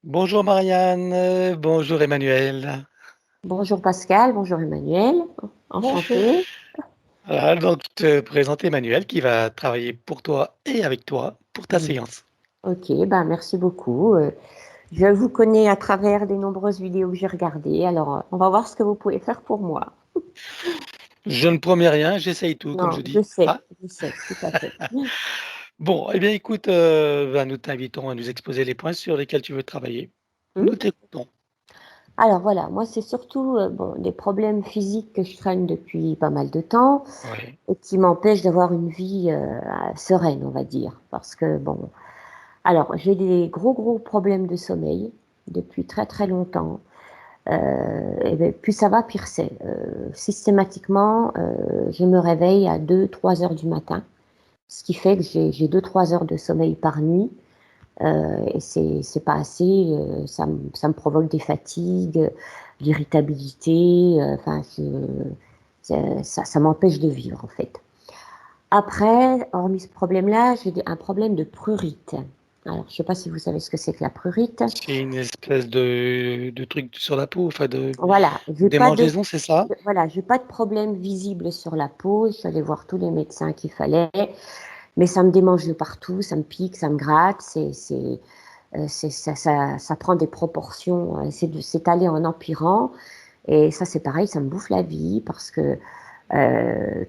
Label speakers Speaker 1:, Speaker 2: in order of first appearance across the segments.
Speaker 1: Bonjour Marianne, bonjour Emmanuel.
Speaker 2: Bonjour Pascal, bonjour Emmanuel,
Speaker 1: Bonjour.
Speaker 2: enchanté.
Speaker 1: Voilà, donc je te présente Emmanuel qui va travailler pour toi et avec toi pour ta
Speaker 2: Mm.
Speaker 1: séance.
Speaker 2: Ok, ben merci beaucoup. Je vous connais à travers des nombreuses vidéos que j'ai regardées, alors on va voir ce que vous pouvez faire pour moi.
Speaker 1: Je ne promets rien, j'essaye tout, comme je
Speaker 2: Non,
Speaker 1: dis. Ah.
Speaker 2: je sais, tout à fait.
Speaker 1: Bon, eh bien écoute, nous t'invitons à nous exposer les points sur lesquels tu veux travailler.
Speaker 2: Hmm.
Speaker 1: Nous t'écoutons.
Speaker 2: Alors voilà, moi c'est surtout bon, des problèmes physiques que je traîne depuis pas mal de temps
Speaker 1: Oui.
Speaker 2: et qui m'empêchent d'avoir une vie sereine, on va dire. Parce que bon, alors j'ai des gros problèmes de sommeil depuis très longtemps. Et ben, plus ça va, pire c'est. Systématiquement, je me réveille à 2, 3 heures du matin, ce qui fait que j'ai 2, 3 heures de sommeil par nuit. Et c'est pas assez. Ça me provoque des fatigues, l'irritabilité. Enfin, ça m'empêche de vivre en fait. Après, hormis ce problème-là, j'ai un problème de prurite. Alors, je sais pas si vous savez ce que c'est que la prurite.
Speaker 1: C'est une espèce de truc sur la peau, enfin de
Speaker 2: Voilà,
Speaker 1: démangeaison, c'est ça?
Speaker 2: voilà, j'ai pas de problème visible sur la peau. Je suis allée voir tous les médecins qu'il fallait, mais ça me démange de partout, ça me pique, ça me gratte. Ça prend des proportions. C'est allé en empirant. Et ça, c'est pareil, ça me bouffe la vie parce que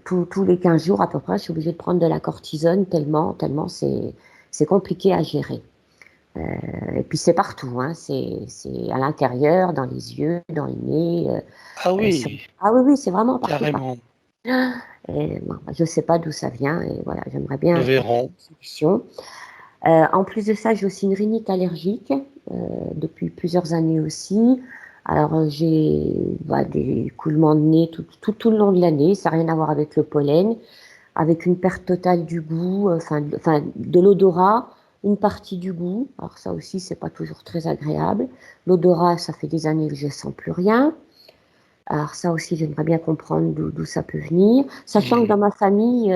Speaker 2: tous les 15 jours à peu près, je suis obligée de prendre de la cortisone tellement c'est compliqué à gérer. Et puis c'est partout, hein. C'est à l'intérieur, dans les yeux, dans le nez.
Speaker 1: Ah oui,
Speaker 2: Ah oui, c'est vraiment partout.
Speaker 1: carrément.
Speaker 2: Et bon, je ne sais pas d'où ça vient et voilà, j'aimerais
Speaker 1: Nous
Speaker 2: bien trouver
Speaker 1: verrons.
Speaker 2: une solution. En plus de ça, j'ai aussi une rhinite allergique depuis plusieurs années aussi. Alors j'ai des coulements de nez tout le long de l'année, ça n'a rien à voir avec le pollen, avec une perte totale du goût, enfin de l'odorat, une partie du goût. Alors ça aussi, c'est pas toujours très agréable. L'odorat, ça fait des années que je sens plus rien. Alors ça aussi, j'aimerais bien comprendre d'où ça peut venir. Sachant que
Speaker 1: Hmm.
Speaker 2: dans ma famille,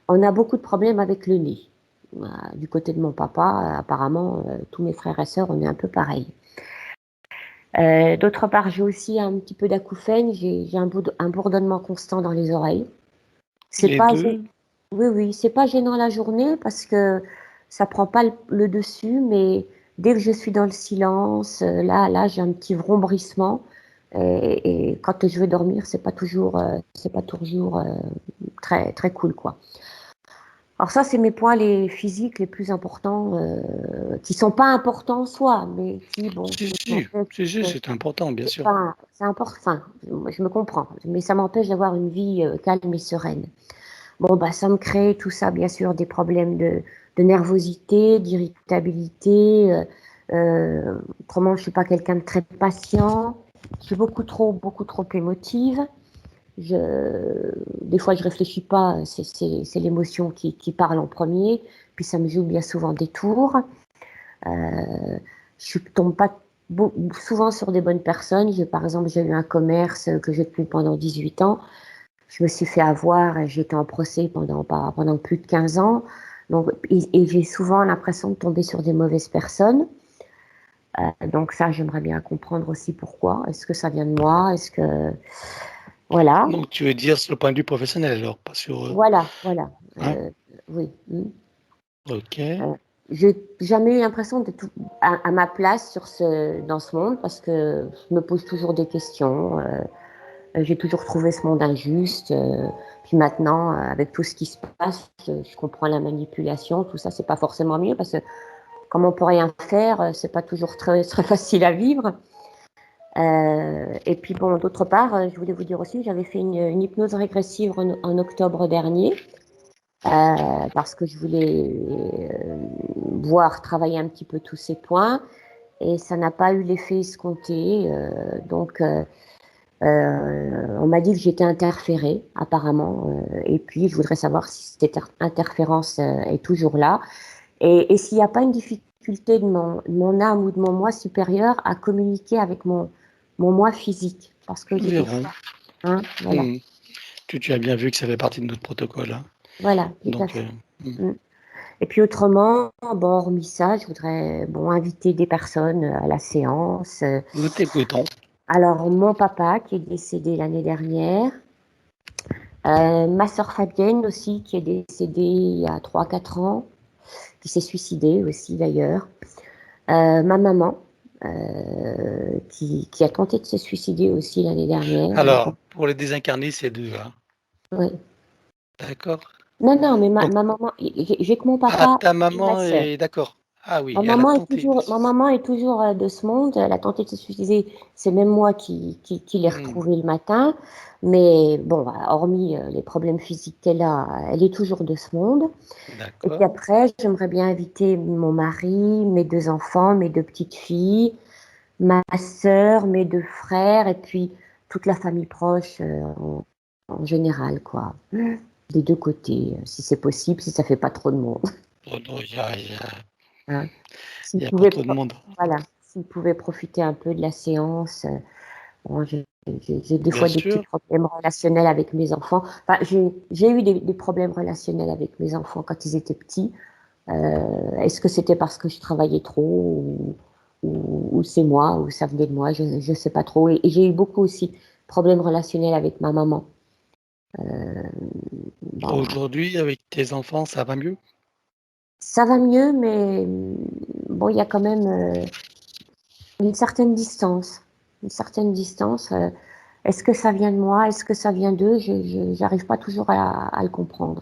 Speaker 2: on a beaucoup de problèmes avec le nez. Du côté de mon papa, apparemment, tous mes frères et sœurs, on est un peu pareil. D'autre part, j'ai aussi un petit peu d'acouphène, j'ai un bourdonnement constant dans les oreilles. C'est
Speaker 1: Les
Speaker 2: pas,
Speaker 1: deux?
Speaker 2: oui, c'est pas gênant la journée parce que ça prend pas le dessus, mais dès que je suis dans le silence, là, j'ai un petit vrombrissement. Et quand je veux dormir, c'est pas toujours très cool, quoi. Alors ça, c'est mes points les physiques les plus importants, qui sont pas importants en soi, mais qui, bon,
Speaker 1: Si, si,
Speaker 2: m'empêchent,
Speaker 1: si, si,
Speaker 2: euh,
Speaker 1: c'est important, bien sûr.
Speaker 2: enfin, c'est important, enfin, je me comprends, mais ça m'empêche d'avoir une vie calme et sereine. Bon, bah, ça me crée tout ça, bien sûr, des problèmes de nervosité, d'irritabilité. Autrement, je suis pas quelqu'un de très patient. Je suis beaucoup trop émotive. Des fois, je réfléchis pas. C'est l'émotion qui parle en premier. Puis ça me joue bien souvent des tours. Je tombe pas souvent sur des bonnes personnes. Par exemple, j'ai eu un commerce que j'ai tenu pendant 18 ans. Je me suis fait avoir et j'étais en procès pendant plus de 15 ans. Donc, et j'ai souvent l'impression de tomber sur des mauvaises personnes. Donc ça, j'aimerais bien comprendre aussi pourquoi. Est-ce que ça vient de moi? Est-ce que... Voilà,
Speaker 1: Donc, tu veux dire sur le point de vue professionnel, alors, pas sur...
Speaker 2: voilà.
Speaker 1: hein?
Speaker 2: Oui.
Speaker 1: Ok.
Speaker 2: J'ai jamais eu l'impression d'être à ma place dans ce monde parce que je me pose toujours des questions. J'ai toujours trouvé ce monde injuste. Puis maintenant, avec tout ce qui se passe, je comprends la manipulation. Tout ça, c'est pas forcément mieux parce que comme on peut rien faire, c'est pas toujours très facile à vivre. Et puis bon, d'autre part, je voulais vous dire aussi, j'avais fait une hypnose régressive en octobre dernier parce que je voulais voir travailler un petit peu tous ces points et ça n'a pas eu l'effet escompté. On m'a dit que j'étais interférée, apparemment, et puis je voudrais savoir si cette interférence est toujours là, et s'il n'y a pas une difficulté de mon âme ou de mon moi supérieur à communiquer avec mon moi physique, parce que
Speaker 1: Nous
Speaker 2: j'ai des
Speaker 1: verrons.
Speaker 2: fois, hein,
Speaker 1: Hmm. Tu as bien vu que ça fait partie de notre protocole, hein.
Speaker 2: voilà, tout à
Speaker 1: Donc,
Speaker 2: fait.
Speaker 1: hmm.
Speaker 2: Mm. Et puis autrement, bon, hormis ça, je voudrais inviter des personnes à la séance.
Speaker 1: Nous t'écoutons.
Speaker 2: Alors, mon papa qui est décédé l'année dernière, ma sœur Fabienne aussi qui est décédée il y a 3 4 ans, qui s'est suicidée aussi d'ailleurs. Ma maman qui a tenté de se suicider aussi l'année dernière.
Speaker 1: Alors, pour les désincarnés, c'est 2, hein.
Speaker 2: Oui.
Speaker 1: D'accord.
Speaker 2: Non, non, mais ma
Speaker 1: Donc,
Speaker 2: maman, j'ai que mon
Speaker 1: ah,
Speaker 2: papa
Speaker 1: ta
Speaker 2: et ma
Speaker 1: maman
Speaker 2: sœur.
Speaker 1: est d'accord. Ah
Speaker 2: Ma
Speaker 1: oui, elle a
Speaker 2: maman est
Speaker 1: tenté de
Speaker 2: toujours, ma maman est toujours de ce monde. Elle a tenté de se suicider. C'est même moi qui l'ai
Speaker 1: Mmh,
Speaker 2: retrouvée le matin. Mais bon, hormis les problèmes physiques qu'elle a, elle est toujours de ce monde. Et puis
Speaker 1: d'accord.
Speaker 2: après, j'aimerais bien inviter mon mari, mes 2 enfants, mes 2 petites filles, ma sœur, mes 2 frères, et puis toute la famille proche en général, quoi. Des 2 côtés, si c'est possible, si ça fait pas trop de monde.
Speaker 1: Oh non,
Speaker 2: Hein.
Speaker 1: il
Speaker 2: S'ils
Speaker 1: y a pas
Speaker 2: pouvaient,
Speaker 1: trop de monde.
Speaker 2: voilà, s'ils pouvaient profiter un peu de la séance. Bon, j'ai des
Speaker 1: Bien
Speaker 2: fois des petits
Speaker 1: sûr.
Speaker 2: problèmes relationnels avec mes enfants. Enfin, j'ai eu des problèmes relationnels avec mes enfants quand ils étaient petits. Est-ce que c'était parce que je travaillais trop ou c'est moi, ou ça venait de moi, je ne sais pas trop. Et j'ai eu beaucoup aussi de problèmes relationnels avec ma maman. Bon,
Speaker 1: Aujourd'hui, avec tes enfants, ça va mieux?
Speaker 2: ça va mieux, mais bon, il y a quand même une certaine distance. Une certaine distance. Est-ce que ça vient de moi? Est-ce que ça vient d'eux? Je n'arrive pas toujours à le comprendre.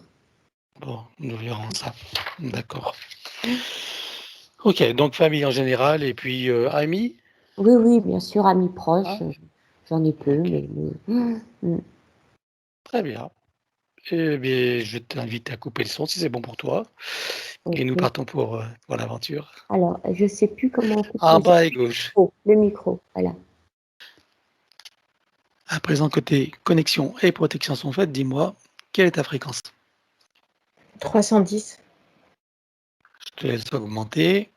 Speaker 1: Bon, nous verrons ça. D'accord. OK, donc famille en général et puis, amis?
Speaker 2: Oui, oui, bien sûr, amis
Speaker 1: Ah,
Speaker 2: proches, j'en ai peu,
Speaker 1: OK,
Speaker 2: mm,
Speaker 1: très bien. Eh bien, je t'invite à couper le son si c'est bon pour toi et nous
Speaker 2: ok.
Speaker 1: partons pour l'aventure.
Speaker 2: Alors, je sais plus comment on coupe
Speaker 1: En
Speaker 2: les
Speaker 1: bas à gauche.
Speaker 2: micros. Le micro, voilà.
Speaker 1: À présent, côté connexion et protection sont faites, dis-moi, quelle est ta fréquence?
Speaker 3: 310.
Speaker 1: Je te laisse augmenter.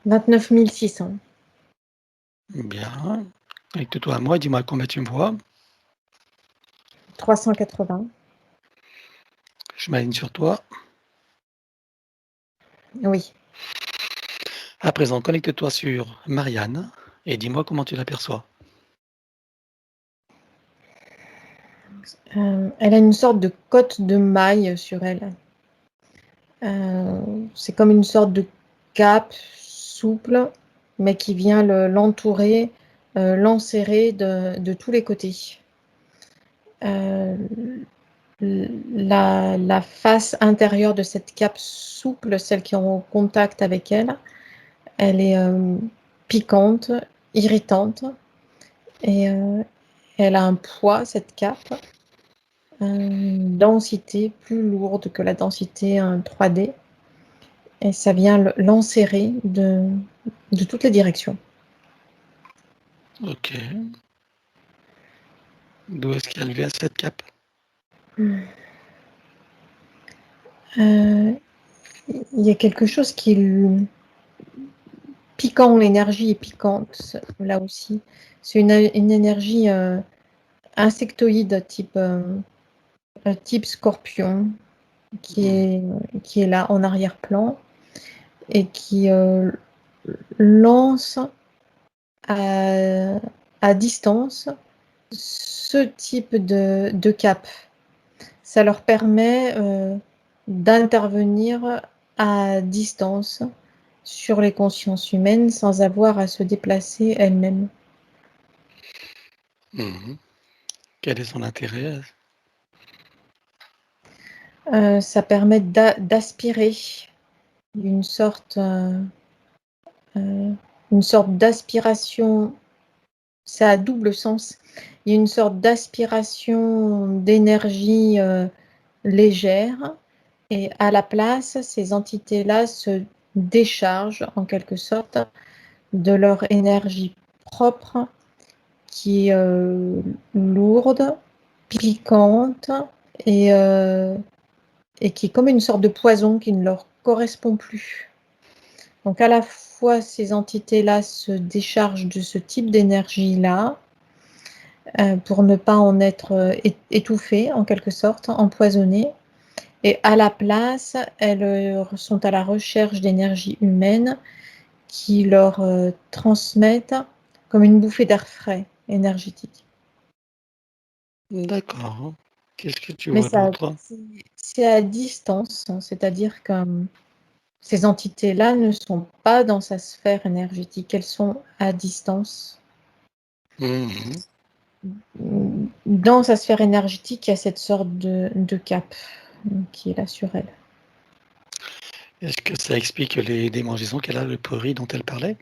Speaker 3: 29 600.
Speaker 1: Bien. Connecte-toi à moi, dis-moi combien tu me vois.
Speaker 3: 380.
Speaker 1: Je m'aligne sur toi.
Speaker 3: Oui.
Speaker 1: À présent, connecte-toi sur Marianne et dis-moi comment tu l'aperçois.
Speaker 3: Elle a une sorte de cotte de maille sur elle. C'est comme une sorte de cape souple, mais qui vient l'entourer, l'enserrer de tous les côtés. La face intérieure de cette cape souple, celle qui est en contact avec elle, elle est piquante, irritante, et elle a un poids, cette cape, une densité plus lourde que la densité 3D, et ça vient l'enserrer de toutes les directions.
Speaker 1: Ok. D'où est-ce qu'elle vient cette cape?
Speaker 3: Il y a quelque chose qui est piquant, l'énergie est piquante là aussi. C'est une énergie insectoïde type scorpion qui est là en arrière-plan et qui lance à distance ce type de cap. Ça leur permet d'intervenir à distance sur les consciences humaines sans avoir à se déplacer elles-mêmes.
Speaker 1: Mmh. Quel est son intérêt?
Speaker 3: Ça permet d'aspirer une sorte, une sorte d'aspiration. Ça a double sens. Il y a une sorte d'aspiration d'énergie légère, et à la place, ces entités-là se déchargent en quelque sorte de leur énergie propre qui est lourde, piquante et, euh, et qui est comme une sorte de poison qui ne leur correspond plus. Donc à la fois, ces entités-là se déchargent de ce type d'énergie-là, pour ne pas en être étouffées, en quelque sorte, empoisonnées. Et à la place, elles sont à la recherche d'énergie humaine qui leur transmettent comme une bouffée d'air frais, énergétique.
Speaker 1: D'accord. Qu'est-ce que tu
Speaker 3: Mais
Speaker 1: vois d'autre?
Speaker 3: c'est à distance, hein, c'est-à-dire que ces entités-là ne sont pas dans sa sphère énergétique, elles sont à distance.
Speaker 1: Mhm.
Speaker 3: Dans sa sphère énergétique, il y a cette sorte de cap qui est là sur elle.
Speaker 1: Est-ce que ça explique les démangeaisons qu'elle a, le pori dont elle parlait?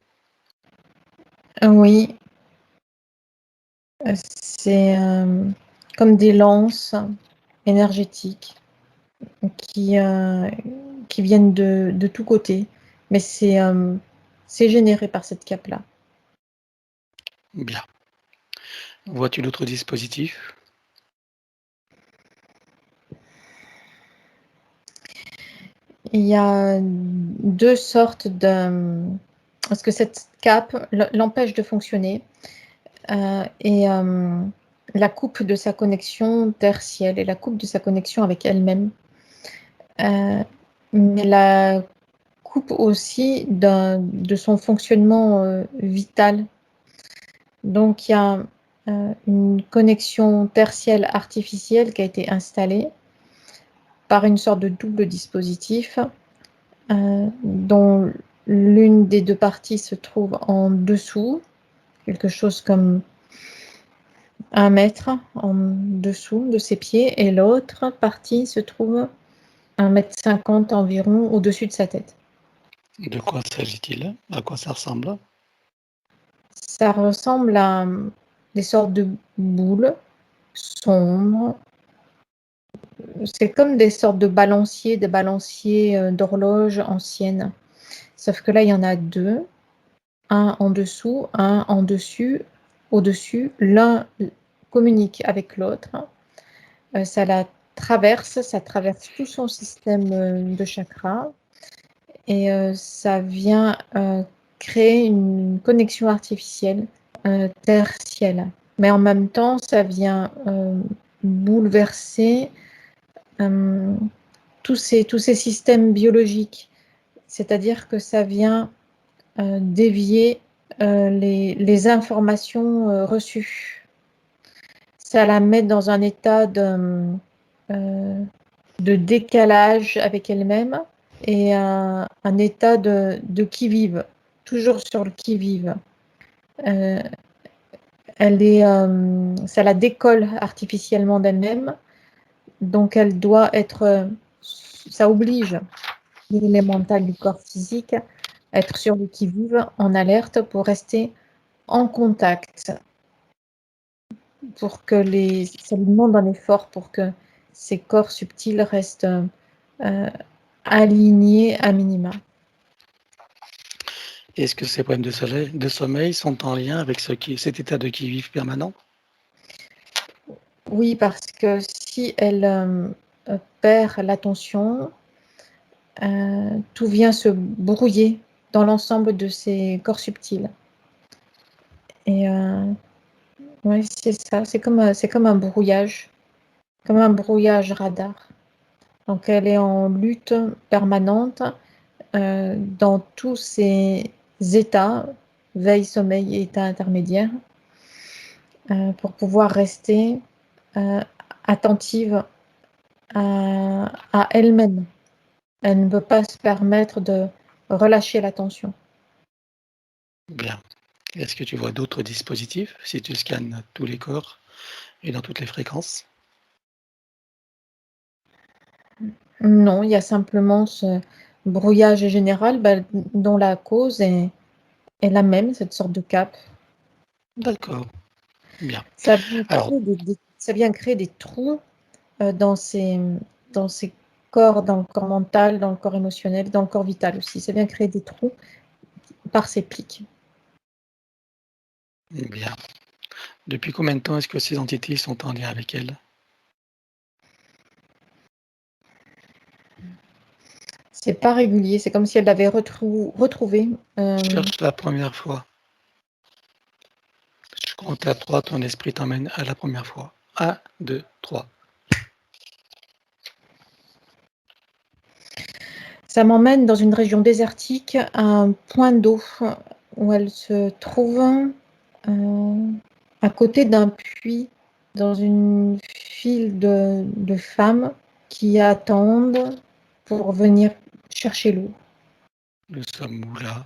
Speaker 3: Oui, c'est comme des lances énergétiques qui, qui viennent de tous côtés, mais c'est généré par cette cape-là.
Speaker 1: Bien. Vois-tu d'autres dispositifs?
Speaker 3: Il y a deux sortes de... Parce que cette cape l'empêche de fonctionner et la coupe de sa connexion terre-ciel et la coupe de sa connexion avec elle-même. Mais la coupe aussi de son fonctionnement vital. Donc il y a une connexion terre-ciel artificielle qui a été installée par une sorte de double dispositif dont l'une des deux parties se trouve en dessous, quelque chose comme 1 mètre en dessous de ses pieds, et l'autre partie se trouve 1,50 m environ au-dessus de sa tête.
Speaker 1: De quoi s'agit-il? À quoi ça ressemble?
Speaker 3: Ça ressemble à des sortes de boules sombres. C'est comme des sortes de balanciers, des balanciers d'horloge anciennes. Sauf que là, il y en a deux. Un en dessous, un en dessus, au-dessus. L'un communique avec l'autre. Ça traverse tout son système de chakras. Et ça vient créer une connexion artificielle terre-ciel. Mais en même temps, ça vient bouleverser tous ces systèmes biologiques. C'est-à-dire que ça vient dévier les informations reçues. Ça la met dans un état de décalage avec elle-même et un état de qui-vive, toujours sur le qui-vive. Ça la décolle artificiellement d'elle-même, donc elle doit être, ça oblige l'élémental du corps physique à être sur le qui-vive, en alerte pour rester en contact, pour que ça lui demande un effort pour que ces corps subtils restent alignés à minima.
Speaker 1: Est-ce que ces problèmes de sommeil sont en lien avec cet état de qui-vive permanent?
Speaker 3: Oui, parce que si elle perd l'attention, tout vient se brouiller dans l'ensemble de ses corps subtils. Et oui, c'est ça, c'est comme un brouillage radar. Donc elle est en lutte permanente dans tous ces états, veille, sommeil et état intermédiaire, pour pouvoir rester attentive à elle-même. Elle ne peut pas se permettre de relâcher l'attention.
Speaker 1: Bien. Est-ce que tu vois d'autres dispositifs si tu scannes tous les corps et dans toutes les fréquences?
Speaker 3: Non, il y a simplement ce brouillage général dont la cause est la même, cette sorte de cape.
Speaker 1: D'accord. Bien.
Speaker 3: Ça vient
Speaker 1: Alors,
Speaker 3: créer des trous dans ces corps, dans le corps mental, dans le corps émotionnel, dans le corps vital aussi. Ça vient créer des trous par ces pics.
Speaker 1: bien. Depuis combien de temps est-ce que ces entités sont en lien avec elle?
Speaker 3: C'est pas régulier, c'est comme si elle l'avait retrouvé.
Speaker 1: Je cherche la première fois. compte à 3, ton esprit t'emmène à la première fois. 1, 2, 3.
Speaker 3: Ça m'emmène dans une région désertique, à un point d'eau où elle se trouve à côté d'un puits, dans une file de femmes qui attendent pour venir chercher l'eau.
Speaker 1: Nous sommes où là?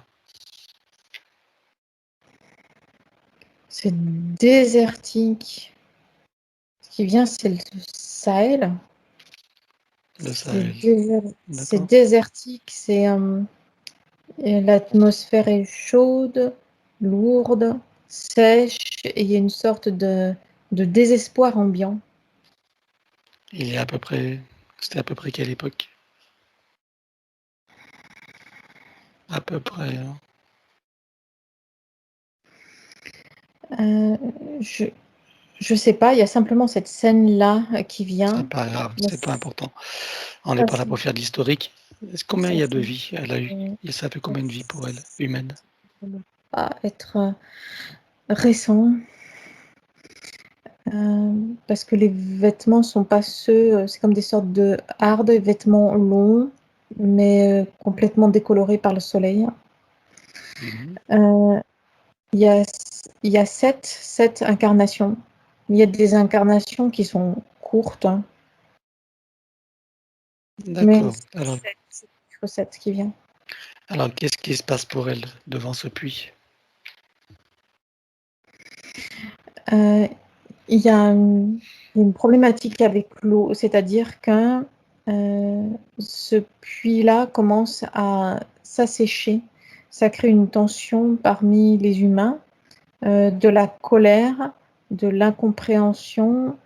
Speaker 3: C'est désertique. Ce qui vient, c'est le Sahel.
Speaker 1: Le
Speaker 3: C'est
Speaker 1: Sahel.
Speaker 3: c'est
Speaker 1: D'accord.
Speaker 3: désertique, et l'atmosphère est chaude, lourde, sèche, et il y a une sorte de désespoir ambiant.
Speaker 1: Il y a à peu près. C'était à peu près quelle époque? À peu près. Hein.
Speaker 3: Je sais pas, il y a simplement cette scène-là qui
Speaker 1: C'est
Speaker 3: vient.
Speaker 1: pas grave,
Speaker 3: Mais
Speaker 1: c'est pas important. On n'est
Speaker 3: ça,
Speaker 1: pas là pour faire de l'historique. Combien il y a de vies elle a eu? Et ça fait combien de vies pour elle, humaine?
Speaker 3: ça doit pas être récent. Parce que les vêtements sont pas ceux, c'est comme des sortes de hard, vêtements longs, mais complètement décolorés par le soleil.
Speaker 1: Mhm.
Speaker 3: Euh, il y a, il y a sept incarnations. Il y a des incarnations qui sont courtes, hein, mais
Speaker 1: D'accord. Alors,
Speaker 3: c'est le chiffre 7 qui vient.
Speaker 1: alors qu'est-ce qui se passe pour elle devant ce puits?
Speaker 3: Euh, il y a une problématique avec l'eau, c'est-à-dire que ce puits-là commence à s'assécher. Ça crée une tension parmi les humains, de la colère, de l'incompréhension,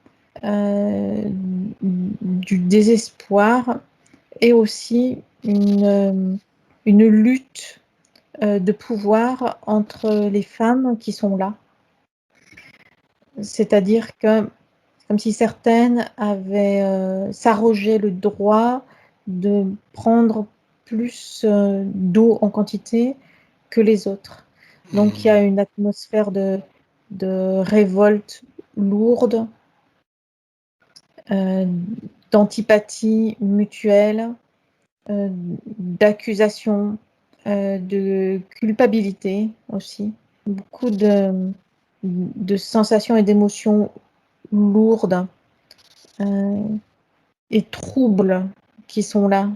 Speaker 3: du désespoir et aussi une lutte de pouvoir entre les femmes qui sont là. C'est-à-dire que, comme si certaines avaient s'arrogeaient le droit de prendre plus d'eau en quantité que les autres. Donc il y a une atmosphère de révolte lourde, euh, d'antipathie mutuelle, d'accusation, de culpabilité aussi. Beaucoup de sensations et d'émotions lourdes et troubles qui sont là,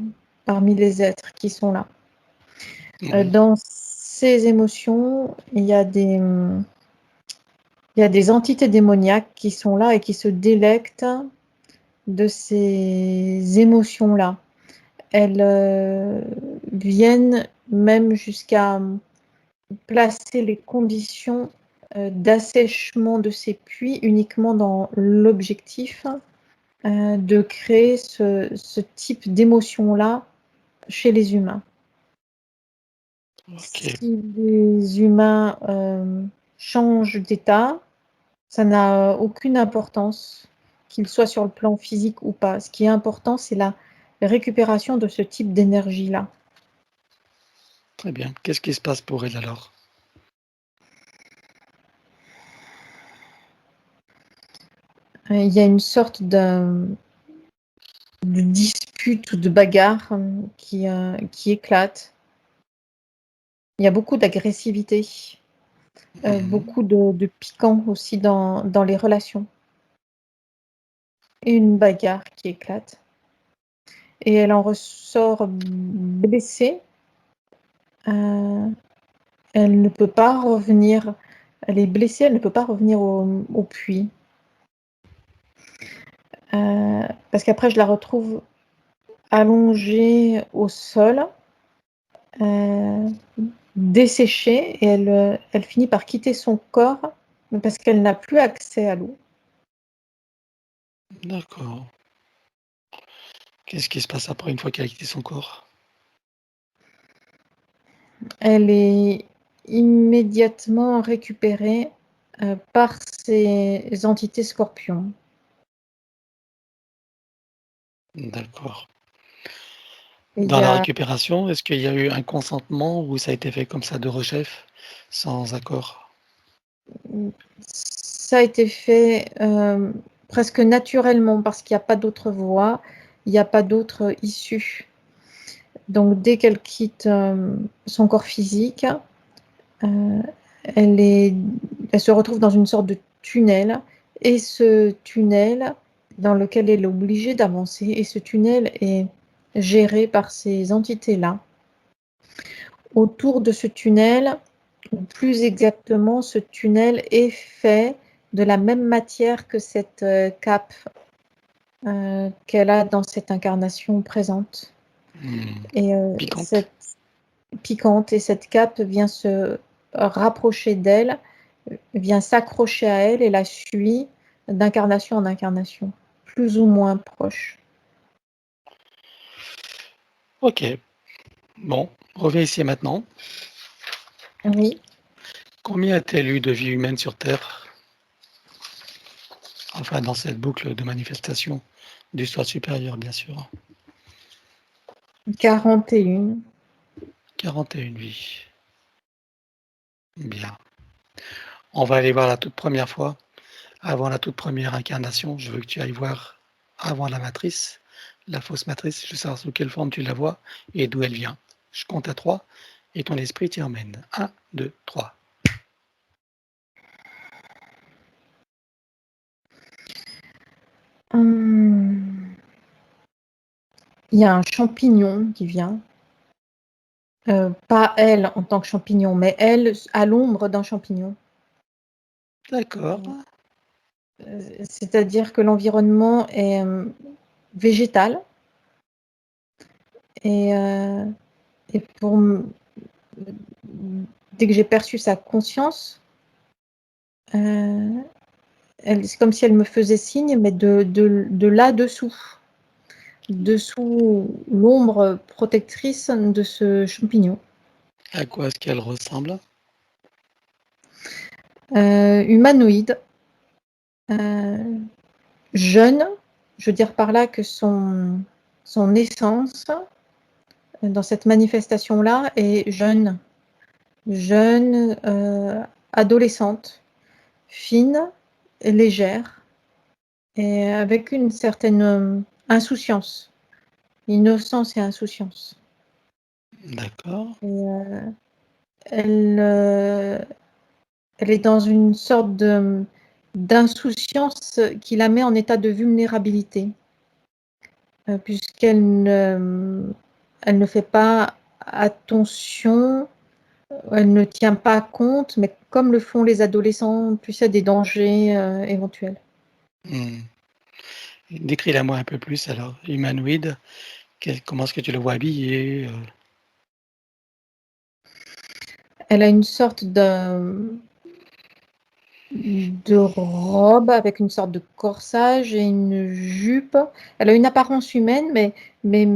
Speaker 3: parmi les êtres qui sont là.
Speaker 1: Oui.
Speaker 3: Dans ces émotions, il y a des entités démoniaques qui sont là et qui se délectent de ces émotions-là. Elles viennent même jusqu'à placer les conditions d'assèchement de ces puits uniquement dans l'objectif de créer ce type d'émotion-là chez les humains.
Speaker 1: Ok.
Speaker 3: Si les humains changent d'état, ça n'a aucune importance, qu'ils soient sur le plan physique ou pas. Ce qui est important, c'est la récupération de ce type d'énergie-là.
Speaker 1: Très bien. Qu'est-ce qui se passe pour elle alors?
Speaker 3: Il y a une sorte de dispute ou de bagarre qui éclate. Il y a beaucoup d'agressivité, beaucoup de piquant aussi dans les relations. Et une bagarre qui éclate. Et elle en ressort blessée. Elle ne peut pas revenir. Elle est blessée, elle ne peut pas revenir au puits. Parce qu'après, je la retrouve allongée au sol, desséchée, et elle finit par quitter son corps parce qu'elle n'a plus accès à l'eau.
Speaker 1: D'accord. Qu'est-ce qui se passe après une fois qu'elle a quitté son corps?
Speaker 3: Elle est immédiatement récupérée par ces entités scorpions.
Speaker 1: D'accord.
Speaker 3: Et il
Speaker 1: Dans
Speaker 3: y
Speaker 1: la
Speaker 3: a
Speaker 1: récupération, est-ce qu'il y a eu un consentement ou ça a été fait comme ça de rechef, sans accord?
Speaker 3: Ça a été fait presque naturellement parce qu'il n'y a pas d'autre voie, il n'y a pas d'autre issue. Donc dès qu'elle quitte son corps physique, elle se retrouve dans une sorte de tunnel, et ce tunnel dans lequel elle est obligée d'avancer, et ce tunnel est géré par ces entités-là. Autour de ce tunnel, ou plus exactement, ce tunnel est fait de la même matière que cette cape qu'elle a dans cette incarnation présente. Et
Speaker 1: Piquante.
Speaker 3: cette piquante, et cette cape vient se rapprocher d'elle, vient s'accrocher à elle et la suit d'incarnation en incarnation, plus ou moins proche.
Speaker 1: Ok. Bon, reviens ici maintenant.
Speaker 3: Oui,
Speaker 1: Combien a-t-elle eu de vies humaines sur Terre? Enfin, dans cette boucle de manifestation du soi supérieur, bien sûr.
Speaker 3: 41.
Speaker 1: 41 vies. Bien. On va aller voir la toute première fois, avant la toute première incarnation. Je veux que tu ailles voir avant la matrice, la fausse matrice. Je veux savoir sous quelle forme tu la vois et d'où elle vient. Je compte à 3 et ton esprit t'y emmène. 1, 2, 3.
Speaker 3: Il y a un champignon qui vient. Pas elle en tant que champignon, mais elle à l'ombre d'un champignon.
Speaker 1: D'accord.
Speaker 3: C'est-à-dire que l'environnement est végétal. Et dès que j'ai perçu sa conscience, c'est comme si elle me faisait signe, mais de là-dessous, dessous l'ombre protectrice de ce champignon.
Speaker 1: À quoi est-ce qu'elle ressemble?
Speaker 3: Humanoïde, jeune, je veux dire par là que son essence dans cette manifestation-là est jeune, adolescente, fine, légère, et avec une certaine insouciance, innocence et insouciance.
Speaker 1: D'accord.
Speaker 3: Et elle, elle est dans une sorte d'insouciance qui la met en état de vulnérabilité, puisqu'elle elle ne fait pas attention, elle ne tient pas compte, mais comme le font les adolescents, tu sais, des dangers éventuels.
Speaker 1: Décris-la-moi un peu plus alors. Humanoïde, comment est-ce que tu le vois habillé?
Speaker 3: Elle a une sorte de robe avec une sorte de corsage et une jupe. Elle a une apparence humaine, mais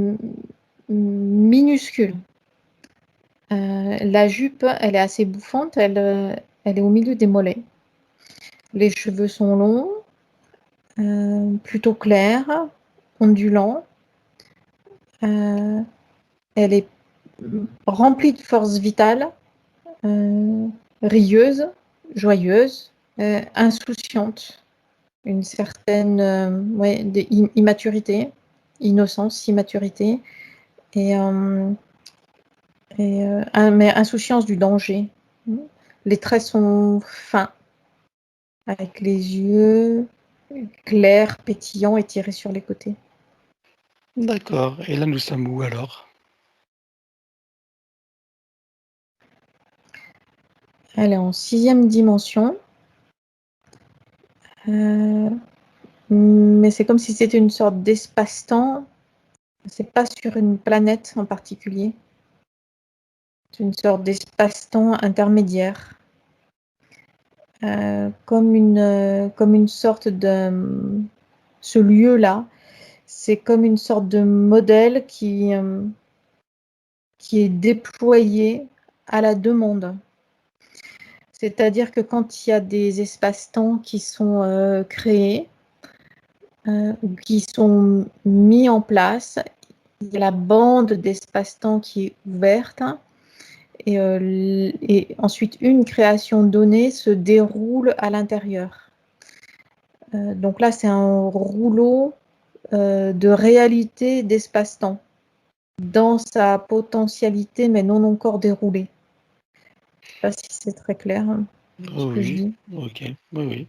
Speaker 3: minuscule. La jupe, elle est assez bouffante, elle est au milieu des mollets. Les cheveux sont longs, plutôt clairs, ondulants. Elle est remplie de force vitale, rieuse, joyeuse, insouciante. Une certaine immaturité, innocence, immaturité, et mais insouciance du danger. Les traits sont fins, avec les yeux clairs, pétillants et tirés sur les côtés.
Speaker 1: D'accord. Et là, nous sommes où alors?
Speaker 3: Elle est en 6e dimension, mais c'est comme si c'était une sorte d'espace-temps. C'est pas sur une planète en particulier. C'est une sorte d'espace-temps intermédiaire. Comme une sorte de... Ce lieu-là, c'est comme une sorte de modèle qui est déployé à la demande. C'est-à-dire que quand il y a des espaces-temps qui sont créés, ou qui sont mis en place, il y a la bande d'espace-temps qui est ouverte, et ensuite une création donnée se déroule à l'intérieur. Donc là, c'est un rouleau de réalité d'espace-temps dans sa potentialité, mais non encore déroulée. Je ne sais pas si c'est très clair ce que je
Speaker 1: Oui,
Speaker 3: dis.
Speaker 1: ok, oui.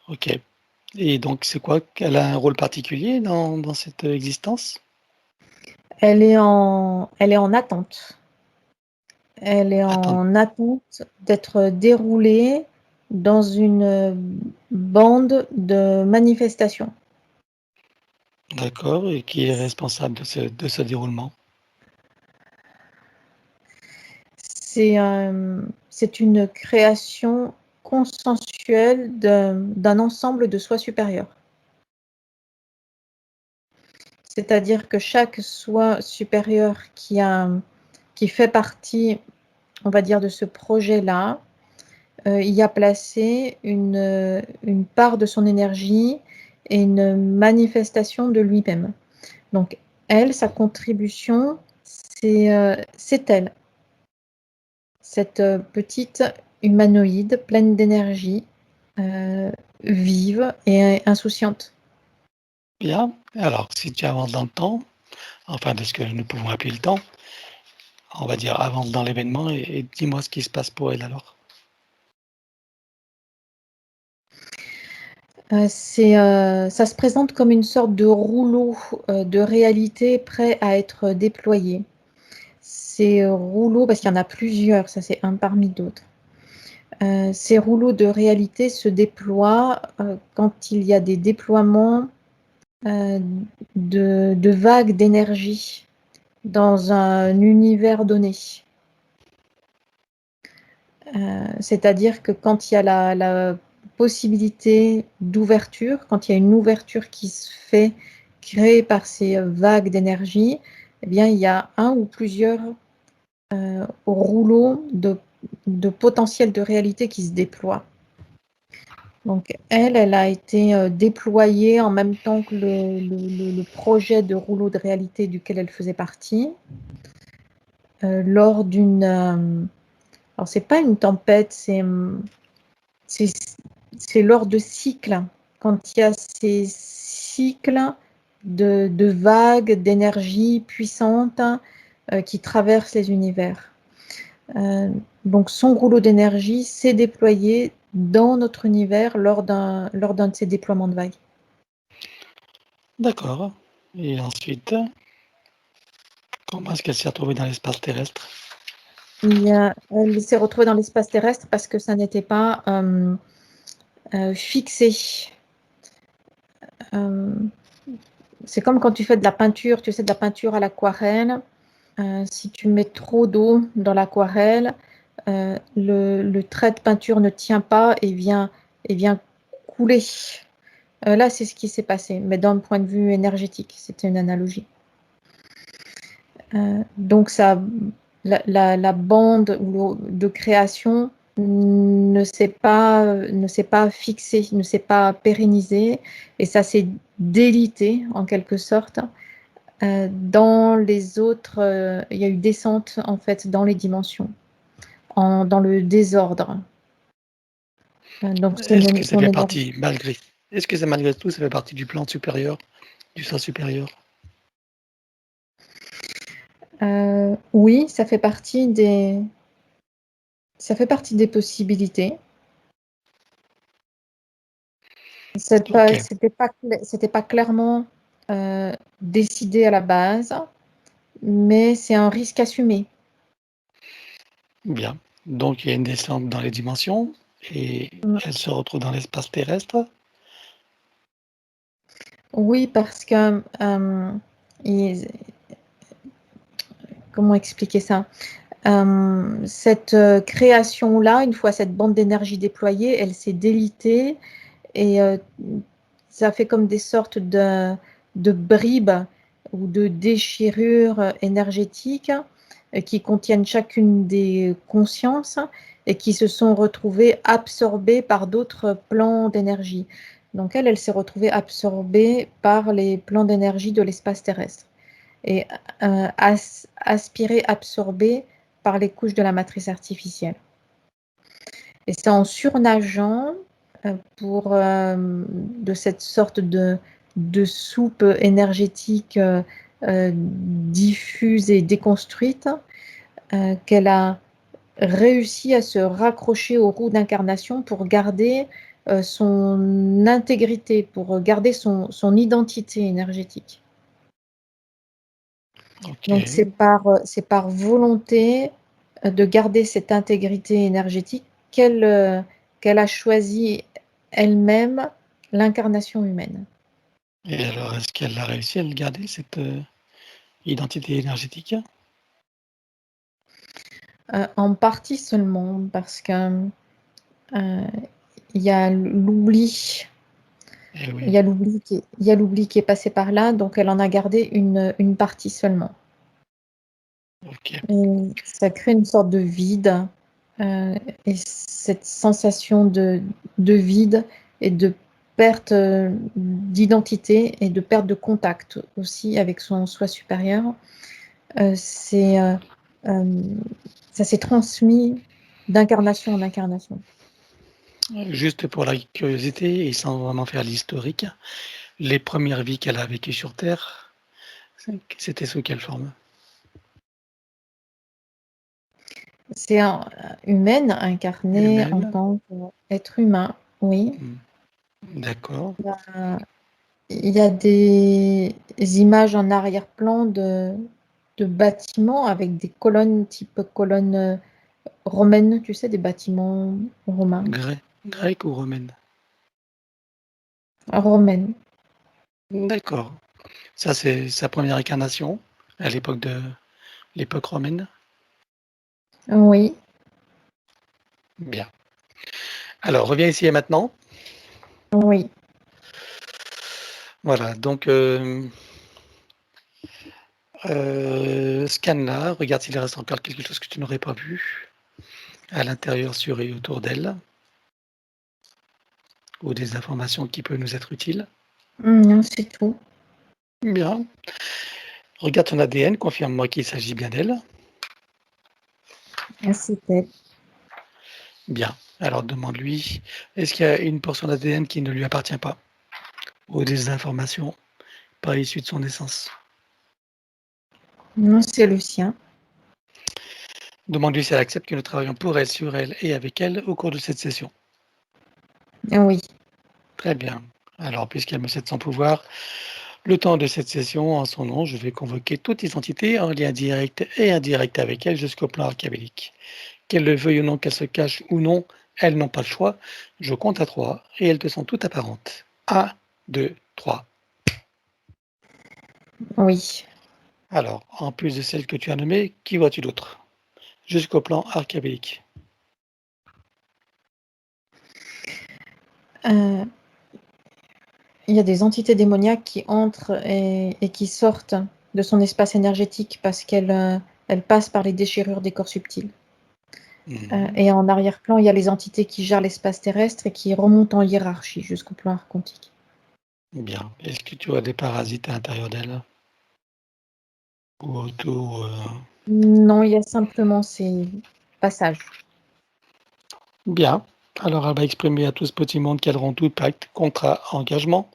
Speaker 1: Ok. Et donc, c'est quoi? Elle a un rôle particulier dans cette existence?
Speaker 3: Elle est en attente. Elle est
Speaker 1: Attends,
Speaker 3: en attente d'être déroulée dans une bande de manifestation.
Speaker 1: d'accord. Et qui est responsable de ce déroulement?
Speaker 3: C'est une création consensuelle d'un ensemble de soi supérieur. C'est-à-dire que chaque soi supérieur qui fait partie, on va dire, de ce projet-là, y a placé une part de son énergie et une manifestation de lui-même. Donc, elle, sa contribution, c'est elle, cette petite humanoïde pleine d'énergie, vive et insouciante.
Speaker 1: Bien. Alors, si tu avances dans le temps, enfin de ce que nous pouvons appeler le temps, on va dire avance dans l'événement et dis-moi ce qui se passe pour elle alors.
Speaker 3: Ça se présente comme une sorte de rouleau de réalité prêt à être déployé. Ces rouleaux, parce qu'il y en a plusieurs, ça c'est un parmi d'autres. Ces rouleaux de réalité se déploient quand il y a des déploiements de vagues d'énergie dans un univers donné. C'est-à-dire que quand il y a la possibilité d'ouverture, quand il y a une ouverture qui se fait, créée par ces vagues d'énergie, eh bien, il y a un ou plusieurs rouleaux de potentiel de réalité qui se déploient. Donc, elle a été déployée en même temps que le projet de rouleau de réalité duquel elle faisait partie, lors d'une... alors, c'est pas une tempête, c'est lors de cycles, quand il y a ces cycles de vagues d'énergie puissantes qui traversent les univers. Donc son rouleau d'énergie s'est déployé dans notre univers lors d'un de ces déploiements de vagues.
Speaker 1: D'accord. Et ensuite, comment est-ce qu'elle s'est retrouvée dans l'espace terrestre?
Speaker 3: Elle s'est retrouvée dans l'espace terrestre parce que ça n'était pas fixé. C'est comme quand tu fais de la peinture, tu sais, de la peinture à l'aquarelle. Si tu mets trop d'eau dans l'aquarelle, le trait de peinture ne tient pas et vient couler. Là, c'est ce qui s'est passé, mais d'un point de vue énergétique, c'était une analogie. Donc, la bande de création ne s'est pas fixée, ne s'est pas pérennisée, et ça s'est délité en quelque sorte. Dans les autres, il y a eu descente en fait dans les dimensions, dans le désordre. Donc
Speaker 1: Est-ce que ça
Speaker 3: son
Speaker 1: fait
Speaker 3: énergie.
Speaker 1: partie, est-ce que ça, malgré tout, ça fait partie du plan supérieur, du soi supérieur?
Speaker 3: Oui, ça fait partie des possibilités.
Speaker 1: Ok,
Speaker 3: C'était pas clairement décidé à la base, mais c'est un risque assumé.
Speaker 1: bien. Donc, il y a une descente dans les dimensions et
Speaker 3: Mm.
Speaker 1: elle se retrouve dans l'espace terrestre.
Speaker 3: Oui, parce que comment expliquer ça? Cette création-là, une fois cette bande d'énergie déployée, elle s'est délitée et ça fait comme des sortes de bribes ou de déchirures énergétiques qui contiennent chacune des consciences et qui se sont retrouvées absorbées par d'autres plans d'énergie. Donc elle s'est retrouvée absorbée par les plans d'énergie de l'espace terrestre et aspirée, absorbée par les couches de la matrice artificielle. Et c'est en surnageant de cette sorte de soupe énergétique diffuse et déconstruite qu'elle a réussi à se raccrocher aux roues d'incarnation pour garder son intégrité, pour garder son identité énergétique.
Speaker 1: Ok.
Speaker 3: Donc c'est par volonté de garder cette intégrité énergétique qu'elle a choisi elle-même l'incarnation humaine.
Speaker 1: Et alors, est-ce qu'elle a réussi à le garder, cette identité énergétique?
Speaker 3: En partie seulement, parce que il y a l'oubli.
Speaker 1: Eh
Speaker 3: Il
Speaker 1: oui,
Speaker 3: y a l'oubli qui est passé par là, donc elle en a gardé une partie seulement.
Speaker 1: ok.
Speaker 3: Et ça crée une sorte de vide, et cette sensation de vide et de perte d'identité et de perte de contact aussi avec son soi supérieur, ça s'est transmis d'incarnation en incarnation.
Speaker 1: Juste pour la curiosité et sans vraiment faire l'historique, les premières vies qu'elle a vécues sur Terre, c'était sous quelle forme?
Speaker 3: C'est humaine incarnée en
Speaker 1: Humaine?
Speaker 3: tant qu'être humain, oui.
Speaker 1: D'accord.
Speaker 3: Il y a des images en arrière-plan de bâtiments avec des colonnes type colonnes romaines, tu sais, des bâtiments romains.
Speaker 1: Grec ou romaine?
Speaker 3: Romaines.
Speaker 1: D'accord. Ça, c'est sa première incarnation à l'époque romaine?
Speaker 3: Oui,
Speaker 1: Bien. Alors, reviens ici et maintenant.
Speaker 3: oui.
Speaker 1: Voilà, donc scanne-la, regarde s'il reste encore quelque chose que tu n'aurais pas vu à l'intérieur, sur et autour d'elle, ou des informations qui peuvent nous être utiles.
Speaker 3: Non, c'est tout.
Speaker 1: Bien. Regarde ton ADN, confirme-moi qu'il s'agit bien d'elle.
Speaker 3: C'est elle.
Speaker 1: Bien. Alors demande-lui, est-ce qu'il y a une portion d'ADN qui ne lui appartient pas, ou des informations pas issues de son essence?
Speaker 3: Non, c'est le sien.
Speaker 1: Demande-lui si elle accepte que nous travaillions pour elle, sur elle et avec elle au cours de cette session.
Speaker 3: Oui.
Speaker 1: Très bien. Alors, puisqu'elle me cède son pouvoir, le temps de cette session, en son nom, je vais convoquer toute identité en lien direct et indirect avec elle jusqu'au plan archabélique. Qu'elle le veuille ou non, qu'elle se cache ou non, elles n'ont pas le choix. Je compte à 3 et elles te sont toutes apparentes. 1, 2, 3.
Speaker 3: Oui.
Speaker 1: Alors, en plus de celles que tu as nommées, qui vois-tu d'autre? Jusqu'au plan archabélique.
Speaker 3: Euh, il y a des entités démoniaques qui entrent et qui sortent de son espace énergétique parce qu'elles passent par les déchirures des corps subtils. Et en arrière-plan, il y a les entités qui gèrent l'espace terrestre et qui remontent en hiérarchie jusqu'au plan archontique.
Speaker 1: Bien. Est-ce que tu as des parasites à l'intérieur d'elle? Ou autour
Speaker 3: Non, il y a simplement ces passages.
Speaker 1: Bien. Alors, elle va exprimer à tout ce petit monde qu'elles auront tout pacte, contrat, engagement,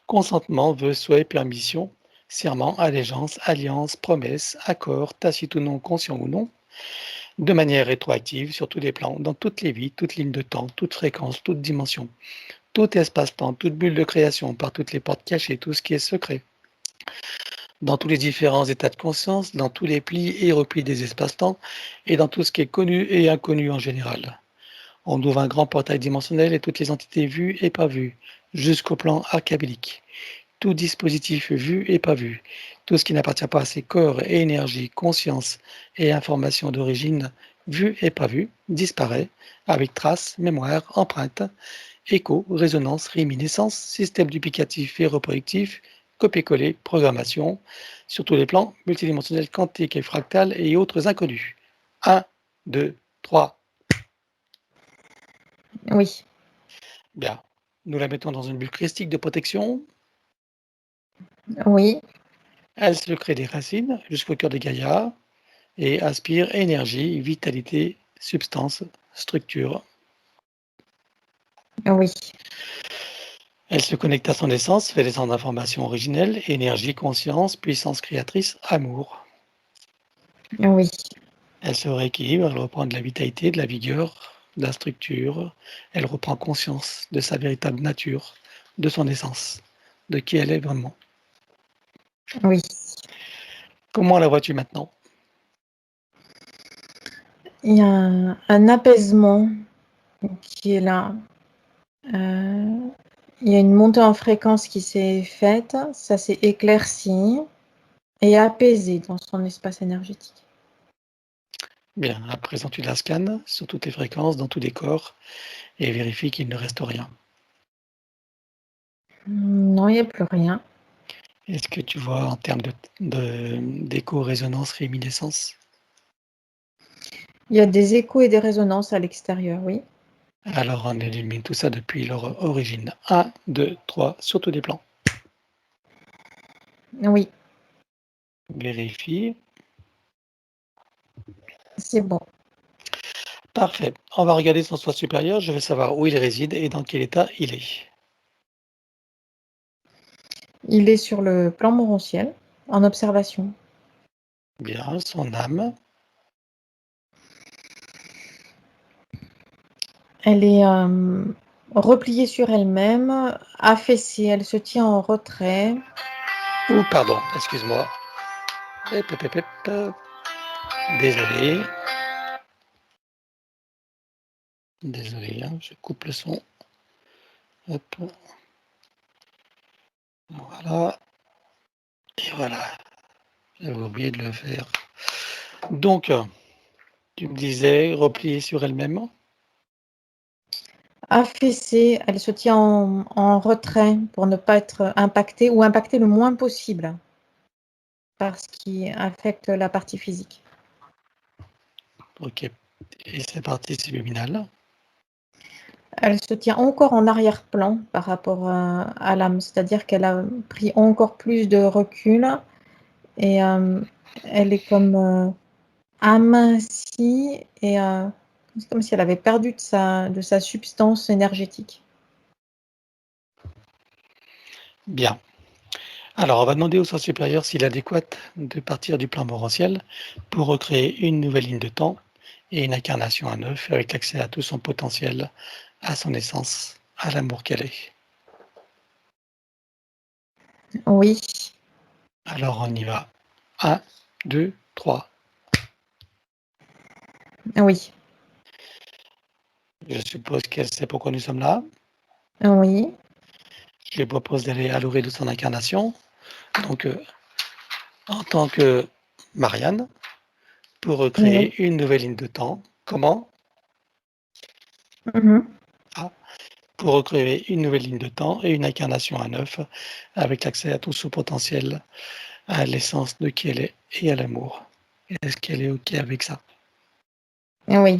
Speaker 1: consentement, vœu, souhait, permission, serment, allégeance, alliance, promesse, accord, tacite ou non, conscient ou non, de manière rétroactive sur tous les plans, dans toutes les vies, toutes lignes de temps, toute fréquence, toute dimension, tout espace-temps, toute bulle de création, par toutes les portes cachées, tout ce qui est secret, dans tous les différents états de conscience, dans tous les plis et replis des espaces-temps, et dans tout ce qui est connu et inconnu en général. On ouvre un grand portail dimensionnel et toutes les entités vues et pas vues, jusqu'au plan archabélique. Tout dispositif vu et pas vu, tout ce qui n'appartient pas à ces corps et énergie, conscience et information d'origine, vu et pas vu, disparaît, avec traces, mémoire, empreinte, écho, résonance, réminiscence, système duplicatif et reproductif, copier-coller, programmation, sur tous les plans, multidimensionnels, quantiques et fractales et autres inconnus. 1, 2, 3.
Speaker 3: Oui,
Speaker 1: Bien. Nous la mettons dans une bulle christique de protection.
Speaker 3: oui,
Speaker 1: Elle se crée des racines jusqu'au cœur de Gaïa et aspire énergie, vitalité, substance, structure.
Speaker 3: Oui,
Speaker 1: Elle se connecte à son essence, fait descendre d'informations originelles, énergie, conscience, puissance créatrice, amour.
Speaker 3: oui,
Speaker 1: Elle se rééquilibre, elle reprend de la vitalité, de la vigueur, de la structure. Elle reprend conscience de sa véritable nature, de son essence, de qui elle est vraiment.
Speaker 3: oui.
Speaker 1: Comment la vois-tu maintenant?
Speaker 3: Il y a un apaisement qui est là. Il y a une montée en fréquence qui s'est faite, ça s'est éclairci et apaisé dans son espace énergétique.
Speaker 1: Bien, à présent tu la scannes sur toutes les fréquences, dans tous les corps, et vérifie qu'il ne reste rien.
Speaker 3: Non, il n'y a plus rien.
Speaker 1: Est-ce que tu vois en termes d'écho, résonance, réminiscence?
Speaker 3: Il y a des échos et des résonances à l'extérieur, oui.
Speaker 1: Alors on élimine tout ça depuis leur origine. 1, 2, 3, sur tous les plans.
Speaker 3: Oui,
Speaker 1: Vérifie.
Speaker 3: c'est bon.
Speaker 1: Parfait. On va regarder son soi supérieur. Je veux savoir où il réside et dans quel état il est.
Speaker 3: Il est sur le plan morontiel, en observation.
Speaker 1: Bien, son âme.
Speaker 3: Elle est repliée sur elle-même, affaissée, elle se tient en retrait.
Speaker 1: Ou pardon, excuse-moi. Hop, hop, hop, hop. Désolé. Désolé, hein, je coupe le son. Hop. Voilà. Et voilà. J'avais oublié de le faire. Donc, tu me disais, repliée sur elle-même.
Speaker 3: Affaissée, elle se tient en retrait pour ne pas être impactée ou impactée le moins possible par ce qui affecte la partie physique.
Speaker 1: Ok. Et c'est parti subliminal.
Speaker 3: Elle se tient encore en arrière-plan par rapport à l'âme, c'est-à-dire qu'elle a pris encore plus de recul et elle est comme amincie et c'est comme si elle avait perdu de sa substance énergétique.
Speaker 1: Bien. Alors, on va demander au soi supérieur s'il est adéquat de partir du plan morantiel pour recréer une nouvelle ligne de temps et une incarnation à neuf avec accès à tout son potentiel, à son essence, à l'amour qu'elle est.
Speaker 3: Oui,
Speaker 1: Alors, on y va. 1, 2, 3.
Speaker 3: oui,
Speaker 1: Je suppose qu'elle sait pourquoi nous sommes là.
Speaker 3: oui,
Speaker 1: Je lui propose d'aller à l'orée de son incarnation. Donc, en tant que Marianne, pour
Speaker 3: oui.
Speaker 1: recréer une nouvelle ligne de temps. Comment?
Speaker 3: Mhm.
Speaker 1: Ah, pour recréer une nouvelle ligne de temps et une incarnation à neuf, avec l'accès à tout son potentiel, à l'essence de qui elle est et à l'amour. Est-ce qu'elle est OK avec ça?
Speaker 3: Oui,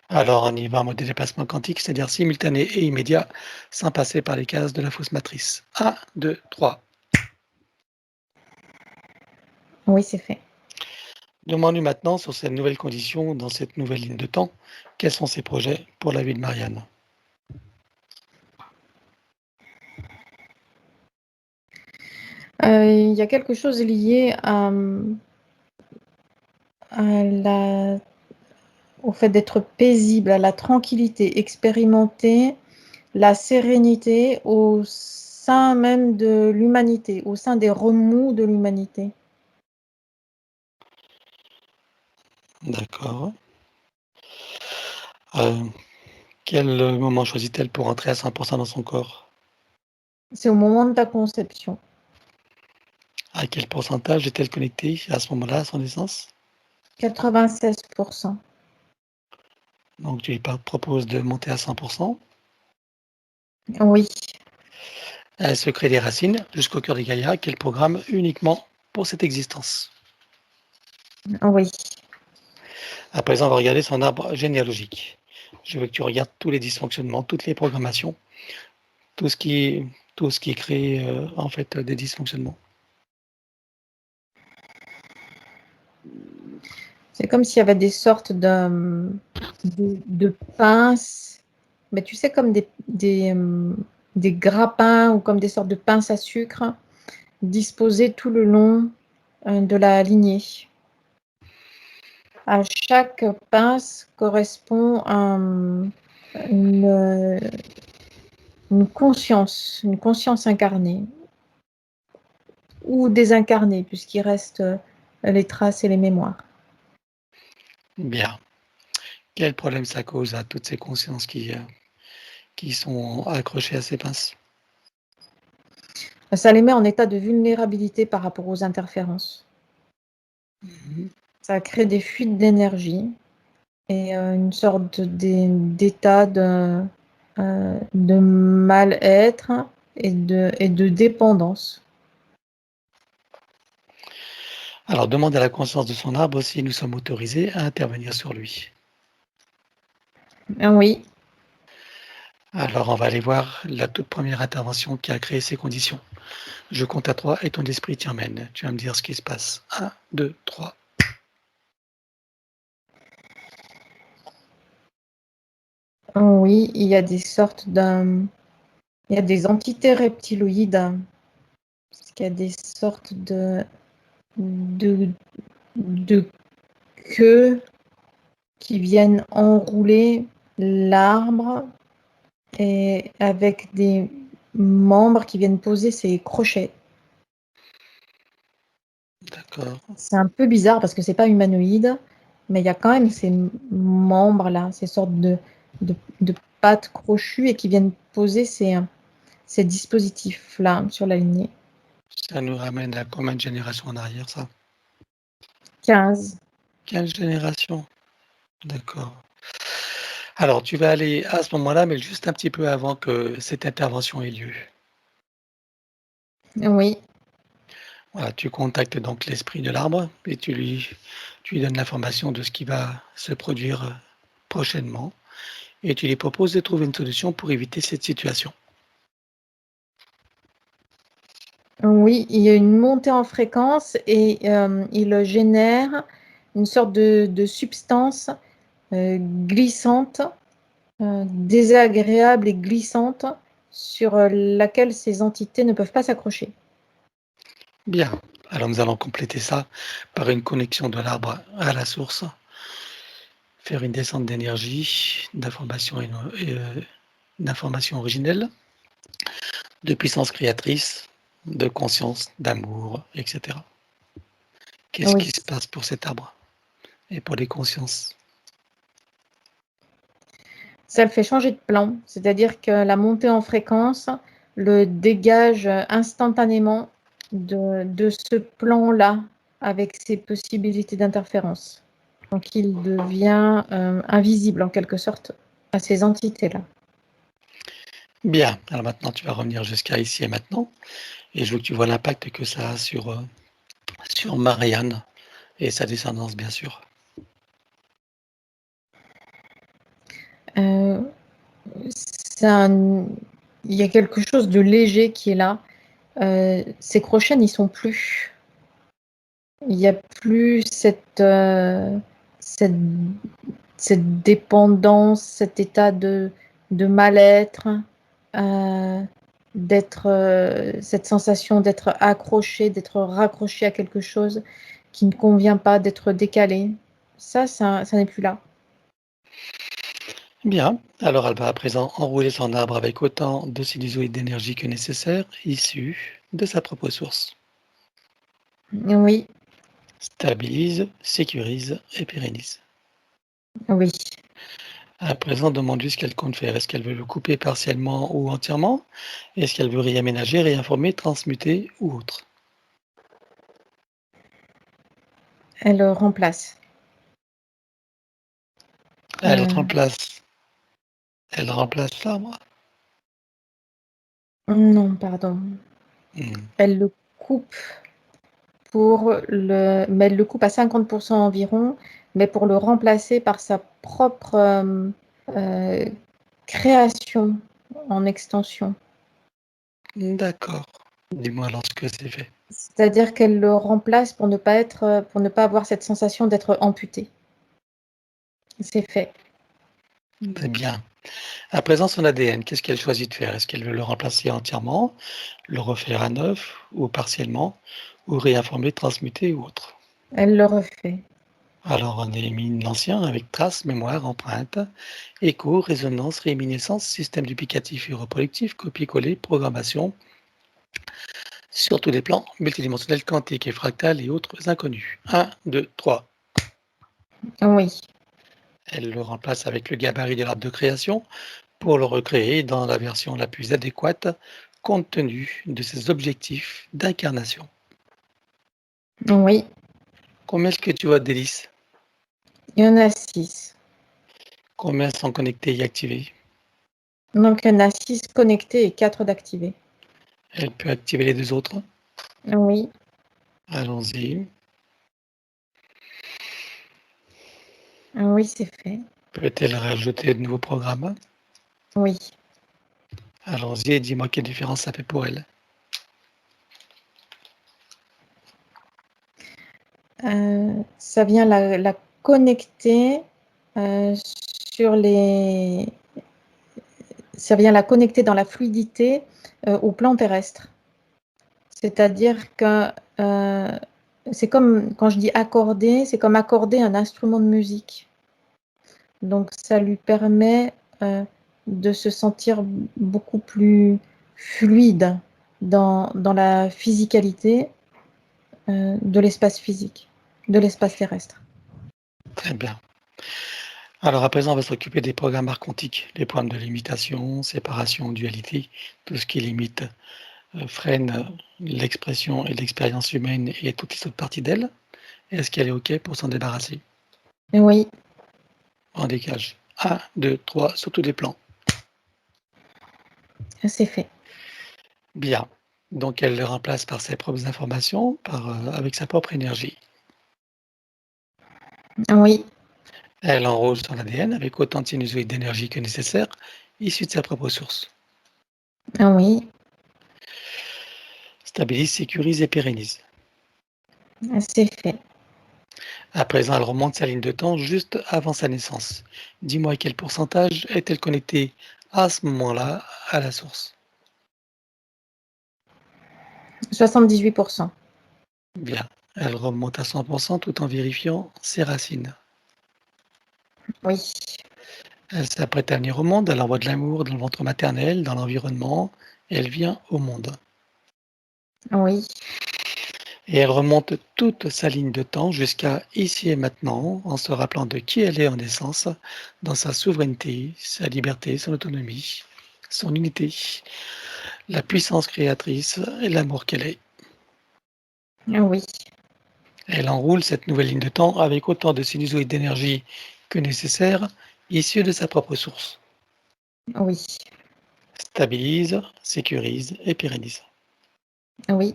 Speaker 1: Alors on y va en mode déplacement quantique, c'est-à-dire simultané et immédiat, sans passer par les cases de la fausse matrice. 1, 2, 3.
Speaker 3: oui, c'est fait.
Speaker 1: Demande-lui maintenant sur cette nouvelle condition, dans cette nouvelle ligne de temps, quels sont ses projets pour la vie de Marianne?
Speaker 3: Il y a quelque chose lié à au fait d'être paisible, à la tranquillité, expérimenter la sérénité au sein même de l'humanité, au sein des remous de l'humanité.
Speaker 1: D'accord. Euh, Quel moment choisit-elle pour entrer à 100% dans son corps?
Speaker 3: C'est au moment de ta conception.
Speaker 1: À quel pourcentage est-elle connectée à ce moment-là à son essence?
Speaker 3: 96%.
Speaker 1: Donc tu lui proposes de monter à 100%.
Speaker 3: Oui,
Speaker 1: Elle se crée des racines jusqu'au cœur des Gaïa qu'elle programme uniquement pour cette existence.
Speaker 3: oui,
Speaker 1: À présent, on va regarder son arbre généalogique. Je veux que tu regardes tous les dysfonctionnements, toutes les programmations, tout ce qui, tout ce qui crée en fait des dysfonctionnements.
Speaker 3: C'est comme s'il y avait des sortes de pinces, mais tu sais, comme des grappins ou comme des sortes de pinces à sucre disposées tout le long de la lignée. À chaque pince correspond une conscience incarnée ou désincarnée, puisqu'il reste les traces et les mémoires.
Speaker 1: Bien. Quel problème ça cause à toutes ces consciences qui sont accrochées à ces pinces?
Speaker 3: Ça les met en état de vulnérabilité par rapport aux interférences.
Speaker 1: Mmh.
Speaker 3: Ça crée des fuites d'énergie et une sorte d'état de mal-être et de dépendance.
Speaker 1: Alors demande à la conscience de son arbre si nous sommes autorisés à intervenir sur lui.
Speaker 3: Oui,
Speaker 1: Alors on va aller voir la toute première intervention qui a créé ces conditions. Je compte à 3 et ton esprit t'y emmène. Tu vas me dire ce qui se passe. 1, 2, 3.
Speaker 3: oui, il y a des sortes il y a des entités reptiloïdes, parce qu'il y a des sortes de, de queues qui viennent enrouler l'arbre et avec des membres qui viennent poser ces crochets.
Speaker 1: D'accord.
Speaker 3: C'est un peu bizarre parce que c'est pas humanoïde, mais il y a quand même ces membres-là, ces sortes de pattes crochues et qui viennent poser ces dispositifs-là sur la lignée.
Speaker 1: Ça nous ramène à combien de générations en arrière, ça?
Speaker 3: 15.
Speaker 1: 15 générations. D'accord. Alors tu vas aller à ce moment-là, mais juste un petit peu avant que cette intervention ait lieu.
Speaker 3: Oui,
Speaker 1: Voilà, tu contactes donc l'esprit de l'arbre et tu lui donnes l'information de ce qui va se produire, prochainement et tu lui proposes de trouver une solution pour éviter cette situation.
Speaker 3: oui, il y a une montée en fréquence et il génère une sorte de substance glissante, désagréable et glissante sur laquelle ces entités ne peuvent pas s'accrocher.
Speaker 1: Bien, alors nous allons compléter ça par une connexion de l'arbre à la source, faire une descente d'énergie, d'informations originelles, de puissance créatrice, de conscience, d'amour, etc. Qu'est-ce
Speaker 3: Oui,
Speaker 1: qui se passe pour cet arbre et pour les consciences?
Speaker 3: ça le fait changer de plan, c'est-à-dire que la montée en fréquence le dégage instantanément de ce plan-là avec ses possibilités d'interférence. Donc il devient invisible en quelque sorte à ces entités-là.
Speaker 1: Bien, alors maintenant tu vas revenir jusqu'à ici et maintenant et je veux que tu vois l'impact que ça a sur Marianne et sa descendance, bien sûr.
Speaker 3: Euh, il y a quelque chose de léger qui est là. Ces crochets n'y sont plus. Il n'y a plus cette, cette dépendance, cet état de mal-être, euh, cette sensation d'être accroché, d'être raccroché à quelque chose qui ne convient pas, d'être décalé. Ça n'est plus là.
Speaker 1: Bien, alors elle va à présent enrouler son arbre avec autant de sinusoïdes d'énergie que nécessaire, issus de sa propre source.
Speaker 3: Oui,
Speaker 1: Stabilise, sécurise et pérennise.
Speaker 3: oui.
Speaker 1: À présent, demande-lui ce qu'elle compte faire. Est-ce qu'elle veut le couper partiellement ou entièrement? Est-ce qu'elle veut réaménager, réinformer, transmuter ou autre?
Speaker 3: Elle remplace.
Speaker 1: Elle remplace, elle remplace l'arbre?
Speaker 3: Non, pardon.
Speaker 1: Hmm.
Speaker 3: Elle le coupe mais elle le coupe à 50% environ, mais pour le remplacer par sa propre euh, création en extension.
Speaker 1: D'accord. Dis-moi alors ce que c'est fait.
Speaker 3: C'est-à-dire qu'elle le remplace pour ne pas avoir cette sensation d'être amputée. C'est fait.
Speaker 1: Très bien. À présent, son ADN, qu'est-ce qu'elle choisit de faire? Est-ce qu'elle veut le remplacer entièrement, le refaire à neuf ou partiellement, ou réinformer, transmuter ou autre?
Speaker 3: Elle le refait.
Speaker 1: Alors, on élimine l'ancien avec traces, mémoire, empreinte, écho, résonance, réminiscence, système duplicatif et reproductif, copier-coller, programmation, sur tous les plans, multidimensionnels, quantiques et fractales et autres inconnus. 1, 2, 3.
Speaker 3: Oui.
Speaker 1: Elle le remplace avec le gabarit de l'arbre de création pour le recréer dans la version la plus adéquate compte tenu de ses objectifs d'incarnation.
Speaker 3: Oui.
Speaker 1: Combien est-ce que tu vois d'hélices?
Speaker 3: Il y en a 6.
Speaker 1: Combien sont connectés et activés?
Speaker 3: Donc, il y en a 6 connectés et 4 d'activés.
Speaker 1: Elle peut activer les deux autres.
Speaker 3: Oui.
Speaker 1: Allons-y.
Speaker 3: Oui, c'est fait.
Speaker 1: Peut-elle rajouter de nouveaux programmes?
Speaker 3: Oui.
Speaker 1: Allons-y et dis-moi quelle différence ça fait pour elle.
Speaker 3: Ça vient la connecter sur les. Ça vient la connecter dans la fluidité au plan terrestre. C'est-à-dire que c'est comme, quand je dis accorder, c'est comme accorder un instrument de musique. Donc, ça lui permet de se sentir beaucoup plus fluide dans la physicalité de l'espace physique, de l'espace terrestre.
Speaker 1: Très bien. Alors à présent, on va s'occuper des programmes quantiques, les problèmes de limitation, séparation, dualité, tout ce qui limite, freine l'expression et l'expérience humaine et toutes les autres parties d'elle. Est-ce qu'elle est OK pour s'en débarrasser?
Speaker 3: Oui,
Speaker 1: En dégage. 1, 2, 3 sur tous les plans.
Speaker 3: c'est fait.
Speaker 1: Bien. Donc elle le remplace par ses propres informations, avec sa propre énergie.
Speaker 3: Oui,
Speaker 1: Elle enrôle son ADN avec autant de sinusoïdes d'énergie que nécessaire, issus de sa propre source.
Speaker 3: oui,
Speaker 1: Stabilise, sécurise et pérennise.
Speaker 3: c'est fait.
Speaker 1: À présent, elle remonte sa ligne de temps juste avant sa naissance. Dis-moi quel pourcentage est-elle connectée à ce moment-là à la source?
Speaker 3: 78%.
Speaker 1: Bien. Elle remonte à 100% tout en vérifiant ses racines.
Speaker 3: Oui,
Speaker 1: Elle s'apprête à venir au monde, elle envoie de l'amour dans le ventre maternel, dans l'environnement, et elle vient au monde.
Speaker 3: oui,
Speaker 1: Et elle remonte toute sa ligne de temps jusqu'à ici et maintenant, en se rappelant de qui elle est en essence, dans sa souveraineté, sa liberté, son autonomie, son unité, la puissance créatrice et l'amour qu'elle est.
Speaker 3: oui,
Speaker 1: Elle enroule cette nouvelle ligne de temps avec autant de sinusoïdes d'énergie que nécessaire, issus de sa propre source.
Speaker 3: oui,
Speaker 1: Stabilise, sécurise et pérennise.
Speaker 3: oui,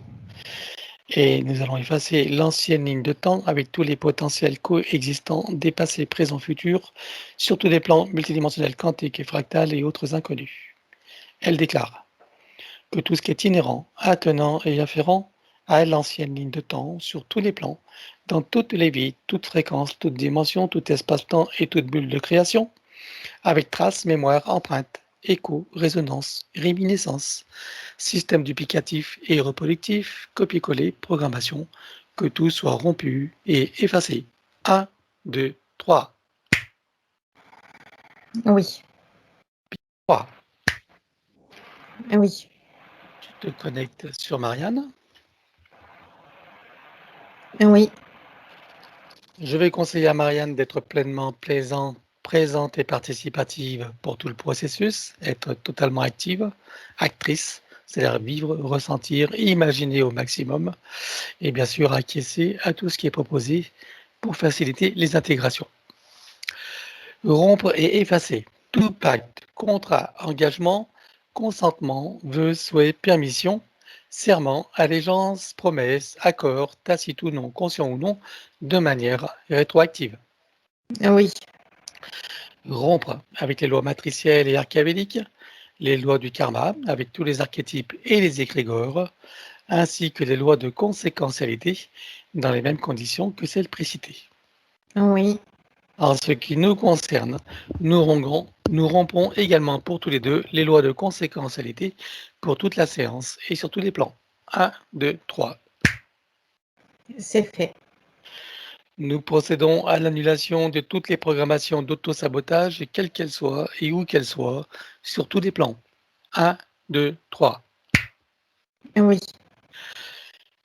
Speaker 1: Et nous allons effacer l'ancienne ligne de temps avec tous les potentiels coexistants des passés, présents, futurs, sur tous les plans multidimensionnels, quantiques et fractales et autres inconnus. Elle déclare que tout ce qui est inhérent, attenant et afférent à l'ancienne ligne de temps sur tous les plans, dans toutes les vies, toutes fréquences, toutes dimensions, tout espace-temps et toute bulle de création, avec traces, mémoire, empreinte, écho, résonance, réminiscence, système duplicatif et reproductif, copier-coller, programmation, que tout soit rompu et effacé. 1, 2, 3.
Speaker 3: oui,
Speaker 1: 3.
Speaker 3: oui,
Speaker 1: Tu te connectes sur Marianne.
Speaker 3: oui,
Speaker 1: Je vais conseiller à Marianne d'être pleinement présente et participative pour tout le processus, être totalement active, actrice, c'est-à-dire vivre, ressentir, imaginer au maximum et bien sûr acquiescer à tout ce qui est proposé pour faciliter les intégrations. Rompre et effacer tout pacte, contrat, engagement, consentement, vœu, souhait, permission, serment, allégeance, promesse, accord, tacite ou non, conscient ou non, de manière rétroactive.
Speaker 3: oui,
Speaker 1: Rompre avec les lois matricielles et archavéliques, les lois du karma, avec tous les archétypes et les égrégores, ainsi que les lois de conséquentialité dans les mêmes conditions que celles précitées.
Speaker 3: Oui,
Speaker 1: En ce qui nous concerne, nous rompons également pour tous les deux les lois de conséquentialité pour toute la séance et sur tous les plans. 1, 2, 3.
Speaker 3: c'est fait.
Speaker 1: Nous procédons à l'annulation de toutes les programmations d'auto-sabotage, quelles qu'elles soient et où qu'elles soient, sur tous les plans. 1, 2, 3.
Speaker 3: Oui,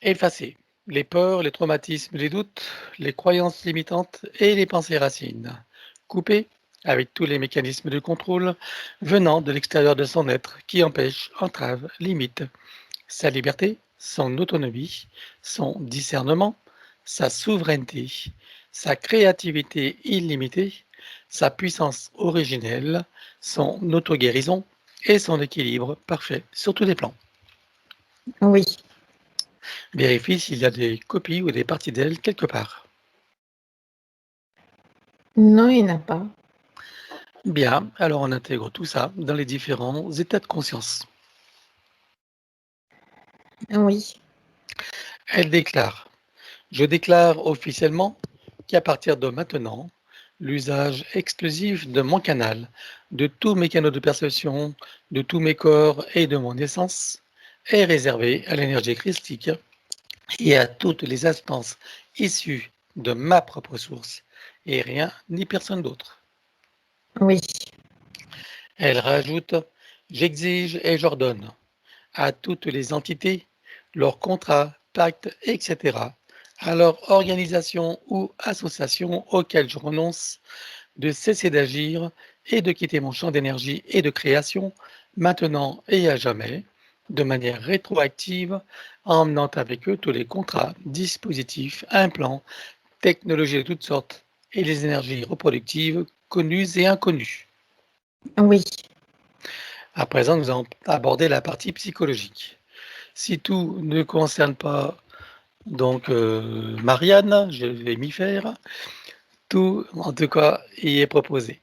Speaker 1: Effacer les peurs, les traumatismes, les doutes, les croyances limitantes et les pensées racines. Couper avec tous les mécanismes de contrôle venant de l'extérieur de son être qui empêchent, entravent, limitent sa liberté, son autonomie, son discernement, sa souveraineté, sa créativité illimitée, sa puissance originelle, son auto-guérison et son équilibre parfait sur tous les plans.
Speaker 3: oui.
Speaker 1: Vérifie s'il y a des copies ou des parties d'elle quelque part.
Speaker 3: Non, il n'y en a pas.
Speaker 1: Bien, alors on intègre tout ça dans les différents états de conscience.
Speaker 3: Oui,
Speaker 1: Elle déclare: je déclare officiellement qu'à partir de maintenant, l'usage exclusif de mon canal, de tous mes canaux de perception, de tous mes corps et de mon essence est réservé à l'énergie christique et à toutes les instances issues de ma propre source, et rien ni personne d'autre.
Speaker 3: oui,
Speaker 1: Elle rajoute: j'exige et j'ordonne à toutes les entités, leurs contrats, pactes, etc., à leur organisation ou association auxquelles je renonce, de cesser d'agir et de quitter mon champ d'énergie et de création, maintenant et à jamais, de manière rétroactive, emmenant avec eux tous les contrats, dispositifs, implants, technologies de toutes sortes et les énergies reproductives connues et inconnues.
Speaker 3: oui,
Speaker 1: À présent, nous allons aborder la partie psychologique. Si tout ne concerne pas Marianne, je vais m'y faire. Tout, en tout cas, y est proposé.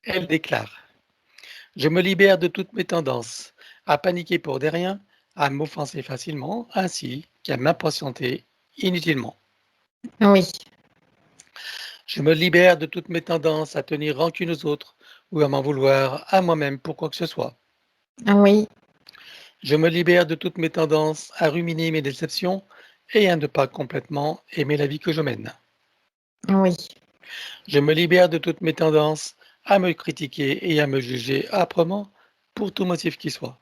Speaker 1: Elle déclare: je me libère de toutes mes tendances à paniquer pour des riens, à m'offenser facilement, ainsi qu'à m'impatienter inutilement.
Speaker 3: oui,
Speaker 1: Je me libère de toutes mes tendances à tenir rancune aux autres ou à m'en vouloir à moi-même pour quoi que ce soit.
Speaker 3: oui,
Speaker 1: Je me libère de toutes mes tendances à ruminer mes déceptions et à ne pas complètement aimer la vie que je mène.
Speaker 3: oui,
Speaker 1: Je me libère de toutes mes tendances à me critiquer et à me juger âprement pour tout motif qui soit.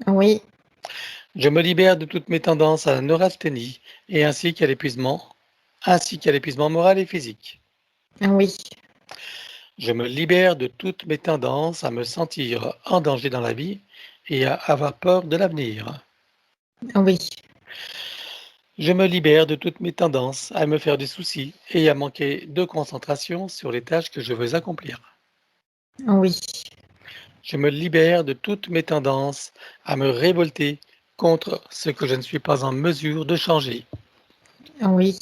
Speaker 3: oui,
Speaker 1: Je me libère de toutes mes tendances à la neurasthénie et ainsi qu'à l'épuisement moral et physique.
Speaker 3: oui,
Speaker 1: Je me libère de toutes mes tendances à me sentir en danger dans la vie et à avoir peur de l'avenir.
Speaker 3: oui,
Speaker 1: Je me libère de toutes mes tendances à me faire des soucis et à manquer de concentration sur les tâches que je veux accomplir.
Speaker 3: oui,
Speaker 1: Je me libère de toutes mes tendances à me révolter contre ce que je ne suis pas en mesure de changer.
Speaker 3: oui,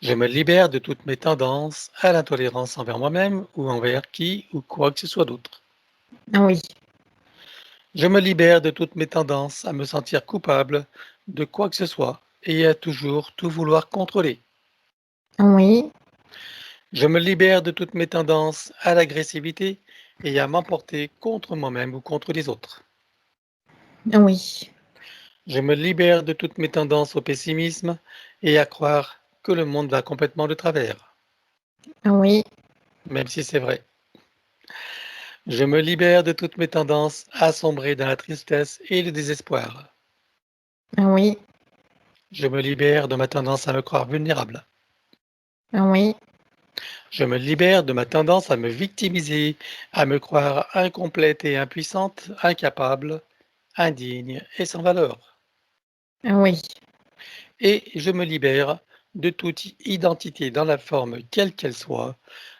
Speaker 1: Je me libère de toutes mes tendances à l'intolérance envers moi-même ou envers qui ou quoi que ce soit d'autre.
Speaker 3: oui,
Speaker 1: Je me libère de toutes mes tendances à me sentir coupable de quoi que ce soit et à toujours tout vouloir contrôler.
Speaker 3: oui,
Speaker 1: Je me libère de toutes mes tendances à l'agressivité et à m'emporter contre moi-même ou contre les autres.
Speaker 3: oui,
Speaker 1: Je me libère de toutes mes tendances au pessimisme et à croire que le monde va complètement de travers,
Speaker 3: oui,
Speaker 1: même si c'est vrai. Je me libère de toutes mes tendances à sombrer dans la tristesse et le désespoir.
Speaker 3: oui,
Speaker 1: Je me libère de ma tendance à me croire vulnérable.
Speaker 3: oui,
Speaker 1: Je me libère de ma tendance à me victimiser, à me croire incomplète et impuissante, incapable, indigne et sans valeur.
Speaker 3: oui,
Speaker 1: Et je me libère de toute identité dans la forme quelle qu'elle soit.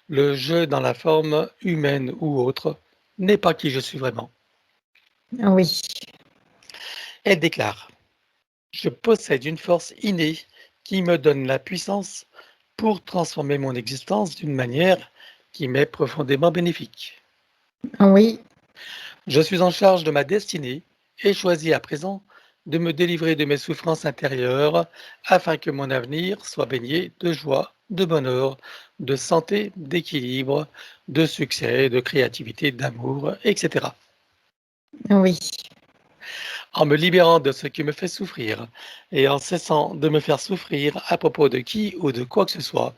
Speaker 1: Le je dans la forme humaine ou autre n'est pas qui je suis vraiment.
Speaker 3: oui,
Speaker 1: Elle déclare: je possède une force innée qui me donne la puissance pour transformer mon existence d'une manière qui m'est profondément bénéfique.
Speaker 3: oui,
Speaker 1: Je suis en charge de ma destinée et choisis à présent de me délivrer de mes souffrances intérieures, afin que mon avenir soit baigné de joie, de bonheur, de santé, d'équilibre, de succès, de créativité, d'amour, etc.
Speaker 3: Oui.
Speaker 1: En me libérant de ce qui me fait souffrir et en cessant de me faire souffrir à propos de qui ou de quoi que ce soit,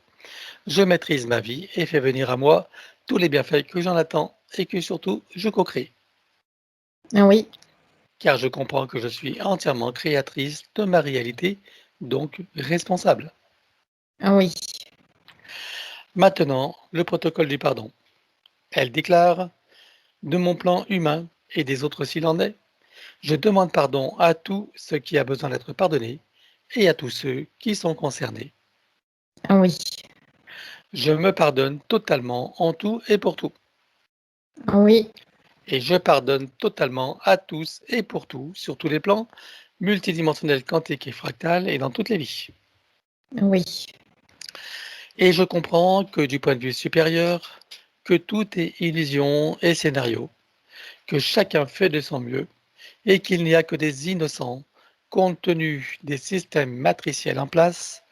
Speaker 1: je maîtrise ma vie et fais venir à moi tous les bienfaits que j'en attends et que surtout je co-crée.
Speaker 3: Oui.
Speaker 1: Car je comprends que je suis entièrement créatrice de ma réalité, donc responsable.
Speaker 3: Oui.
Speaker 1: Maintenant, le protocole du pardon. Elle déclare, de mon plan humain et des autres s'il en est, je demande pardon à tout ce qui a besoin d'être pardonné et à tous ceux qui sont concernés.
Speaker 3: Oui.
Speaker 1: Je me pardonne totalement en tout et pour tout.
Speaker 3: Oui.
Speaker 1: Et je pardonne totalement à tous et pour tout, sur tous les plans, multidimensionnels, quantiques et fractales et dans toutes les vies.
Speaker 3: Oui.
Speaker 1: Et je comprends que du point de vue supérieur, que tout est illusion et scénario, que chacun fait de son mieux et qu'il n'y a que des innocents compte tenu des systèmes matriciels en place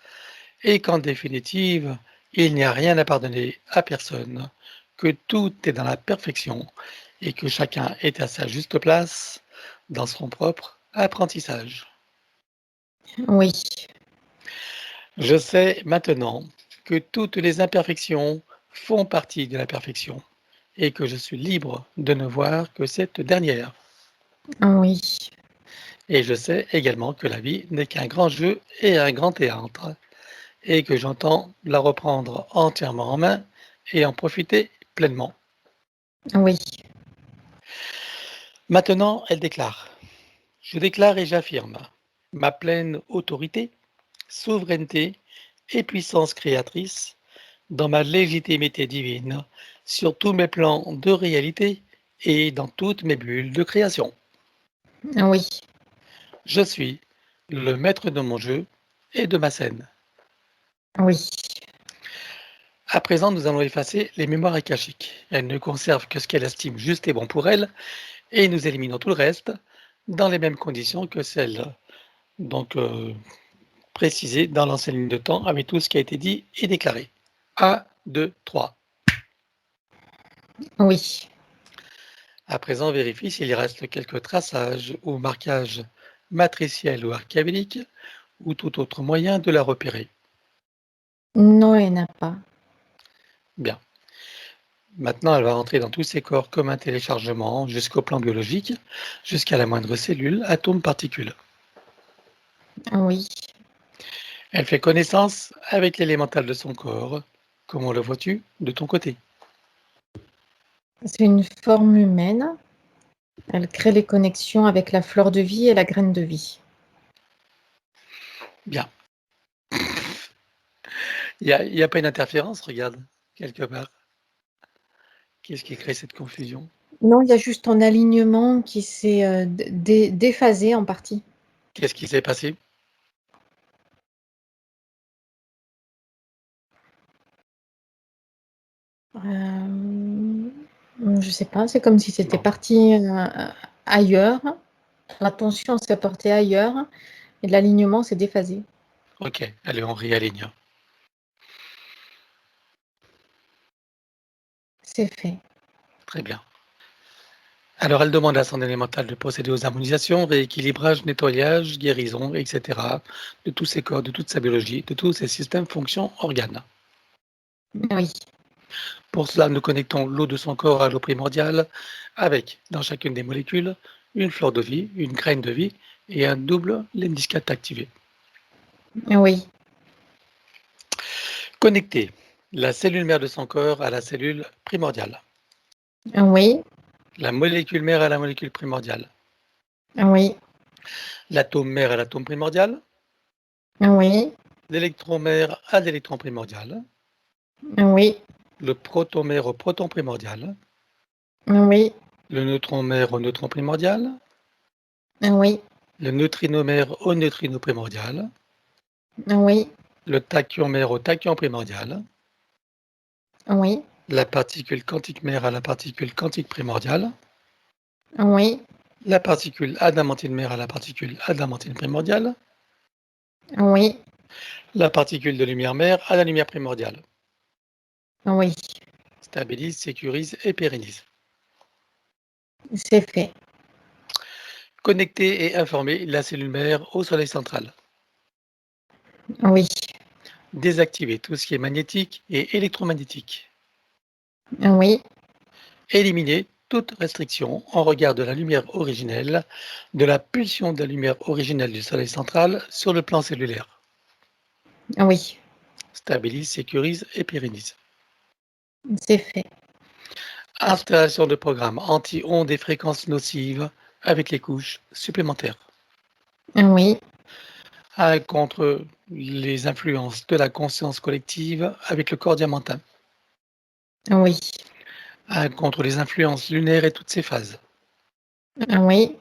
Speaker 1: et qu'en définitive, il n'y a rien à pardonner à personne, que tout est dans la perfection et que chacun est à sa juste place dans son propre apprentissage.
Speaker 3: Oui.
Speaker 1: Je sais maintenant que toutes les imperfections font partie de la perfection et que je suis libre de ne voir que cette dernière.
Speaker 3: Oui.
Speaker 1: Et je sais également que la vie n'est qu'un grand jeu et un grand théâtre et que j'entends la reprendre entièrement en main et en profiter pleinement.
Speaker 3: Oui.
Speaker 1: Maintenant, elle déclare. Je déclare et j'affirme ma pleine autorité, souveraineté et puissance créatrice dans ma légitimité divine sur tous mes plans de réalité et dans toutes mes bulles de création.
Speaker 3: Oui.
Speaker 1: Je suis le maître de mon jeu et de ma scène.
Speaker 3: Oui.
Speaker 1: À présent, nous allons effacer les mémoires akashiques. Elle ne conserve que ce qu'elle estime juste et bon pour elle, et nous éliminons tout le reste dans les mêmes conditions que celles donc précisées dans l'ancienne ligne de temps avec tout ce qui a été dit et déclaré. 1, 2, 3.
Speaker 3: Oui.
Speaker 1: À présent, vérifie s'il reste quelques traçages ou marquages matriciels ou archaïques ou tout autre moyen de la repérer.
Speaker 3: Non, il n'y en a pas.
Speaker 1: Bien. Maintenant, elle va rentrer dans tous ces corps comme un téléchargement jusqu'au plan biologique, jusqu'à la moindre cellule, atome, particule.
Speaker 3: Oui.
Speaker 1: Elle fait connaissance avec l'élémental de son corps. Comment le vois-tu de ton côté?
Speaker 3: C'est une forme humaine. Elle crée les connexions avec la fleur de vie et la graine de vie.
Speaker 1: Bien. Il y a pas une interférence, regarde, quelque part. Qu'est-ce qui crée cette confusion?
Speaker 3: Non, il y a juste ton alignement qui s'est déphasé en partie.
Speaker 1: Qu'est-ce qui s'est passé?
Speaker 3: Je sais pas, c'est comme si c'était
Speaker 1: Bon,
Speaker 3: parti ailleurs. L'attention s'est portée ailleurs et l'alignement s'est déphasé.
Speaker 1: ok, allez, on réaligne.
Speaker 3: C'est fait.
Speaker 1: Très bien. Alors, elle demande à son élémental de procéder aux harmonisations, rééquilibrage, nettoyage, guérison, etc. de tous ses corps, de toute sa biologie, de tous ses systèmes, fonctions, organes.
Speaker 3: Oui.
Speaker 1: Pour cela, nous connectons l'eau de son corps à l'eau primordiale avec, dans chacune des molécules, une fleur de vie, une graine de vie et un double lemniscate activé.
Speaker 3: Oui.
Speaker 1: Connecter la cellule mère de son corps à la cellule primordiale,
Speaker 3: Oui.
Speaker 1: la molécule mère à la molécule primordiale,
Speaker 3: Oui.
Speaker 1: l'atome mère à l'atome primordial,
Speaker 3: Oui.
Speaker 1: l'électron mère à l'électron primordial,
Speaker 3: Oui.
Speaker 1: le proton mère au proton primordial,
Speaker 3: Oui.
Speaker 1: le neutron mère au neutron primordial,
Speaker 3: Oui.
Speaker 1: le neutrino mère au neutrino primordial,
Speaker 3: Oui.
Speaker 1: le tachyon mère au tachyon primordial,
Speaker 3: Oui.
Speaker 1: la particule quantique mère à la particule quantique primordiale,
Speaker 3: Oui.
Speaker 1: la particule adamantine mère à la particule adamantine primordiale,
Speaker 3: Oui,
Speaker 1: la particule de lumière mère à la lumière primordiale.
Speaker 3: oui,
Speaker 1: Stabilise, sécurise et pérennise.
Speaker 3: c'est fait.
Speaker 1: Connecter et informer la cellule mère au soleil central.
Speaker 3: Oui,
Speaker 1: Désactiver tout ce qui est magnétique et électromagnétique.
Speaker 3: oui,
Speaker 1: Éliminer toute restriction en regard de la lumière originelle, de la pulsion de la lumière originelle du soleil central sur le plan cellulaire.
Speaker 3: oui,
Speaker 1: Stabilise, sécurise et pérennise.
Speaker 3: c'est fait.
Speaker 1: Installation de programmes anti-ondes et fréquences nocives avec les couches supplémentaires.
Speaker 3: Oui,
Speaker 1: Contre les influences de la conscience collective avec le corps diamantin.
Speaker 3: oui,
Speaker 1: Contre les influences lunaires et toutes ses phases.
Speaker 3: oui,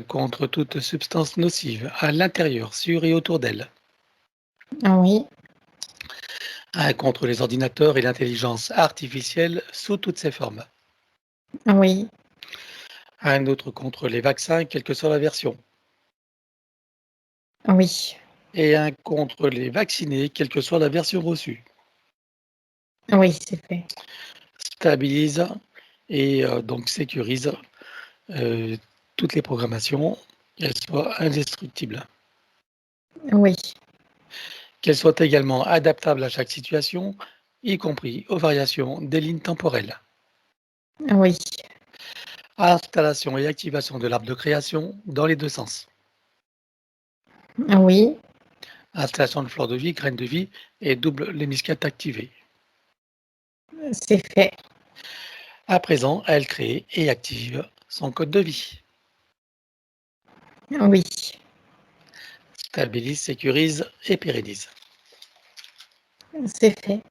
Speaker 1: Contre toute substance nocive à l'intérieur, sur et autour d'elle.
Speaker 3: oui,
Speaker 1: Contre les ordinateurs et l'intelligence artificielle sous toutes ses formes.
Speaker 3: oui,
Speaker 1: Un autre contre les vaccins, quelle que soit la version.
Speaker 3: oui,
Speaker 1: Et un contre les vaccinés, quelle que soit la version reçue.
Speaker 3: oui, c'est fait.
Speaker 1: Stabilise et donc sécurise euh, toutes les programmations, qu'elles soient indestructibles.
Speaker 3: Oui,
Speaker 1: Qu'elles soient également adaptables à chaque situation, y compris aux variations des lignes temporelles.
Speaker 3: oui,
Speaker 1: Installation et activation de l'arbre de création dans les deux sens.
Speaker 3: oui,
Speaker 1: Installation de fleur de vie, graines de vie et double lémiscate activée.
Speaker 3: c'est fait.
Speaker 1: À présent, elle crée et active son code de vie.
Speaker 3: Oui,
Speaker 1: Stabilise, sécurise et pérennise.
Speaker 3: c'est fait.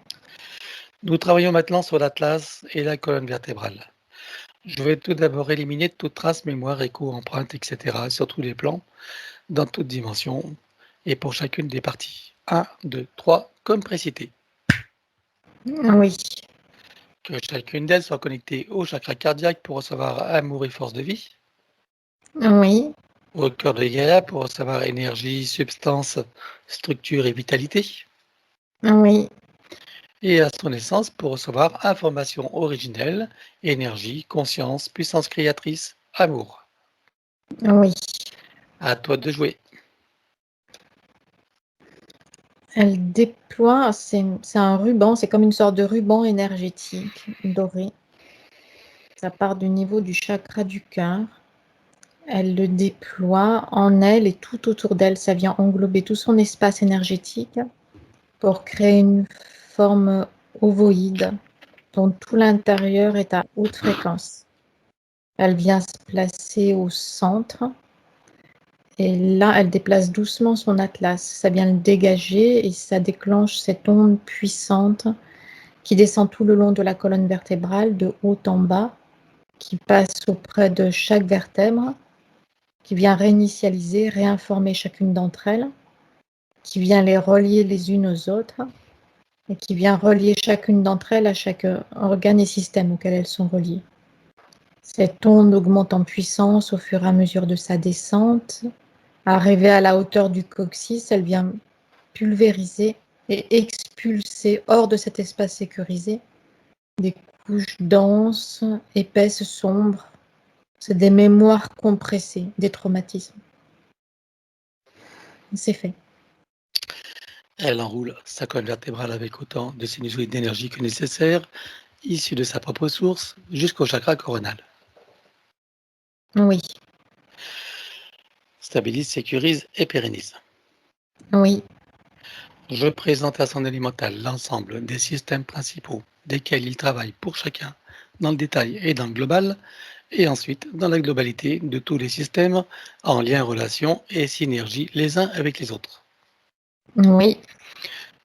Speaker 1: Nous travaillons maintenant sur l'atlas et la colonne vertébrale. Je vais tout d'abord éliminer toute trace, mémoire, écho, empreinte, etc. sur tous les plans, dans toutes dimensions et pour chacune des parties. 1, 2, 3, comme précité.
Speaker 3: Oui,
Speaker 1: Que chacune d'elles soit connectée au chakra cardiaque pour recevoir amour et force de vie,
Speaker 3: oui,
Speaker 1: au cœur de Gaïa pour recevoir énergie, substance, structure et vitalité,
Speaker 3: oui,
Speaker 1: et à son naissance pour recevoir information originelle, énergie, conscience, puissance créatrice, amour.
Speaker 3: oui.
Speaker 1: À toi de jouer.
Speaker 3: Elle déploie, c'est un ruban, c'est comme une sorte de ruban énergétique doré. Ça part du niveau du chakra du cœur. Elle le déploie en elle et tout autour d'elle. Ça vient englober tout son espace énergétique pour créer une forme ovoïde dont tout l'intérieur est à haute fréquence. Elle vient se placer au centre et là, elle déplace doucement son atlas. Ça vient le dégager et ça déclenche cette onde puissante qui descend tout le long de la colonne vertébrale, de haut en bas, qui passe auprès de chaque vertèbre, qui vient réinitialiser, réinformer chacune d'entre elles, qui vient les relier les unes aux autres et qui vient relier chacune d'entre elles à chaque organe et système auquel elles sont reliées. Cette onde augmente en puissance au fur et à mesure de sa descente. Arrivée à la hauteur du coccyx, elle vient pulvériser et expulser hors de cet espace sécurisé des couches denses, épaisses, sombres. C'est des mémoires compressées, des traumatismes. C'est fait.
Speaker 1: Elle enroule sa colonne vertébrale avec autant de sinusoïdes d'énergie que nécessaire, issus de sa propre source, jusqu'au chakra coronal.
Speaker 3: Oui,
Speaker 1: Stabilise, sécurise et pérennise.
Speaker 3: oui,
Speaker 1: Je présente à son élémental l'ensemble des systèmes principaux desquels il travaille pour chacun, dans le détail et dans le global, et ensuite dans la globalité de tous les systèmes en lien, relation et synergie les uns avec les autres.
Speaker 3: oui,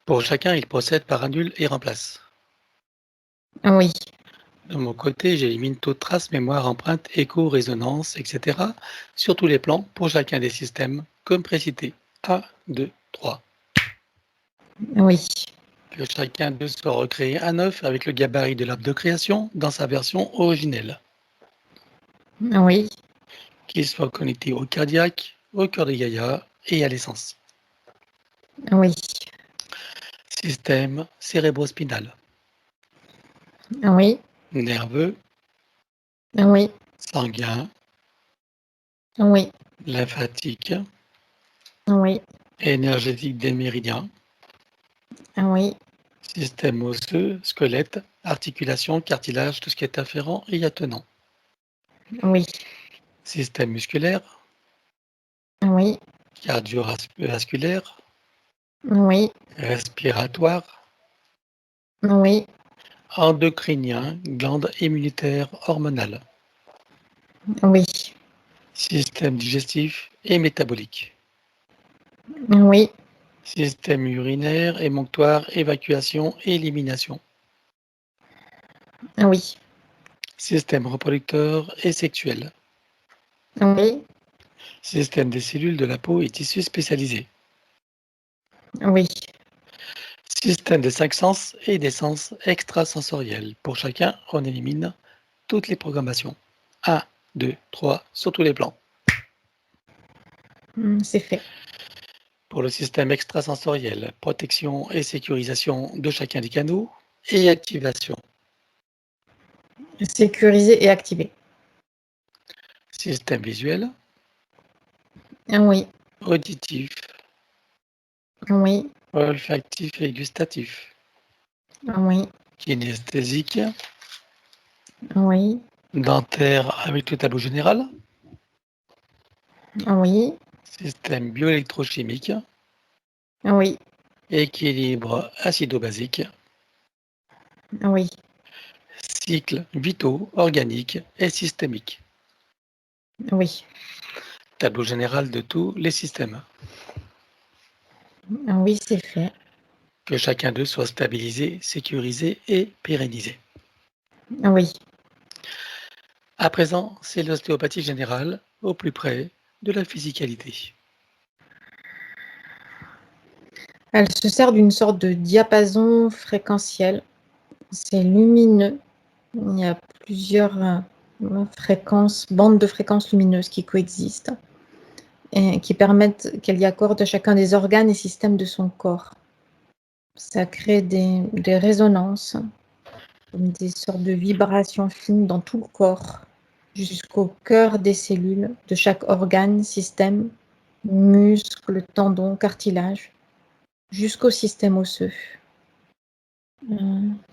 Speaker 1: Pour chacun, il procède par annule et remplace.
Speaker 3: oui,
Speaker 1: De mon côté, j'élimine toute trace, mémoire, empreinte, écho, résonance, etc. sur tous les plans pour chacun des systèmes, comme précité. 1, 2, 3.
Speaker 3: oui,
Speaker 1: Que chacun d'eux soit recréé à neuf avec le gabarit de l'arbre de création dans sa version originelle.
Speaker 3: oui,
Speaker 1: qu'il soit connecté au cardiaque, au cœur de Gaïa et à l'essence.
Speaker 3: Oui.
Speaker 1: Système cérébrospinal,
Speaker 3: Oui.
Speaker 1: nerveux,
Speaker 3: Oui.
Speaker 1: sanguin,
Speaker 3: Oui.
Speaker 1: lymphatique,
Speaker 3: Oui.
Speaker 1: énergétique des méridiens,
Speaker 3: Oui.
Speaker 1: système osseux, squelette, articulation, cartilage, tout ce qui est afférent et attenant.
Speaker 3: Oui.
Speaker 1: Système musculaire,
Speaker 3: Oui.
Speaker 1: cardiovasculaire,
Speaker 3: Oui.
Speaker 1: respiratoire,
Speaker 3: Oui.
Speaker 1: endocrinien, glandes immunitaires, hormonales,
Speaker 3: Oui.
Speaker 1: système digestif et métabolique,
Speaker 3: Oui.
Speaker 1: système urinaire, émonctoire, évacuation et élimination,
Speaker 3: Oui.
Speaker 1: système reproducteur et sexuel,
Speaker 3: Oui.
Speaker 1: système des cellules de la peau et tissus spécialisés,
Speaker 3: Oui.
Speaker 1: système des cinq sens et des sens extrasensoriels. Pour chacun, on élimine toutes les programmations. 1, 2, 3, sur tous les plans.
Speaker 3: C'est fait.
Speaker 1: Pour le système extrasensoriel, protection et sécurisation de chacun des canaux et activation.
Speaker 3: Sécurisé et activé.
Speaker 1: Système visuel,
Speaker 3: Oui.
Speaker 1: auditif,
Speaker 3: Oui.
Speaker 1: olfactif et gustatif,
Speaker 3: Oui.
Speaker 1: kinesthésique,
Speaker 3: Oui.
Speaker 1: dentaire avec le tableau général,
Speaker 3: Oui.
Speaker 1: système bioélectrochimique,
Speaker 3: Oui.
Speaker 1: équilibre acido-basique,
Speaker 3: Oui.
Speaker 1: cycles vitaux, organiques et systémiques.
Speaker 3: Oui.
Speaker 1: Tableau général de tous les systèmes.
Speaker 3: Oui, c'est fait.
Speaker 1: Que chacun d'eux soit stabilisé, sécurisé et pérennisé.
Speaker 3: Oui.
Speaker 1: À présent, c'est l'ostéopathie générale au plus près de la physicalité.
Speaker 3: Elle se sert d'une sorte de diapason fréquentiel. C'est lumineux. Il y a plusieurs fréquences, bandes de fréquences lumineuses qui coexistent et qui permettent qu'elle y accorde à chacun des organes et systèmes de son corps. Ça crée des résonances, comme des sortes de vibrations fines dans tout le corps, jusqu'au cœur des cellules de chaque organe, système, muscle, tendon, cartilage, jusqu'au système osseux.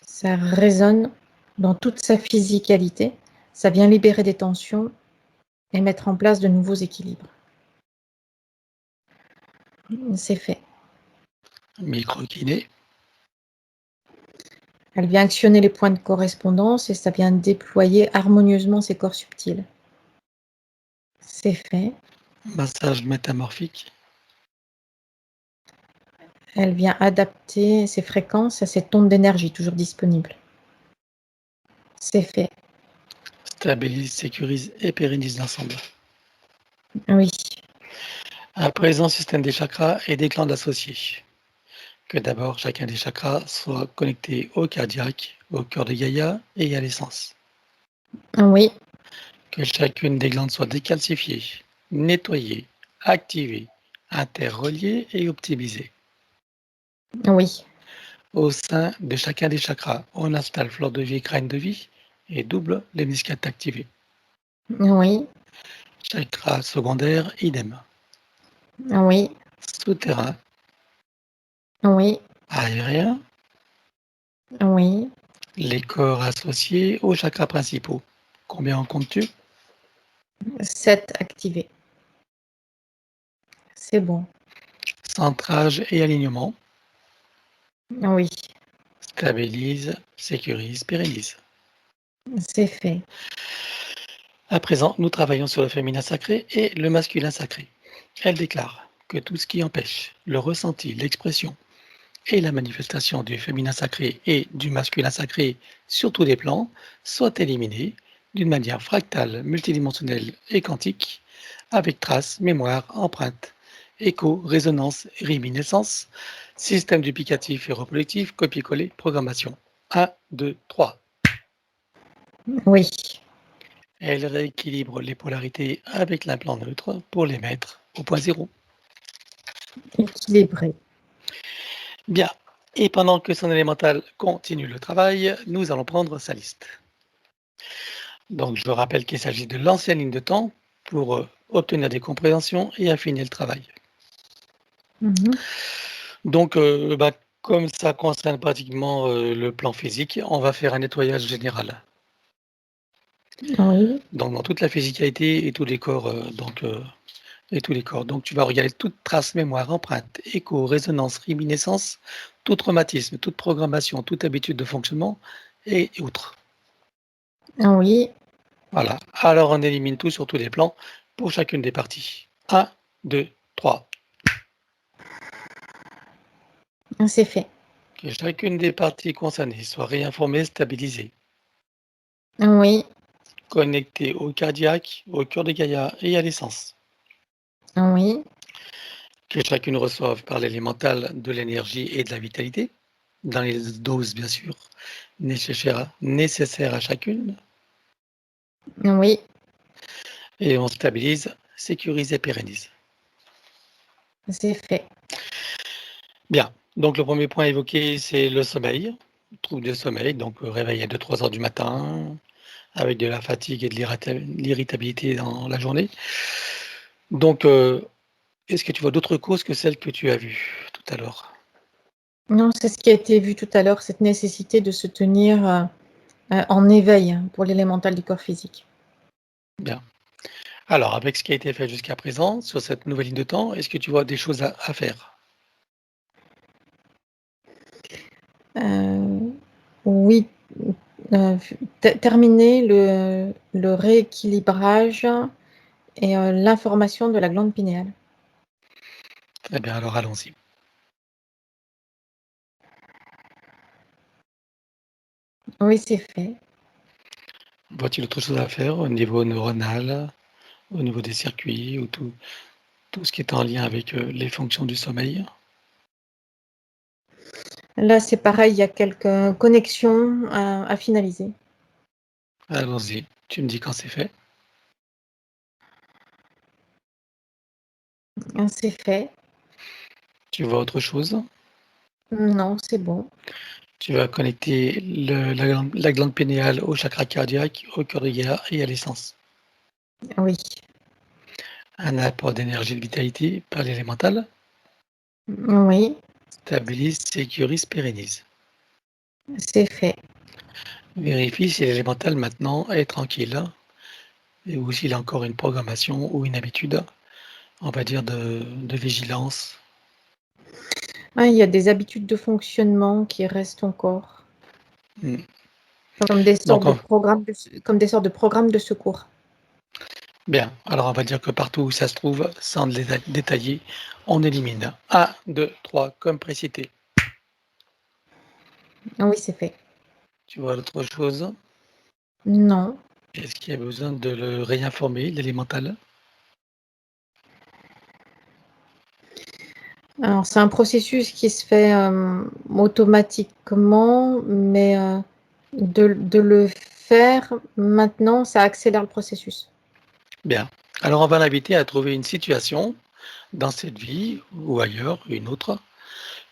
Speaker 3: Ça résonne dans toute sa physicalité. Ça vient libérer des tensions et mettre en place de nouveaux équilibres. C'est fait.
Speaker 1: Microkiné,
Speaker 3: Elle vient actionner les points de correspondance et ça vient déployer harmonieusement ses corps subtils. C'est fait.
Speaker 1: massage métamorphique,
Speaker 3: Elle vient adapter ses fréquences à cette onde d'énergie toujours disponible. C'est fait.
Speaker 1: stabilise, sécurise et pérennise l'ensemble.
Speaker 3: Oui.
Speaker 1: À présent, système des chakras et des glandes associées. Que d'abord chacun des chakras soit connecté au cardiaque, au cœur de Gaïa et à l'essence.
Speaker 3: Oui.
Speaker 1: Que chacune des glandes soit décalcifiée, nettoyée, activée, interreliée et optimisée.
Speaker 3: Oui.
Speaker 1: Au sein de chacun des chakras, on installe fleur de vie et crâne de vie et double les meniscates activés.
Speaker 3: Oui.
Speaker 1: Chakra secondaire, idem.
Speaker 3: Oui.
Speaker 1: Souterrain,
Speaker 3: Oui.
Speaker 1: aérien,
Speaker 3: Oui.
Speaker 1: les corps associés aux chakras principaux. Combien en comptes-tu?
Speaker 3: 7 activés. C'est bon.
Speaker 1: Centrage et alignement.
Speaker 3: Oui.
Speaker 1: Stabilise, sécurise, pérennise.
Speaker 3: C'est fait.
Speaker 1: À présent, nous travaillons sur le féminin sacré et le masculin sacré. Elle déclare que tout ce qui empêche le ressenti, l'expression et la manifestation du féminin sacré et du masculin sacré sur tous les plans soit éliminé d'une manière fractale, multidimensionnelle et quantique, avec traces, mémoire, empreinte, écho, résonance, réminiscence, système duplicatif et reproductif, copier-coller, programmation. 1, 2, 3.
Speaker 3: Oui.
Speaker 1: Elle rééquilibre les polarités avec l'implant neutre pour les mettre au point zéro.
Speaker 3: Équilibré.
Speaker 1: Bien. Et pendant que son élémental continue le travail, nous allons prendre sa liste. Donc, je rappelle qu'il s'agit de l'ancienne ligne de temps pour obtenir des compréhensions et affiner le travail.
Speaker 3: Mhm.
Speaker 1: Donc, comme ça concerne pratiquement le plan physique, on va faire un nettoyage général.
Speaker 3: Oui.
Speaker 1: Donc, dans toute la physicalité et tous les corps, et tous les corps. Donc, tu vas regarder toute trace mémoire, empreinte, écho, résonance, réminiscence, tout traumatisme, toute programmation, toute habitude de fonctionnement et autres.
Speaker 3: Oui.
Speaker 1: Voilà. Alors, on élimine tout sur tous les plans pour chacune des parties. 1, 2, 3.
Speaker 3: C'est fait.
Speaker 1: Que chacune des parties concernées soit réinformée, stabilisée,
Speaker 3: Oui.
Speaker 1: connectée au cardiaque, au cœur de Gaïa et à l'essence.
Speaker 3: Oui.
Speaker 1: Que chacune reçoive par l'élémental de l'énergie et de la vitalité, dans les doses bien sûr nécessaires à chacune,
Speaker 3: Oui.
Speaker 1: et on stabilise, sécurise et pérennise.
Speaker 3: C'est fait.
Speaker 1: Bien, donc le premier point évoqué, c'est le sommeil, trouble de sommeil, donc réveil à 2-3 heures du matin, avec de la fatigue et de l'irritabilité dans la journée. Donc, est-ce que tu vois d'autres causes que celles que tu as vues tout à l'heure?
Speaker 3: Non, c'est ce qui a été vu tout à l'heure, cette nécessité de se tenir en éveil pour l'élémental du corps physique.
Speaker 1: Bien. Alors, avec ce qui a été fait jusqu'à présent, sur cette nouvelle ligne de temps, est-ce que tu vois des choses à faire?
Speaker 3: Euh, oui, terminer le rééquilibrage et l'information de la glande pinéale.
Speaker 1: Eh bien, alors allons-y.
Speaker 3: Oui, c'est fait.
Speaker 1: Vois-t-il autre chose à faire au niveau neuronal, au niveau des circuits ou tout ce qui est en lien avec les fonctions du sommeil?
Speaker 3: Là, c'est pareil, il y a quelques connexions à finaliser.
Speaker 1: Allons-y. Tu me dis quand c'est fait.
Speaker 3: C'est fait.
Speaker 1: Tu vois autre chose?
Speaker 3: Non, c'est bon.
Speaker 1: Tu vas connecter la glande pénéale au chakra cardiaque, au cœur de Gaïa et à l'essence.
Speaker 3: Oui.
Speaker 1: Un apport d'énergie et de vitalité par l'élémental
Speaker 3: Oui,
Speaker 1: stabilise, sécurise, pérennise.
Speaker 3: c'est fait.
Speaker 1: Vérifie si l'élémental maintenant est tranquille et ou s'il a encore une programmation ou une habitude, on va dire, de vigilance.
Speaker 3: Ah, il y a des habitudes de fonctionnement qui restent encore,
Speaker 1: Hmm.
Speaker 3: comme des sortes
Speaker 1: Donc,
Speaker 3: de programmes comme des sortes de programmes de secours.
Speaker 1: bien, alors on va dire que partout où ça se trouve, sans les détailler, on élimine. 1, 2, 3, comme précité.
Speaker 3: Oui, c'est fait.
Speaker 1: Tu vois autre chose?
Speaker 3: Non.
Speaker 1: Est-ce qu'il y a besoin de le réinformer, l'élémental?
Speaker 3: Alors, c'est un processus qui se fait automatiquement, mais de le faire maintenant, ça accélère le processus.
Speaker 1: Bien. Alors on va l'inviter à trouver une situation dans cette vie ou ailleurs, une autre,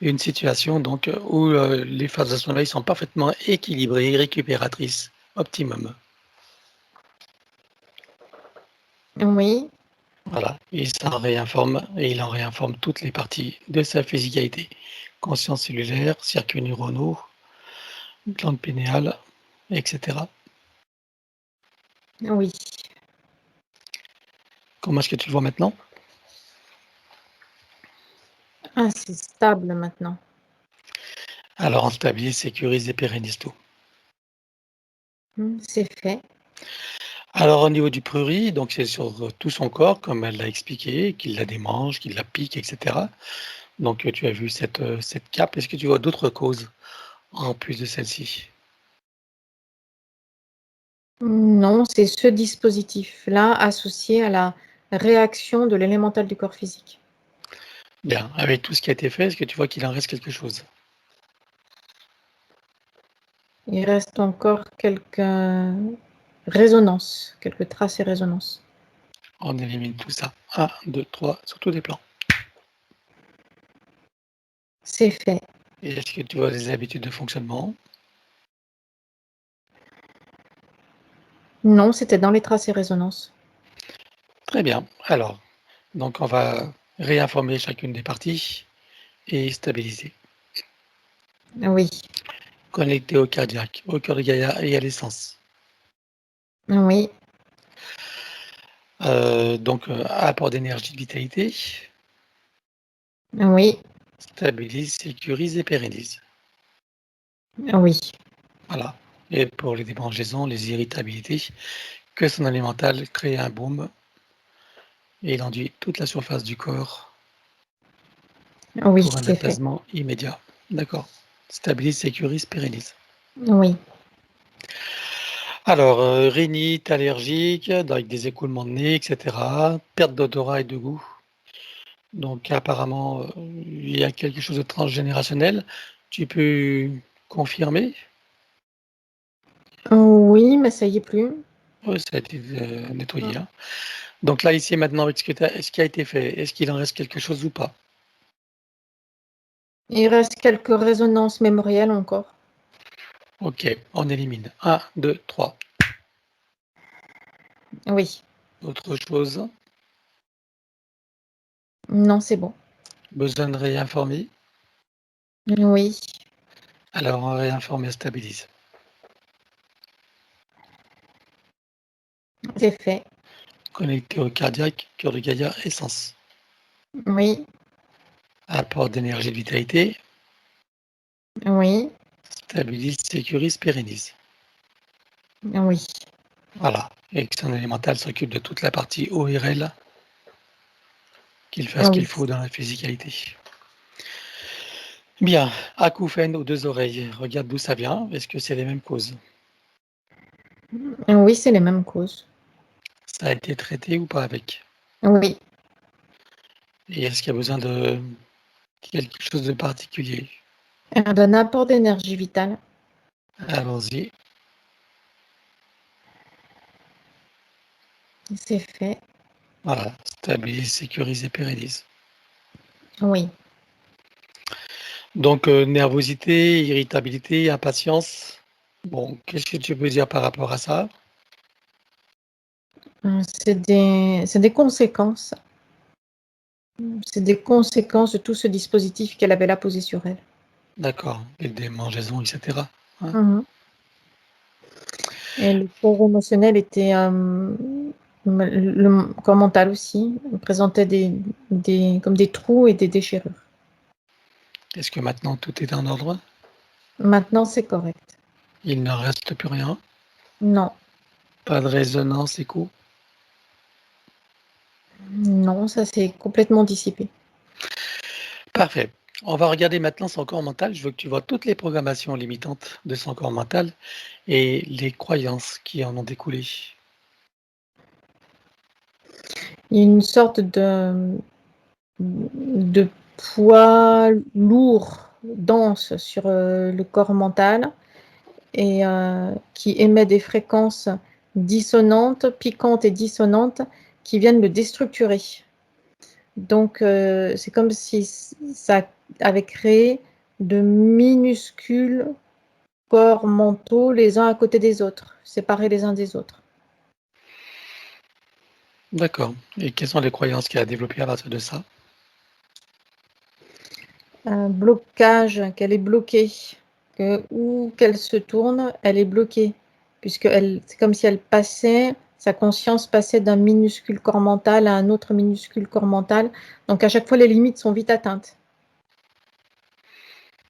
Speaker 1: une situation donc où les phases de sommeil sont parfaitement équilibrées, récupératrices, optimum.
Speaker 3: Oui,
Speaker 1: Voilà. Et il en réinforme toutes les parties de sa physicalité. Conscience cellulaire, circuits neuronaux, glande pénéale, etc.
Speaker 3: oui.
Speaker 1: Comment est-ce que tu le vois maintenant?
Speaker 3: Ah, c'est stable maintenant.
Speaker 1: Alors on stabilise, sécurise et pérennise tout.
Speaker 3: C'est fait.
Speaker 1: Alors au niveau du prurit, donc c'est sur tout son corps, comme elle l'a expliqué, qu'il la démange, qu'il la pique, etc. Donc tu as vu cette cape. Est-ce que tu vois d'autres causes en plus de celle-ci?
Speaker 3: Non, c'est ce dispositif-là associé à la réaction de l'élémental du corps physique.
Speaker 1: Bien, avec tout ce qui a été fait, est-ce que tu vois qu'il en reste quelque chose?
Speaker 3: Il reste encore quelques résonances, quelques traces et résonances.
Speaker 1: On élimine tout ça. 1, 2, 3, sur tous les plans.
Speaker 3: C'est fait.
Speaker 1: Et est-ce que tu vois des habitudes de fonctionnement?
Speaker 3: Non, c'était dans les traces et résonances.
Speaker 1: Très bien. Alors, donc on va réinformer chacune des parties et stabiliser.
Speaker 3: Oui,
Speaker 1: Connecté au cardiaque, au cœur de Gaïa et à l'essence.
Speaker 3: oui,
Speaker 1: Donc, apport d'énergie, de vitalité,
Speaker 3: oui,
Speaker 1: stabilise, sécurise et pérennise.
Speaker 3: oui,
Speaker 1: Voilà. Et pour les démangeaisons, les irritabilités, que son alimental crée un baume et il enduit toute la surface du corps
Speaker 3: oui,
Speaker 1: pour un
Speaker 3: c'est fait.
Speaker 1: apaisement immédiat. D'accord. Stabilise, sécurise, pérennise.
Speaker 3: Oui.
Speaker 1: Alors, rhinite, allergique, avec des écoulements de nez, etc. Perte d'odorat et de goût. Donc apparemment, il y a quelque chose de transgénérationnel. Tu peux confirmer?
Speaker 3: Oui, mais ça y est plus.
Speaker 1: Oui, ça a été, nettoyé, hein. Donc là, ici, maintenant, avec ce qui a été fait, est-ce qu'il en reste quelque chose ou pas?
Speaker 3: Il reste quelques résonances mémorielles encore.
Speaker 1: OK, on élimine. 1, 2, 3.
Speaker 3: Oui.
Speaker 1: Autre chose?
Speaker 3: Non, c'est bon.
Speaker 1: Besoin de réinformer?
Speaker 3: Oui,
Speaker 1: Alors on réinforme stabilise.
Speaker 3: c'est fait.
Speaker 1: Connecté au cardiaque, cœur de Gaïa, essence.
Speaker 3: Oui,
Speaker 1: Apport d'énergie de vitalité,
Speaker 3: oui,
Speaker 1: stabilise, sécurise, pérennise.
Speaker 3: oui,
Speaker 1: Voilà. Et que son élémental s'occupe de toute la partie ORL, qu'il fasse ce
Speaker 3: oui.
Speaker 1: qu'il faut dans la physicalité. Bien, acouphène aux 2 oreilles, regarde d'où ça vient, est-ce que c'est les mêmes causes?
Speaker 3: Oui, c'est les mêmes causes.
Speaker 1: Ça a été traité ou pas avec?
Speaker 3: Oui.
Speaker 1: Et est-ce qu'il y a besoin de quelque chose de particulier?
Speaker 3: D'un apport d'énergie vitale.
Speaker 1: Allons-y.
Speaker 3: C'est fait.
Speaker 1: Voilà, stabilise, sécurise et pérennise.
Speaker 3: Oui.
Speaker 1: Donc, nervosité, irritabilité, impatience. Bon, qu'est-ce que tu peux dire par rapport à ça?
Speaker 3: C'est des conséquences. C'est des conséquences de tout ce dispositif qu'elle avait là posé sur elle.
Speaker 1: D'accord, et des démangeaisons, et cetera, hein?
Speaker 3: Mhm. Et le corps émotionnel était le corps mental aussi présentait comme des trous et des déchirures.
Speaker 1: Est-ce que maintenant tout est en ordre?
Speaker 3: Maintenant, c'est correct.
Speaker 1: Il ne reste plus rien?
Speaker 3: Non,
Speaker 1: Pas de résonance, écho?
Speaker 3: non, ça s'est complètement dissipé.
Speaker 1: Parfait. On va regarder maintenant son corps mental. Je veux que tu vois toutes les programmations limitantes de son corps mental et les croyances qui en ont découlé.
Speaker 3: Il y a une sorte de poids lourd, dense sur le corps mental et qui émet des fréquences dissonantes, piquantes et dissonantes qui viennent le déstructurer. Donc, c'est comme si ça avait créé de minuscules corps mentaux les uns à côté des autres, séparés les uns des autres.
Speaker 1: D'accord. Et quelles sont les croyances qu'elle a développées à partir de ça?
Speaker 3: Un blocage, qu'elle est bloquée, que où qu'elle se tourne, elle est bloquée, c'est comme si elle passait, sa conscience passait d'un minuscule corps mental à un autre minuscule corps mental. Donc à chaque fois, les limites sont vite atteintes.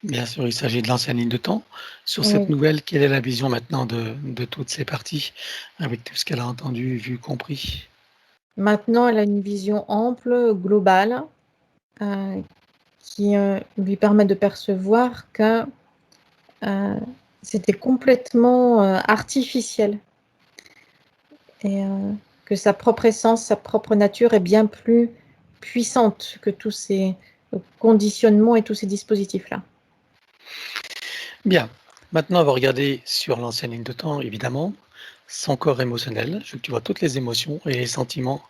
Speaker 1: Bien sûr, il s'agit de l'ancienne ligne de temps. Sur cette
Speaker 3: Oui.
Speaker 1: nouvelle, quelle est la vision maintenant de toutes ces parties, avec tout ce qu'elle a entendu, vu, compris?
Speaker 3: Maintenant, elle a une vision ample, globale, euh, qui lui permet de percevoir que euh, c'était complètement artificiel et que sa propre essence, sa propre nature est bien plus puissante que tous ces conditionnements et tous ces dispositifs-là.
Speaker 1: Bien. Maintenant, on va regarder sur l'ancienne ligne de temps, évidemment. son corps émotionnel. Je veux que tu vois toutes les émotions et les sentiments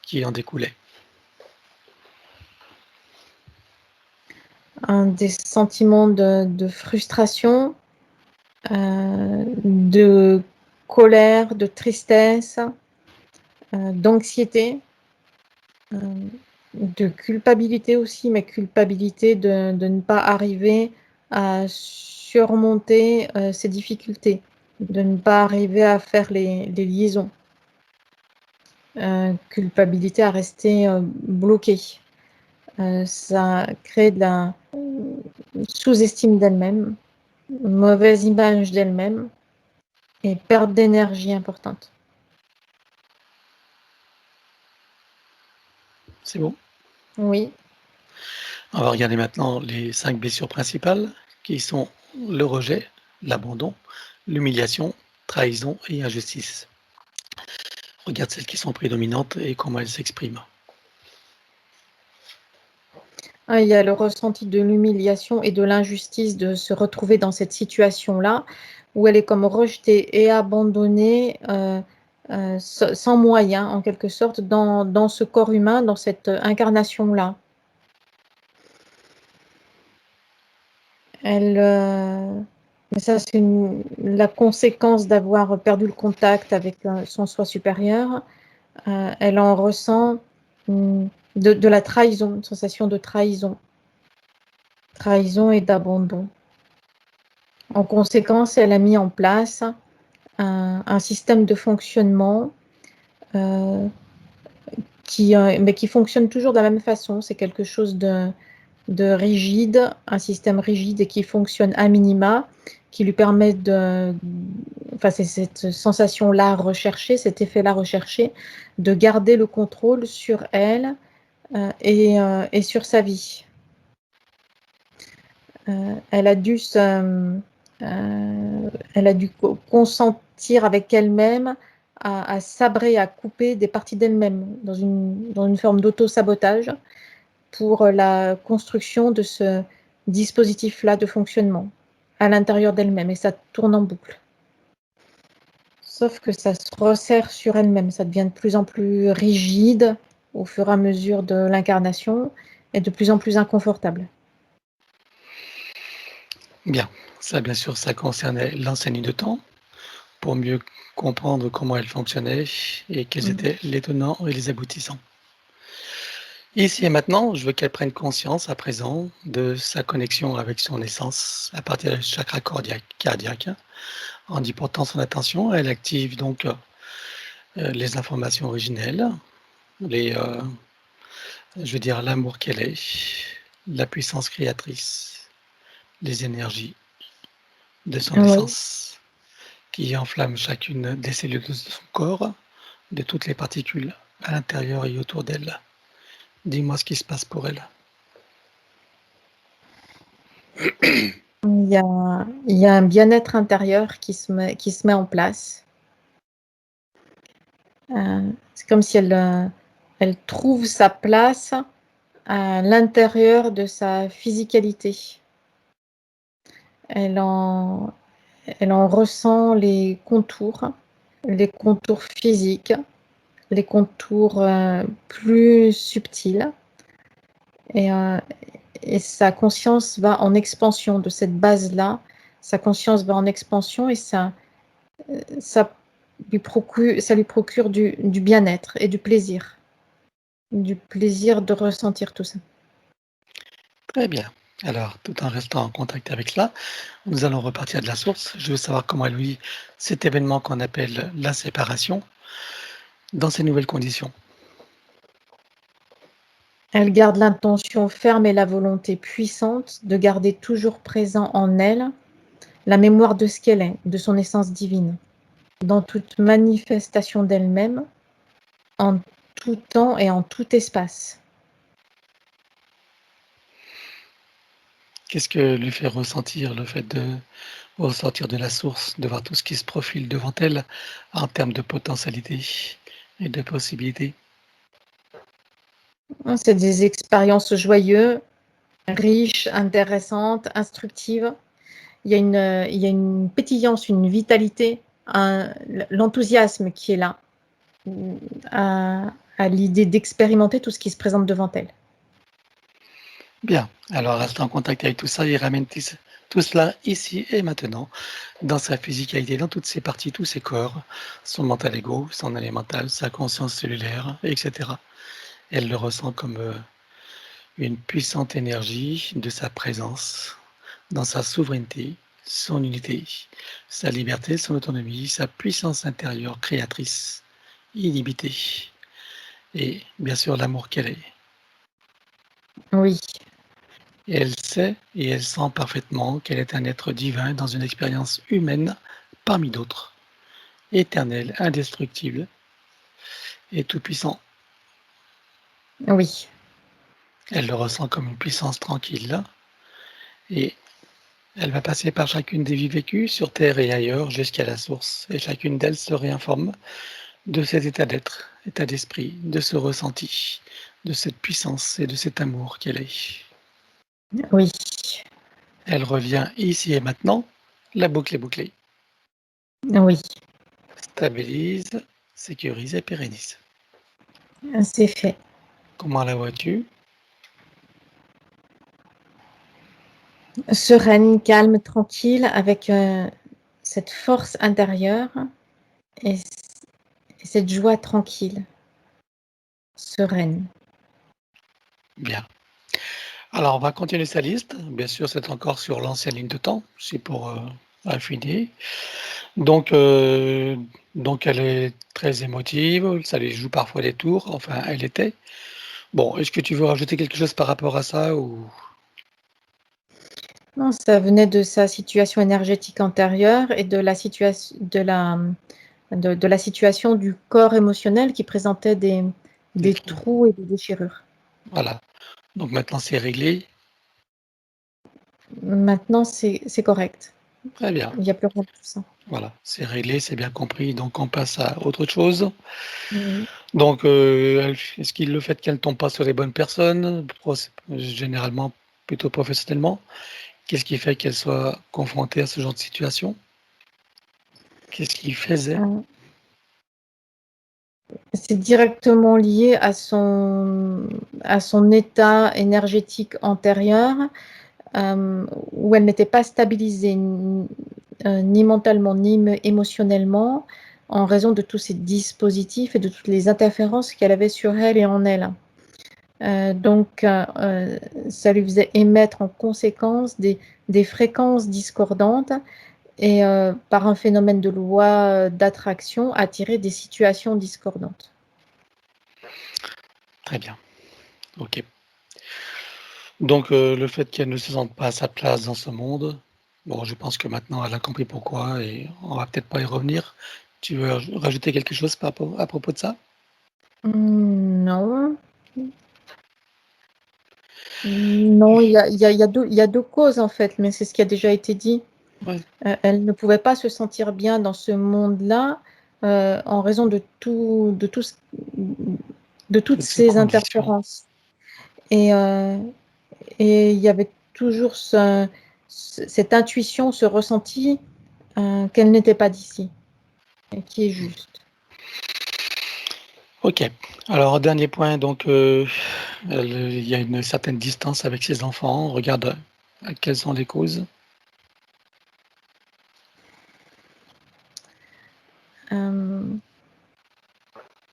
Speaker 1: qui en découlaient.
Speaker 3: Des sentiments de frustration, de colère, de tristesse, d'anxiété, de culpabilité aussi, mais culpabilité de ne pas arriver à surmonter ces difficultés, de ne pas arriver à faire les liaisons. Culpabilité à rester bloquée. Ça crée de la sous-estime d'elle-même, mauvaise image d'elle-même et perte d'énergie importante.
Speaker 1: C'est bon?
Speaker 3: Oui.
Speaker 1: On va regarder maintenant les 5 blessures principales qui sont le rejet, l'abandon, l'humiliation, trahison et injustice. Regarde celles qui sont prédominantes et comment elles s'expriment.
Speaker 3: Il y a le ressenti de l'humiliation et de l'injustice de se retrouver dans cette situation-là, où elle est comme rejetée et abandonnée sans moyens, en quelque sorte, dans ce corps humain, dans cette incarnation-là. Mais ça, c'est la conséquence d'avoir perdu le contact avec son soi supérieur. Elle en ressent de la trahison, une sensation de trahison et d'abandon. En conséquence, elle a mis en place un système de fonctionnement mais qui fonctionne toujours de la même façon. C'est quelque chose de rigide, un système rigide et qui fonctionne à minima, qui lui permet c'est cette sensation-là recherchée, cet effet-là recherché, de garder le contrôle sur elle et sur sa vie. Elle a dû consentir avec elle-même à sabrer, à couper des parties d'elle-même dans une forme d'auto-sabotage pour la construction de ce dispositif-là de fonctionnement à l'intérieur d'elle-même, et ça tourne en boucle. Sauf que ça se resserre sur elle-même, ça devient de plus en plus rigide au fur et à mesure de l'incarnation et de plus en plus inconfortable.
Speaker 1: Bien, ça bien sûr, ça concernait l'enseigne de temps, pour mieux comprendre comment elle fonctionnait et quels étaient les tenants et les aboutissants. Ici et maintenant, je veux qu'elle prenne conscience à présent de sa connexion avec son essence à partir du chakra cardiaque. En y portant son attention, elle active donc les informations originelles, je veux dire l'amour qu'elle est, la puissance créatrice, les énergies de son essence qui enflamment chacune des cellules de son corps, de toutes les particules à l'intérieur et autour d'elle. Dis-moi ce qui se passe pour elle.
Speaker 3: Il y a un bien-être intérieur qui se met en place. C'est comme si elle trouve sa place à l'intérieur de sa physicalité. Elle en ressent les contours physiques, les contours plus subtils. Et sa conscience va en expansion de cette base-là. Sa conscience va en expansion et ça lui procure du bien-être et du plaisir de ressentir tout ça.
Speaker 1: Très bien. Alors, tout en restant en contact avec cela, nous allons repartir de la source. Je veux savoir comment elle vit cet événement qu'on appelle la séparation dans ces nouvelles conditions.
Speaker 3: Elle garde l'intention ferme et la volonté puissante de garder toujours présent en elle la mémoire de ce qu'elle est, de son essence divine, dans toute manifestation d'elle-même, en tout temps et en tout espace.
Speaker 1: Qu'est-ce que lui fait ressentir le fait de ressortir de la source, de voir tout ce qui se profile devant elle en termes de potentialité et de possibilités?
Speaker 3: C'est des expériences joyeuses, riches, intéressantes, instructives. Il y a une pétillance, une vitalité l'enthousiasme qui est là, à l'idée d'expérimenter tout ce qui se présente devant elle.
Speaker 1: Bien, alors reste en contact avec tout ça et ramène tout cela ici et maintenant, dans sa physicalité, dans toutes ses parties, tous ses corps, son mental ego, son élémental, sa conscience cellulaire, etc. Elle le ressent comme une puissante énergie de sa présence, dans sa souveraineté, son unité, sa liberté, son autonomie, sa puissance intérieure créatrice, illimitée, et bien sûr l'amour qu'elle est.
Speaker 3: Oui,
Speaker 1: Et elle sait et elle sent parfaitement qu'elle est un être divin dans une expérience humaine parmi d'autres, éternel, indestructible et tout-puissant.
Speaker 3: oui,
Speaker 1: Elle le ressent comme une puissance tranquille et elle va passer par chacune des vies vécues sur Terre et ailleurs jusqu'à la source et chacune d'elles se réinforme de cet état d'être, état d'esprit, de ce ressenti, de cette puissance et de cet amour qu'elle est.
Speaker 3: oui,
Speaker 1: Elle revient ici et maintenant, la boucle est bouclée,
Speaker 3: oui,
Speaker 1: stabilise, sécurise et pérennise.
Speaker 3: c'est fait.
Speaker 1: Comment la vois-tu?
Speaker 3: Sereine, calme, tranquille, avec cette force intérieure et cette joie tranquille, sereine.
Speaker 1: Bien. Alors, on va continuer sa liste. Bien sûr, c'est encore sur l'ancienne ligne de temps, c'est pour affiner. Donc, euh, donc, elle est très émotive, ça lui joue parfois des tours, enfin, elle était. Bon, est-ce que tu veux rajouter quelque chose par rapport à ça ou...
Speaker 3: Non, ça venait de sa situation énergétique antérieure et de la situation du corps émotionnel qui présentait des trous et des déchirures.
Speaker 1: Voilà. Donc maintenant, c'est réglé.
Speaker 3: Maintenant, c'est correct.
Speaker 1: Très bien.
Speaker 3: Il n'y a plus rien de tout ça.
Speaker 1: Voilà, c'est réglé, c'est bien compris. Donc, on passe à autre chose.
Speaker 3: Oui.
Speaker 1: Donc, est-ce qu'il le fait qu'elle ne tombe pas sur les bonnes personnes, généralement plutôt professionnellement? Qu'est-ce qui fait qu'elle soit confrontée à ce genre de situation? Qu'est-ce qu'il faisait?
Speaker 3: C'est directement lié à son état énergétique antérieur, où elle n'était pas stabilisée ni mentalement ni émotionnellement, en raison de tous ces dispositifs et de toutes les interférences qu'elle avait sur elle et en elle. Donc, ça lui faisait émettre en conséquence des fréquences discordantes et, par un phénomène de loi d'attraction, attirer des situations discordantes.
Speaker 1: Très bien, OK. Donc, le fait qu'elle ne se sente pas à sa place dans ce monde, bon, je pense que maintenant elle a compris pourquoi et on va peut-être pas y revenir. Tu veux rajouter quelque chose à propos de ça?
Speaker 3: Non. Non, il y a deux causes en fait, mais c'est ce qui a déjà été dit.
Speaker 1: Ouais,
Speaker 3: Elle ne pouvait pas se sentir bien dans ce monde-là, en raison de toutes
Speaker 1: toutes ces
Speaker 3: ces
Speaker 1: conditions.
Speaker 3: interférences. Et, et il y avait toujours cette intuition, ce ressenti, qu'elle n'était pas d'ici, et qui est juste.
Speaker 1: OK. Alors, dernier point, donc, il y a une certaine distance avec ses enfants. On regarde, quelles sont les causes?
Speaker 3: Euh,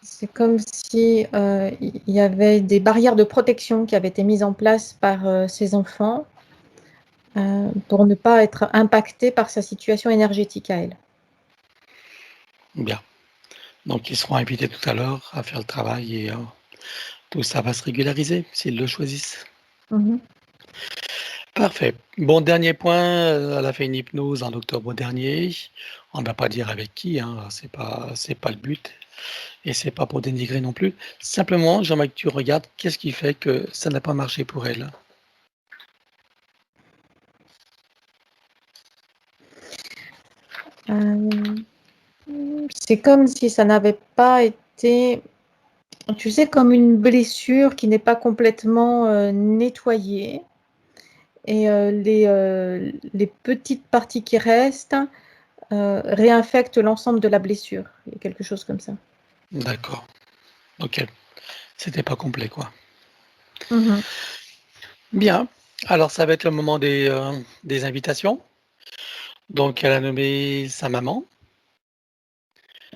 Speaker 3: c'est comme si il y avait des barrières de protection qui avaient été mises en place par ses enfants, pour ne pas être impactés par sa situation énergétique à elle.
Speaker 1: Bien. Donc ils seront invités tout à l'heure à faire le travail et tout ça va se régulariser s'ils le choisissent.
Speaker 3: Mhm.
Speaker 1: Parfait. Bon, dernier point, elle a fait une hypnose en octobre dernier. On ne va pas dire avec qui, hein, c'est pas le but et c'est pas pour dénigrer non plus. Simplement, j'aimerais que tu regardes qu'est-ce qui fait que ça n'a pas marché pour elle?
Speaker 3: Euh, c'est comme si ça n'avait pas été, tu sais, comme une blessure qui n'est pas complètement nettoyée. Et les petites parties qui restent, réinfecte l'ensemble de la blessure. Il y a quelque chose comme ça.
Speaker 1: D'accord. Ok. C'était pas complet, quoi.
Speaker 3: Mhm.
Speaker 1: Bien. Alors, ça va être le moment des invitations. Donc, elle a nommé sa maman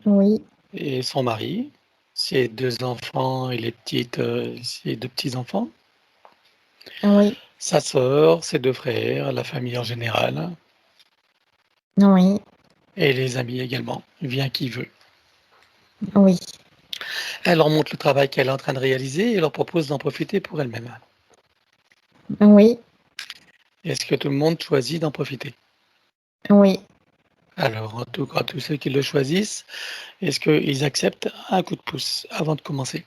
Speaker 3: Oui,
Speaker 1: et son mari, ses 2 enfants et ses 2 petits-enfants,
Speaker 3: oui,
Speaker 1: sa sœur, ses 2 frères, la famille en général
Speaker 3: oui,
Speaker 1: et les amis également, vient qui veut.
Speaker 3: oui,
Speaker 1: Elle leur montre le travail qu'elle est en train de réaliser et leur propose d'en profiter pour elle-même.
Speaker 3: oui,
Speaker 1: Est-ce que tout le monde choisit d'en profiter?
Speaker 3: oui,
Speaker 1: Alors, en tout cas, tous ceux qui le choisissent, est-ce qu'ils acceptent un coup de pouce avant de commencer?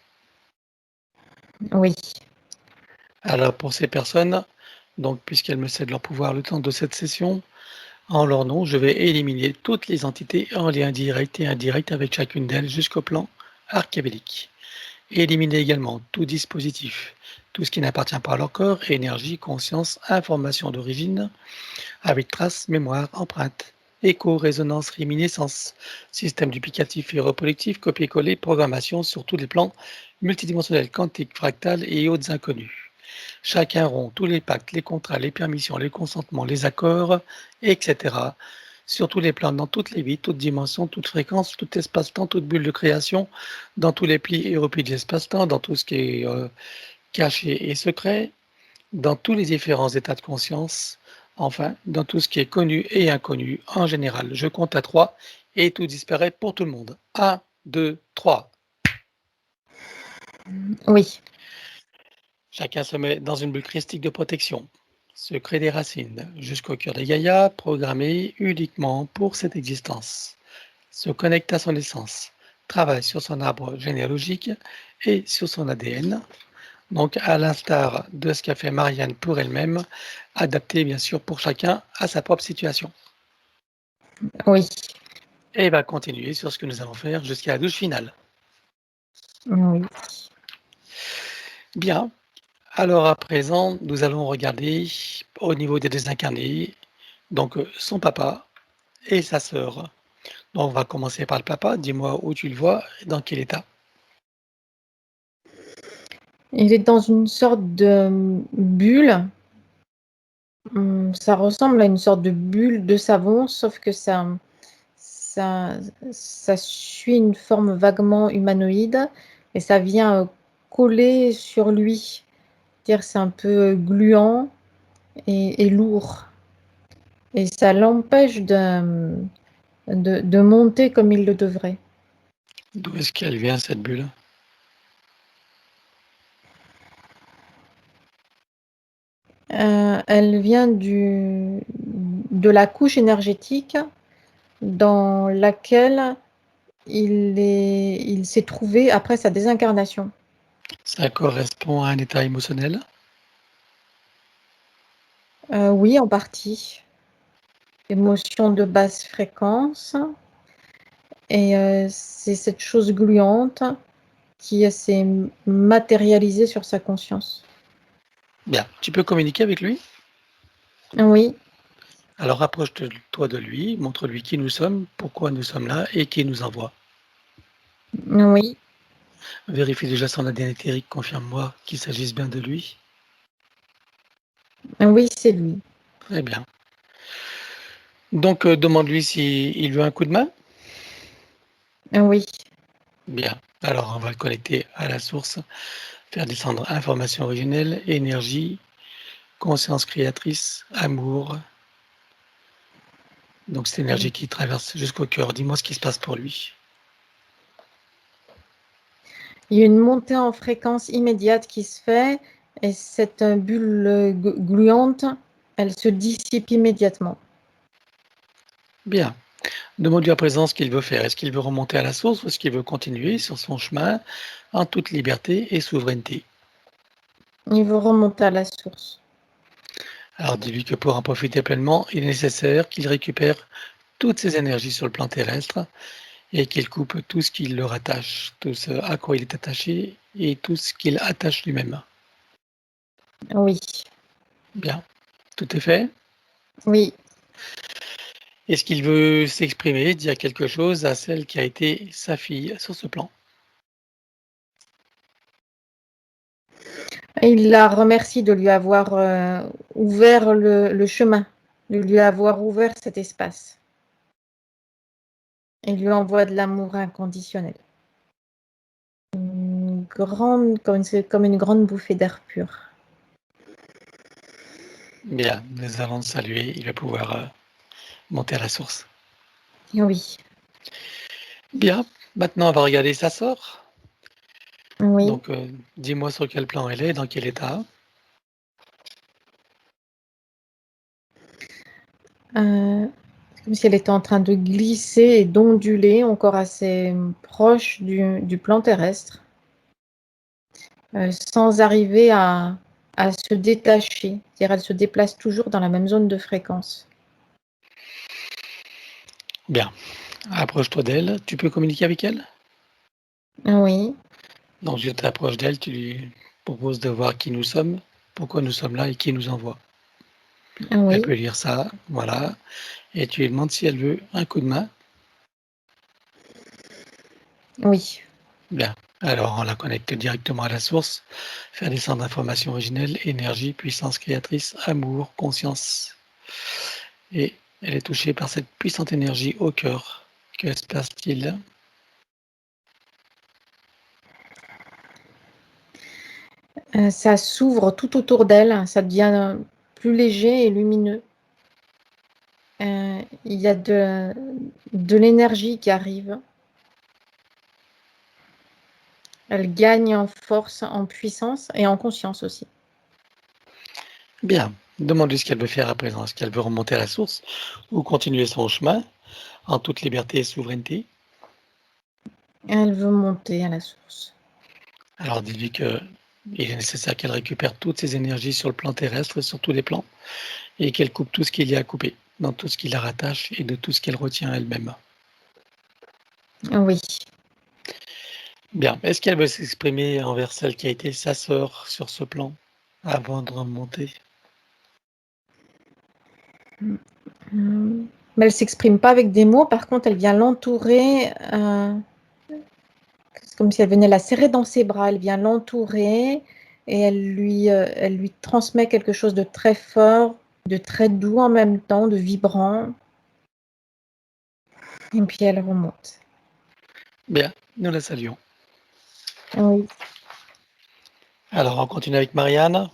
Speaker 3: oui,
Speaker 1: Alors, pour ces personnes, donc, puisqu'elles me cèdent leur pouvoir le temps de cette session, en leur nom, je vais éliminer toutes les entités en lien direct et indirect avec chacune d'elles jusqu'au plan archévélique. Éliminer également tout dispositif, tout ce qui n'appartient pas à leur corps, énergie, conscience, information d'origine, avec traces, mémoire, empreinte, écho, résonance, réminiscence, système duplicatif et reproductif, copier-coller, programmation sur tous les plans multidimensionnels, quantiques, fractales et autres inconnus. Chacun rond, tous les pactes, les contrats, les permissions, les consentements, les accords, etc. Sur tous les plans, dans toutes les vies, toutes dimensions, toutes fréquences, tout espace-temps, toute bulle de création, dans tous les plis et replis de l'espace-temps, dans tout ce qui est caché et secret, dans tous les différents états de conscience, enfin, dans tout ce qui est connu et inconnu en général. Je compte à 3 et tout disparaît pour tout le monde. 1, 2, 3.
Speaker 3: oui,
Speaker 1: Chacun se met dans une bulle christique de protection, se crée des racines jusqu'au cœur des Gaïa, programmé uniquement pour cette existence. Se connecte à son essence, travaille sur son arbre généalogique et sur son ADN, donc à l'instar de ce qu'a fait Marianne pour elle-même, adapté bien sûr pour chacun à sa propre situation.
Speaker 3: oui,
Speaker 1: Et va continuer sur ce que nous allons faire jusqu'à la douche finale.
Speaker 3: oui.
Speaker 1: Bien, alors à présent, nous allons regarder au niveau des désincarnés, donc son papa et sa sœur. Donc on va commencer par le papa. Dis-moi où tu le vois et dans quel état.
Speaker 3: Il est dans une sorte de bulle. Ça ressemble à une sorte de bulle de savon, sauf que ça, ça suit une forme vaguement humanoïde et ça vient coller sur lui. C'est-à-dire c'est un peu gluant et lourd. Et ça l'empêche de monter comme il le devrait.
Speaker 1: D'où est-ce qu'elle vient cette bulle?
Speaker 3: Elle vient de la couche énergétique dans laquelle il s'est trouvé après sa désincarnation.
Speaker 1: Ça correspond à un état émotionnel?
Speaker 3: Oui, en partie. Émotion de basse fréquence. Et c'est cette chose gluante qui s'est matérialisée sur sa conscience.
Speaker 1: Bien, tu peux communiquer avec lui?
Speaker 3: Oui,
Speaker 1: Alors rapproche-toi de lui, montre-lui qui nous sommes, pourquoi nous sommes là et qui nous envoie.
Speaker 3: oui,
Speaker 1: Vérifie déjà son ADN éthérique, confirme-moi qu'il s'agisse bien de lui.
Speaker 3: oui, c'est lui.
Speaker 1: Très bien. Donc demande-lui s'il veut un coup de main.
Speaker 3: Oui,
Speaker 1: Bien. Alors on va le connecter à la source, faire descendre information originelle, énergie, conscience créatrice, amour. Donc cette énergie qui traverse jusqu'au cœur. Dis-moi ce qui se passe pour lui.
Speaker 3: il y a une montée en fréquence immédiate qui se fait et cette bulle gluante, elle se dissipe immédiatement.
Speaker 1: Bien. Demande-lui à présent ce qu'il veut faire. Est-ce qu'il veut remonter à la source ou est-ce qu'il veut continuer sur son chemin en toute liberté et souveraineté?
Speaker 3: Il veut remonter à la source.
Speaker 1: Alors dis-lui que pour en profiter pleinement, il est nécessaire qu'il récupère toutes ses énergies sur le plan terrestre et qu'il coupe tout ce qui le rattache, tout ce à quoi il est attaché et tout ce qu'il attache lui-même.
Speaker 3: Oui,
Speaker 1: Bien, tout est fait.
Speaker 3: oui,
Speaker 1: Est-ce qu'il veut s'exprimer, dire quelque chose à celle qui a été sa fille sur ce plan?
Speaker 3: Et il la remercie de lui avoir ouvert le chemin, de lui avoir ouvert cet espace. Il lui envoie de l'amour inconditionnel. Comme une grande bouffée d'air pur.
Speaker 1: Bien, nous allons le saluer, il va pouvoir monter à la source.
Speaker 3: Oui,
Speaker 1: Bien, maintenant on va regarder sa sœur.
Speaker 3: oui.
Speaker 1: Donc, dis-moi sur quel plan elle est, dans quel état.
Speaker 3: C'est comme si elle était en train de glisser et d'onduler, encore assez proche du plan terrestre, sans arriver à se détacher. C'est-à-dire, elle se déplace toujours dans la même zone de fréquence.
Speaker 1: Bien, approche-toi d'elle. Tu peux communiquer avec elle?
Speaker 3: Oui,
Speaker 1: Donc, je t'approche d'elle, tu lui proposes de voir qui nous sommes, pourquoi nous sommes là et qui nous envoie. Elle
Speaker 3: oui,
Speaker 1: peut lire ça, voilà, et tu lui demandes si elle veut un coup de main.
Speaker 3: oui,
Speaker 1: Bien, alors on la connecte directement à la source, faire descendre information originelle, énergie, puissance créatrice, amour, conscience. Et elle est touchée par cette puissante énergie au cœur. Que se passe-t-il?
Speaker 3: ça s'ouvre tout autour d'elle, ça devient plus léger et lumineux. Il y a de l'énergie qui arrive. Elle gagne en force, en puissance et en conscience aussi.
Speaker 1: Bien, demande-lui ce qu'elle veut faire à présent. Est-ce qu'elle veut remonter à la source ou continuer son chemin en toute liberté et souveraineté?
Speaker 3: Elle veut monter à la source.
Speaker 1: Alors dis-lui que il est nécessaire qu'elle récupère toutes ses énergies sur le plan terrestre, sur tous les plans, et qu'elle coupe tout ce qu'il y a à couper, dans tout ce qui la rattache et de tout ce qu'elle retient elle-même.
Speaker 3: Oui,
Speaker 1: Bien, est-ce qu'elle veut s'exprimer envers celle qui a été sa sœur sur ce plan avant de remonter?
Speaker 3: mais elle s'exprime pas avec des mots. Par contre, elle vient l'entourer. C'est comme si elle venait la serrer dans ses bras. Elle vient l'entourer et elle lui transmet quelque chose de très fort, de très doux en même temps, de vibrant. Et puis elle remonte.
Speaker 1: Bien, nous la saluons.
Speaker 3: Oui,
Speaker 1: Alors on continue avec Marianne.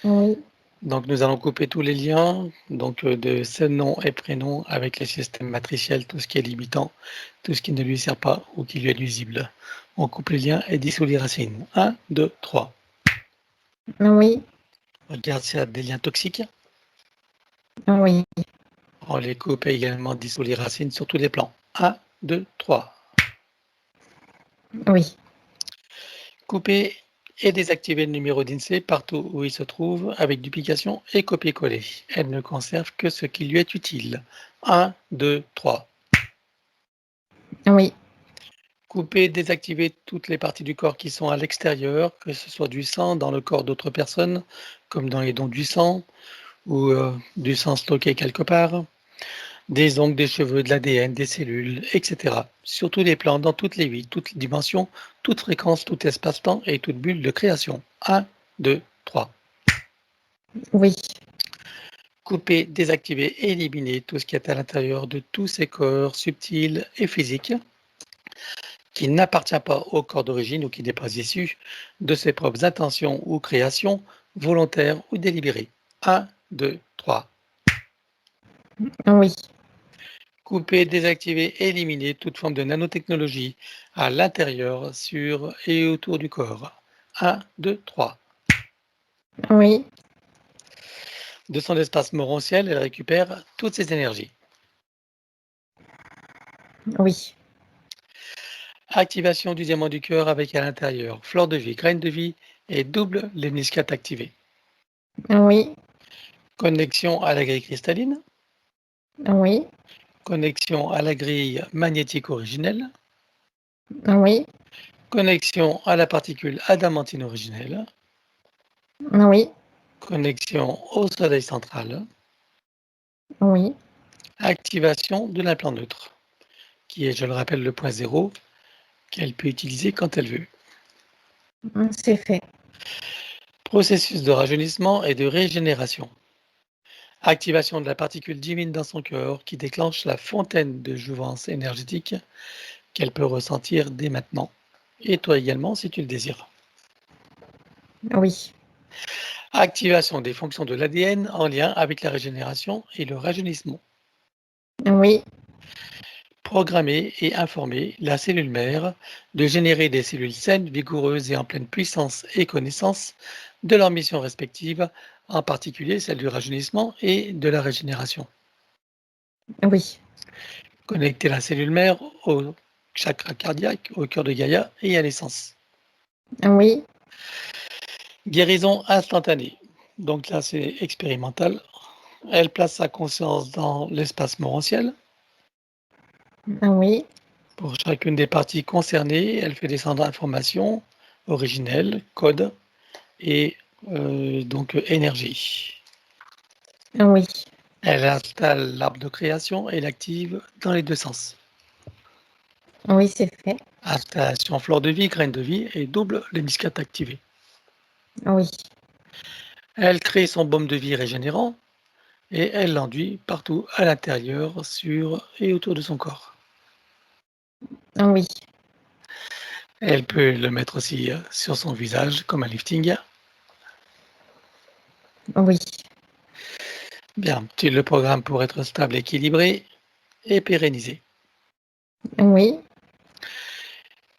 Speaker 3: oui,
Speaker 1: Donc nous allons couper tous les liens, donc de ce nom et prénom avec les systèmes matriciels, tout ce qui est limitant, tout ce qui ne lui sert pas ou qui lui est nuisible. On coupe les liens et dissout les racines. 1, 2, 3.
Speaker 3: oui,
Speaker 1: Regarde s'il y a des liens toxiques.
Speaker 3: oui,
Speaker 1: On les coupe et également dissout les racines sur tous les plans. 1, 2, 3.
Speaker 3: oui,
Speaker 1: Couper et désactiver le numéro d'INSEE partout où il se trouve avec duplication et copier-coller. Elle ne conserve que ce qui lui est utile. 1, 2, 3.
Speaker 3: oui,
Speaker 1: Couper, désactiver toutes les parties du corps qui sont à l'extérieur, que ce soit du sang dans le corps d'autres personnes, comme dans les dons du sang, ou du sang stocké quelque part, des ongles, des cheveux, de l'ADN, des cellules, etc. Sur tous les plans, dans toutes les vies, toutes les dimensions, toute fréquence, tout espace-temps et toute bulle de création. 1, 2, 3.
Speaker 3: oui,
Speaker 1: Couper, désactiver, éliminer tout ce qui est à l'intérieur de tous ces corps subtils et physiques qui n'appartient pas au corps d'origine ou qui n'est pas issu de ses propres intentions ou créations, volontaires ou délibérées. 1, 2, 3.
Speaker 3: oui,
Speaker 1: Couper, désactiver, éliminer toute forme de nanotechnologie à l'intérieur, sur et autour du corps. 1, 2, 3.
Speaker 3: oui,
Speaker 1: De son espace morontiel, elle récupère toutes ses énergies.
Speaker 3: oui,
Speaker 1: Activation du diamant du cœur avec à l'intérieur fleur de vie, graine de vie et double lemniscate activé.
Speaker 3: oui,
Speaker 1: Connexion à la grille cristalline.
Speaker 3: oui,
Speaker 1: Connexion à la grille magnétique originelle.
Speaker 3: oui,
Speaker 1: Connexion à la particule adamantine originelle.
Speaker 3: oui,
Speaker 1: Connexion au soleil central.
Speaker 3: oui,
Speaker 1: Activation de l'implant neutre, qui est, je le rappelle, le point zéro, qu'elle peut utiliser quand elle veut.
Speaker 3: C'est fait.
Speaker 1: Processus de rajeunissement et de régénération. Activation de la particule divine dans son cœur qui déclenche la fontaine de jouvence énergétique qu'elle peut ressentir dès maintenant. Et toi également si tu le désires.
Speaker 3: Oui.
Speaker 1: Activation des fonctions de l'ADN en lien avec la régénération et le rajeunissement.
Speaker 3: Oui.
Speaker 1: Programmer et informer la cellule mère de générer des cellules saines, vigoureuses et en pleine puissance et connaissance de leurs missions respectives, en particulier celle du rajeunissement et de la régénération.
Speaker 3: Oui.
Speaker 1: Connecter la cellule mère au chakra cardiaque, au cœur de Gaïa et à l'essence.
Speaker 3: Oui.
Speaker 1: Guérison instantanée. Donc là, c'est expérimental. Elle place sa conscience dans l'espace morantiel.
Speaker 3: Oui.
Speaker 1: Pour chacune des parties concernées, elle fait descendre informations originelles, codes et donc énergie.
Speaker 3: Oui.
Speaker 1: Elle installe l'arbre de création et l'active dans les deux sens.
Speaker 3: Oui, c'est fait.
Speaker 1: Installation fleur de vie, graine de vie et double l'hémiscate activé.
Speaker 3: Oui.
Speaker 1: Elle crée son baume de vie régénérant et elle l'enduit partout à l'intérieur, sur et autour de son corps.
Speaker 3: Oui.
Speaker 1: Elle peut le mettre aussi sur son visage comme un lifting.
Speaker 3: Oui.
Speaker 1: Bien, tu le programme pour être stable, équilibré et pérennisé.
Speaker 3: Oui.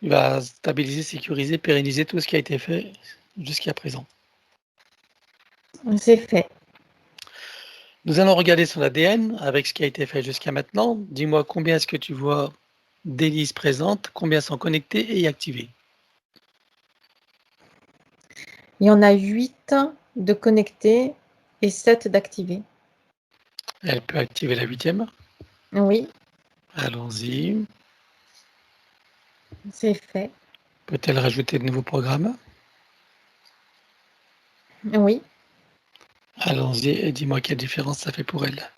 Speaker 1: Il va stabiliser, sécuriser, pérenniser tout ce qui a été fait jusqu'à présent.
Speaker 3: C'est fait.
Speaker 1: Nous allons regarder son ADN avec ce qui a été fait jusqu'à maintenant. Dis-moi combien est-ce que tu vois d'hélices présentes, combien sont connectées et activées.
Speaker 3: Il y en a 8 de connectés et 7 d'activés.
Speaker 1: Elle peut activer la 8e.
Speaker 3: Oui.
Speaker 1: Allons-y.
Speaker 3: C'est fait.
Speaker 1: Peut-elle rajouter de nouveaux programmes?
Speaker 3: Oui.
Speaker 1: Allons-y et dis-moi quelle différence ça fait pour elle.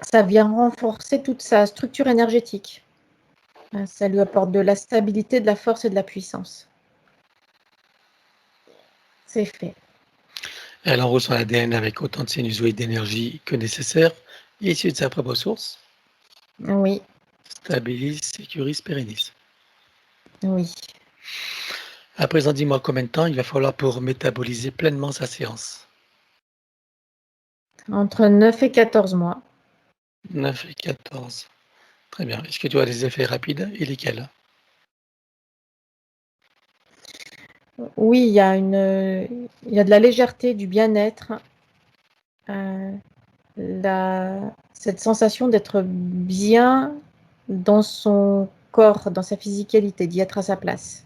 Speaker 3: Ça vient renforcer toute sa structure énergétique. Ça lui apporte de la stabilité, de la force et de la puissance. C'est fait.
Speaker 1: Elle enroule son ADN avec autant de sinusoïdes d'énergie que nécessaire, issus de sa propre source.
Speaker 3: Oui.
Speaker 1: Stabilise, sécurise, pérennise.
Speaker 3: Oui.
Speaker 1: À présent, dis-moi combien de temps il va falloir pour métaboliser pleinement sa séance.
Speaker 3: Entre 9 et 14 mois.
Speaker 1: 9 et 14. Très bien. Est-ce que tu as des effets rapides et lesquels?
Speaker 3: Oui, il y a de la légèreté, du bien-être, cette sensation d'être bien dans son corps, dans sa physicalité, d'y être à sa place.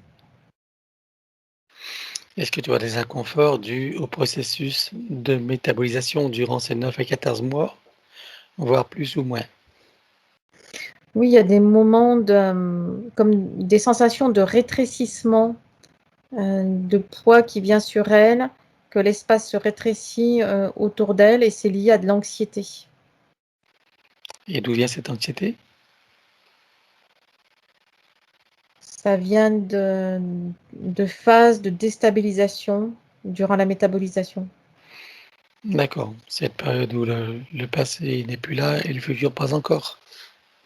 Speaker 1: Est-ce que tu as des inconforts dus au processus de métabolisation durant ces 9 à 14 mois, voire plus ou moins?
Speaker 3: Oui, il y a des moments comme des sensations de rétrécissement, de poids qui vient sur elle, que l'espace se rétrécit autour d'elle et c'est lié à de l'anxiété.
Speaker 1: Et d'où vient cette anxiété?
Speaker 3: Ça vient de phases de déstabilisation durant la métabolisation.
Speaker 1: D'accord. Cette période où le passé n'est plus là et le futur pas encore.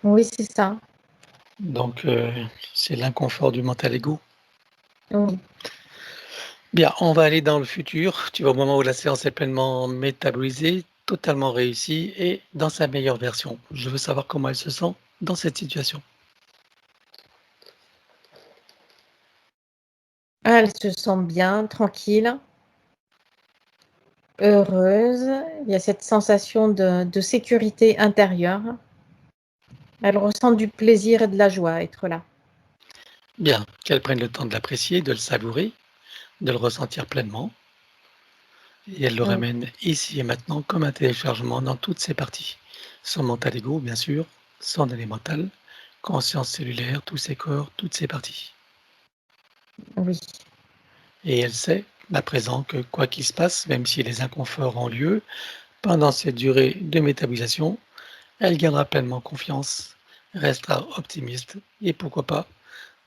Speaker 3: Oui, c'est ça.
Speaker 1: Donc, c'est l'inconfort du mental ego.
Speaker 3: Oui.
Speaker 1: Bien, on va aller dans le futur. Tu vois, au moment où la séance est pleinement métabolisée, totalement réussie et dans sa meilleure version. Je veux savoir comment elle se sent dans cette situation.
Speaker 3: Ah, elle se sent bien, tranquille, heureuse. Il y a cette sensation de sécurité intérieure. Elle ressent du plaisir et de la joie à être là.
Speaker 1: Bien, qu'elle prenne le temps de l'apprécier, de le savourer, de le ressentir pleinement. Et elle le
Speaker 3: Oui,
Speaker 1: ramène ici et maintenant comme un téléchargement dans toutes ses parties. Son mental ego, bien sûr, son élémental, conscience cellulaire, tous ses corps, toutes ses parties.
Speaker 3: oui,
Speaker 1: Et elle sait, à présent, que quoi qu'il se passe, même si les inconforts ont lieu, Pendant cette durée de métabolisation, elle gagnera pleinement confiance, restera optimiste et pourquoi pas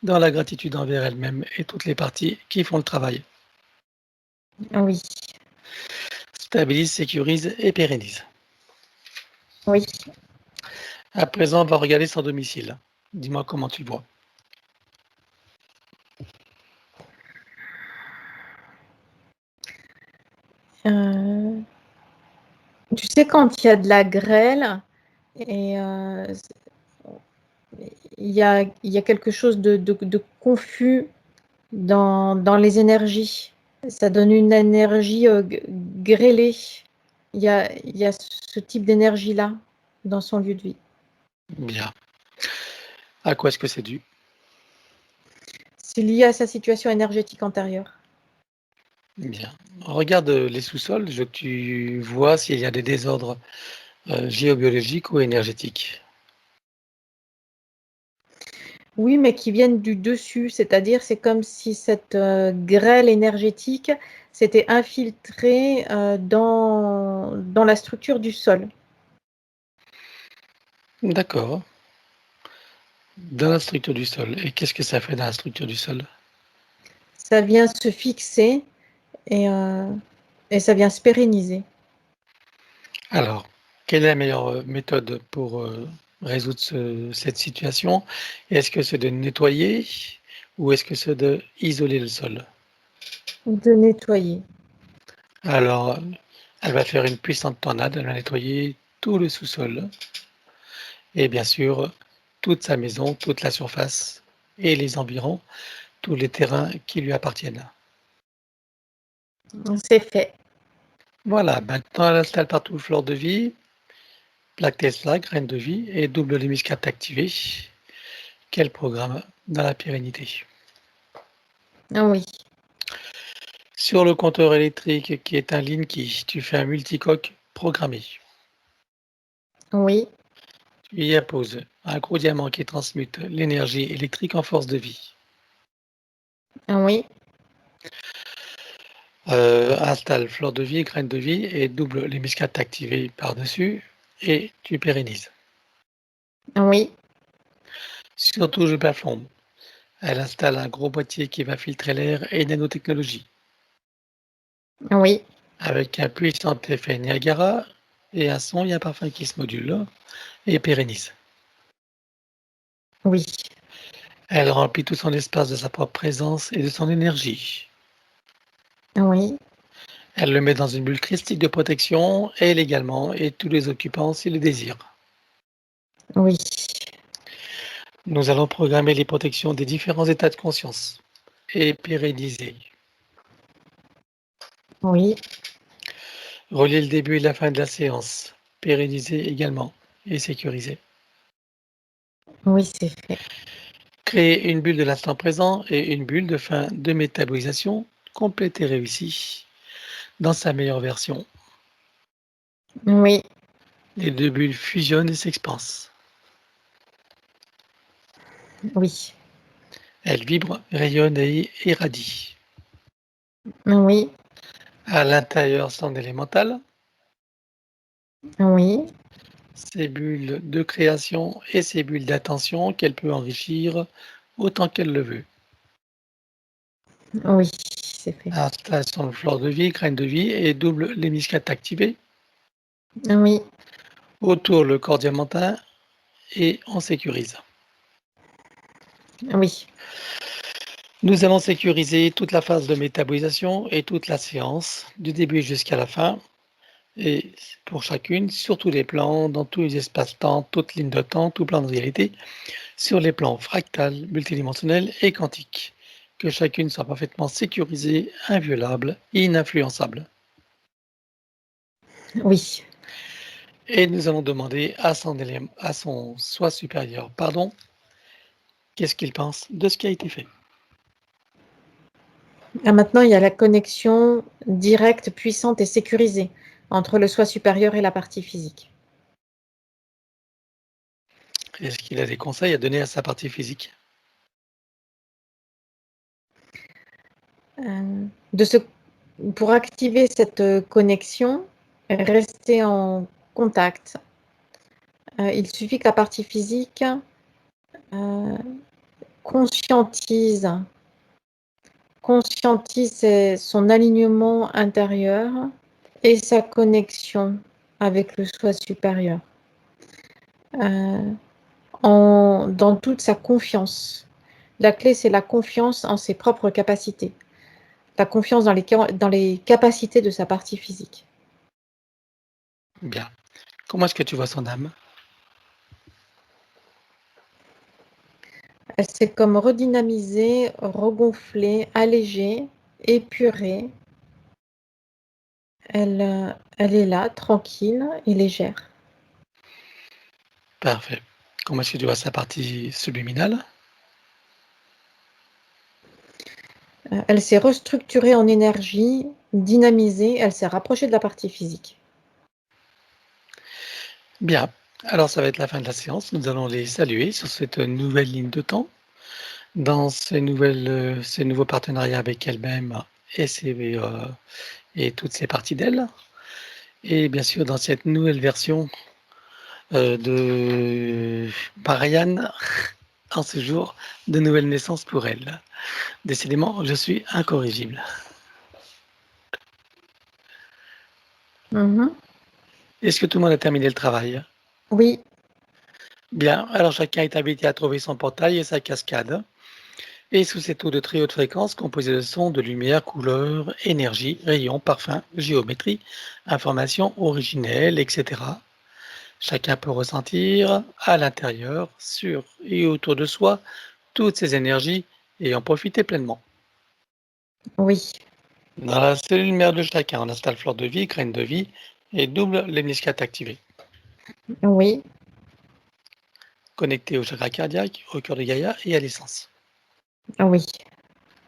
Speaker 1: dans la gratitude envers elle-même et toutes les parties qui font le travail.
Speaker 3: Oui,
Speaker 1: Stabilise, sécurise et pérennise.
Speaker 3: oui.
Speaker 1: À présent, on va regarder son domicile. Dis-moi comment tu le vois.
Speaker 3: Euh, Tu sais, quand il y a de la grêle et il y a quelque chose de confus dans les énergies. Ça donne une énergie grêlée. Il y a ce type d'énergie-là dans son lieu de vie.
Speaker 1: Bien. À quoi est-ce que c'est dû?
Speaker 3: C'est lié à sa situation énergétique antérieure.
Speaker 1: Bien. Regarde les sous-sols, je veux que tu vois s'il y a des désordres géobiologiques ou énergétiques.
Speaker 3: Oui, mais qui viennent du dessus, c'est-à-dire c'est comme si cette grêle énergétique s'était infiltrée dans la structure du sol.
Speaker 1: D'accord. Dans la structure du sol. Et qu'est-ce que ça fait dans la structure du sol?
Speaker 3: Ça vient se fixer et ça vient se pérenniser.
Speaker 1: Alors, quelle est la meilleure méthode pour résoudre cette situation? Est-ce que c'est de nettoyer ou est-ce que c'est de isoler le sol?
Speaker 3: De nettoyer.
Speaker 1: Alors, elle va faire une puissante tornade, elle va nettoyer tout le sous-sol et bien sûr toute sa maison, toute la surface et les environs, tous les terrains qui lui appartiennent.
Speaker 3: C'est fait.
Speaker 1: Voilà, maintenant elle installe partout fleur de vie, plaque Tesla, graines de vie et double l'hémiscate activé. Quel programme dans la pérennité?
Speaker 3: Ah oui,
Speaker 1: Sur le compteur électrique qui est un Linky, tu fais un multicoque programmé.
Speaker 3: oui,
Speaker 1: Tu y apposes un gros diamant qui transmute l'énergie électrique en force de vie.
Speaker 3: ah oui,
Speaker 1: Installe fleur de vie, graines de vie et double l'hémiscate activé par-dessus et tu pérennises.
Speaker 3: ah oui,
Speaker 1: Surtout le plafond. Elle installe un gros boîtier qui va filtrer l'air et nanotechnologie
Speaker 3: ah oui,
Speaker 1: avec un puissant effet Niagara et un son et un parfum qui se modulent et pérennise.
Speaker 3: oui,
Speaker 1: Elle remplit tout son espace de sa propre présence et de son énergie.
Speaker 3: ah oui,
Speaker 1: Elle le met dans une bulle christique de protection, elle également, et tous les occupants s'ils le désirent.
Speaker 3: oui,
Speaker 1: Nous allons programmer les protections des différents états de conscience et pérenniser.
Speaker 3: oui,
Speaker 1: Relier le début et la fin de la séance, pérenniser également et sécuriser.
Speaker 3: oui, c'est fait.
Speaker 1: Créer une bulle de l'instant présent et une bulle de fin de métabolisation complète et réussie dans sa meilleure version.
Speaker 3: Oui,
Speaker 1: Les deux bulles fusionnent et s'expansent.
Speaker 3: oui,
Speaker 1: Elles vibrent, rayonnent et irradient.
Speaker 3: oui,
Speaker 1: À l'intérieur, son élémental,
Speaker 3: oui,
Speaker 1: ses bulles de création et ses bulles d'attention qu'elle peut enrichir autant qu'elle le veut.
Speaker 3: oui, c'est fait.
Speaker 1: Installation de fleur de vie, graines de vie et double l'hémiscate activé.
Speaker 3: Oui,
Speaker 1: Autour le corps diamantin et on sécurise.
Speaker 3: oui,
Speaker 1: Nous allons sécuriser toute la phase de métabolisation et toute la séance, du début jusqu'à la fin, et pour chacune, sur tous les plans, dans tous les espaces-temps, toutes lignes de temps, tout plan de réalité, sur les plans fractal, multidimensionnels et quantiques, que chacune soit parfaitement sécurisée, inviolable, ininfluençable.
Speaker 3: oui.
Speaker 1: Et nous allons demander à son soi supérieur, pardon, qu'est-ce qu'il pense de ce qui a été fait.
Speaker 3: Ah, maintenant, il y a la connexion directe, puissante et sécurisée entre le soi supérieur et la partie physique.
Speaker 1: Est-ce qu'il a des conseils à donner à sa partie physique?
Speaker 3: Euh, de se, pour activer cette connexion, rester en contact. Il suffit que la partie physique conscientise son alignement intérieur et sa connexion avec le soi supérieur. Dans toute sa confiance. La clé, c'est la confiance en ses propres capacités. La confiance dans les capacités de sa partie physique.
Speaker 1: Bien. Comment est-ce que tu vois son âme?
Speaker 3: C'est comme redynamiser, regonfler, alléger, épurer. Elle est là, tranquille et légère.
Speaker 1: Parfait. Comment est-ce que tu vois sa partie subliminale?
Speaker 3: Elle s'est restructurée en énergie, dynamisée, elle s'est rapprochée de la partie physique.
Speaker 1: Bien. Alors, ça va être la fin de la séance. Nous allons les saluer sur cette nouvelle ligne de temps, dans ces nouveaux partenariats avec elle-même et, et toutes ces parties d'elle. Et bien sûr, dans cette nouvelle version de Marianne, en ce jour de nouvelle naissance pour elle. Décidément, je suis incorrigible. Est-ce que tout le monde a terminé le travail?
Speaker 3: Oui,
Speaker 1: Bien, alors chacun est invité à trouver son portail et sa cascade. Et sous ces taux de très haute fréquence composés de sons, de lumière, couleurs, énergie, rayons, parfums, géométrie, informations originelles, etc. Chacun peut ressentir à l'intérieur, sur et autour de soi toutes ces énergies et en profiter pleinement.
Speaker 3: oui,
Speaker 1: Dans la cellule mère de chacun, on installe fleur de vie, graine de vie et double lemniscate activé.
Speaker 3: oui,
Speaker 1: Connecté au chakra cardiaque, au cœur de Gaïa et à l'essence.
Speaker 3: oui,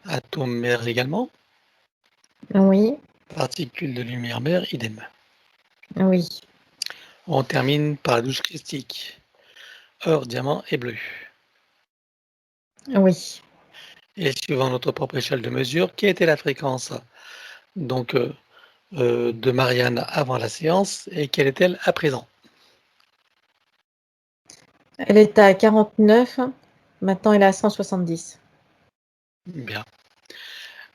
Speaker 1: Atome mère également,
Speaker 3: oui,
Speaker 1: particules de lumière mère, idem.
Speaker 3: oui,
Speaker 1: On termine par la douche christique, or, diamant et bleu.
Speaker 3: oui.
Speaker 1: Et suivant notre propre échelle de mesure, quelle était la fréquence donc, de Marianne avant la séance et quelle est-elle à présent?
Speaker 3: Elle est à 49, maintenant elle est à 170.
Speaker 1: Bien.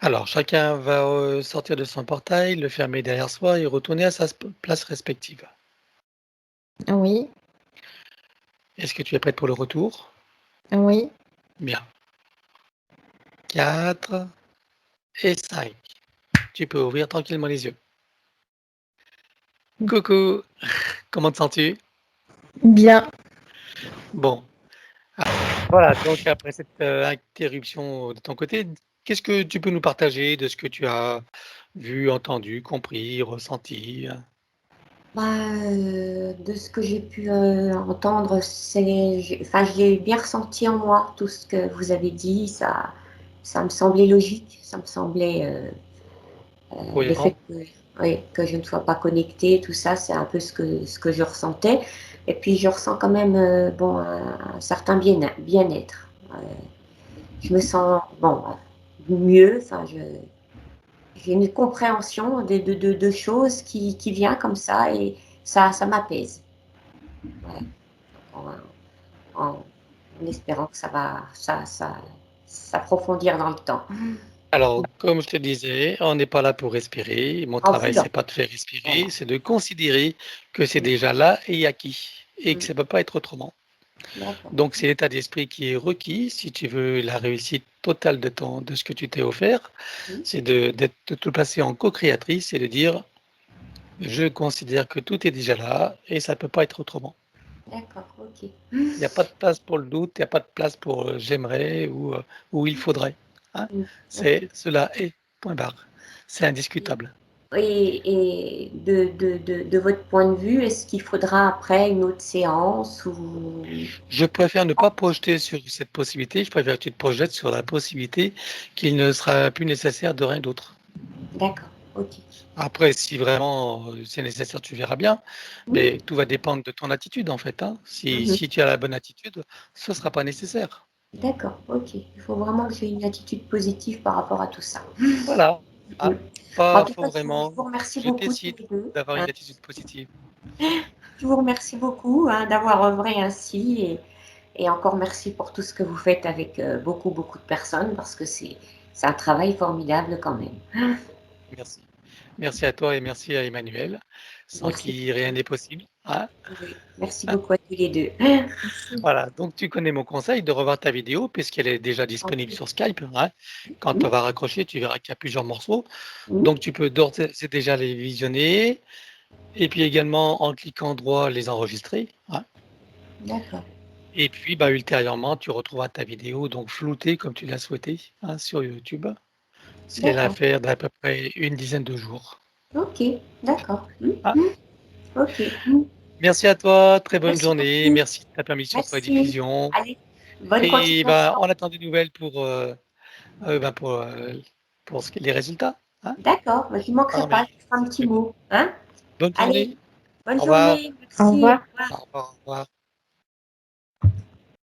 Speaker 1: Alors, chacun va sortir de son portail, le fermer derrière soi et retourner à sa place respective.
Speaker 3: Oui,
Speaker 1: Est-ce que tu es prête pour le retour?
Speaker 3: oui,
Speaker 1: Bien. 4 et 5. Tu peux ouvrir tranquillement les yeux. Coucou, comment te sens-tu?
Speaker 3: bien.
Speaker 1: Bon, voilà, donc après cette interruption de ton côté, qu'est-ce que tu peux nous partager de ce que tu as vu, entendu, compris, ressenti?
Speaker 2: De ce que j'ai pu entendre, j'ai bien ressenti en moi tout ce que vous avez dit. Ça me semblait logique, ça me semblait le fait
Speaker 1: Cohérent?
Speaker 2: que, oui, que je ne sois pas connectée, tout ça, c'est un peu ce que je ressentais. Et puis je ressens quand même bon, un certain bien-être. Je me sens bon, mieux, j'ai une compréhension de choses qui vient comme ça et ça m'apaise. Voilà. En, en- En espérant que ça va s'approfondir dans le temps.
Speaker 1: Alors, comme je te disais, on n'est pas là pour respirer. Mon
Speaker 2: En
Speaker 1: travail,
Speaker 2: voulant.
Speaker 1: c'est pas de faire respirer,
Speaker 2: Voilà.
Speaker 1: c'est de considérer que c'est déjà là et acquis et que
Speaker 2: Mm.
Speaker 1: ça ne peut pas être autrement.
Speaker 2: D'accord.
Speaker 1: Donc, c'est l'état d'esprit qui est requis si tu veux la réussite totale de ce que tu t'es offert.
Speaker 2: Mm.
Speaker 1: C'est de te placer en co-créatrice et de dire, je considère que tout est déjà là et ça ne peut pas être autrement.
Speaker 2: D'accord, ok.
Speaker 1: Il n'y a pas de place pour le doute, il n'y a pas de place pour j'aimerais ou il faudrait. Hein.
Speaker 2: Mm. Ok.
Speaker 1: C'est cela est, point barre. C'est indiscutable.
Speaker 2: Et de votre point de vue, est-ce qu'il faudra après une autre séance ou...
Speaker 1: Je préfère ne pas projeter sur cette possibilité, je préfère que tu te projettes sur la possibilité qu'il ne sera plus nécessaire de rien d'autre.
Speaker 2: D'accord, ok.
Speaker 1: Après, si vraiment c'est nécessaire, tu verras bien,
Speaker 2: Mm.
Speaker 1: mais tout va dépendre de ton attitude en fait. Hein.
Speaker 2: Mhm.
Speaker 1: Si tu as la bonne attitude, ce ne sera pas nécessaire.
Speaker 2: D'accord, ok. Il faut vraiment que j'ai une attitude positive par rapport à tout ça.
Speaker 1: Voilà. Ah,
Speaker 2: En
Speaker 1: pas,
Speaker 2: tout
Speaker 1: faut
Speaker 2: cas, je
Speaker 1: vraiment.
Speaker 2: vous remercie
Speaker 1: Je
Speaker 2: beaucoup tous
Speaker 1: décide
Speaker 2: les deux,
Speaker 1: d'avoir
Speaker 2: hein.
Speaker 1: une attitude positive.
Speaker 2: Je vous remercie beaucoup, hein, d'avoir œuvré ainsi et encore merci pour tout ce que vous faites avec beaucoup, beaucoup de personnes parce que c'est un travail formidable quand même.
Speaker 1: Merci. Merci à toi et merci à Emmanuel, sans
Speaker 2: Merci
Speaker 1: qui rien
Speaker 2: beaucoup.
Speaker 1: n'est possible. Hein.
Speaker 2: Oui, merci beaucoup à tous les deux.
Speaker 1: Voilà, donc tu connais mon conseil de revoir ta vidéo puisqu'elle est déjà disponible sur Skype. Hein. Quand tu
Speaker 2: Mm,
Speaker 1: vas raccrocher, tu verras qu'il y a plusieurs morceaux.
Speaker 2: mm,
Speaker 1: Donc tu peux d'ores et déjà les visionner et puis également en cliquant droit les enregistrer. Hein.
Speaker 2: d'accord.
Speaker 1: Et puis bah, ultérieurement, tu retrouveras ta vidéo donc floutée comme tu l'as souhaité hein, sur YouTube. C'est
Speaker 2: D'accord.
Speaker 1: l'affaire d'à peu près une dizaine de jours.
Speaker 2: Ok, d'accord. Mm,
Speaker 1: Ah,
Speaker 2: mm, ok. Mm.
Speaker 1: merci à toi, très bonne
Speaker 2: Merci
Speaker 1: journée,
Speaker 2: beaucoup.
Speaker 1: merci de ta permission sur la
Speaker 2: Merci.
Speaker 1: diffusion.
Speaker 2: Allez, bonne
Speaker 1: Et bah,
Speaker 2: continuation.
Speaker 1: on attend des nouvelles bah, pour les résultats. Hein.
Speaker 2: D'accord, bah, je ne manquerai
Speaker 1: Non,
Speaker 2: pas,
Speaker 1: mais
Speaker 2: je ferai un petit mot. Hein?
Speaker 1: bonne
Speaker 2: Allez,
Speaker 1: journée.
Speaker 2: bonne
Speaker 1: Au revoir.
Speaker 2: journée.
Speaker 3: Au
Speaker 2: Merci. Au
Speaker 3: revoir.
Speaker 2: revoir.
Speaker 1: Au revoir. Au revoir.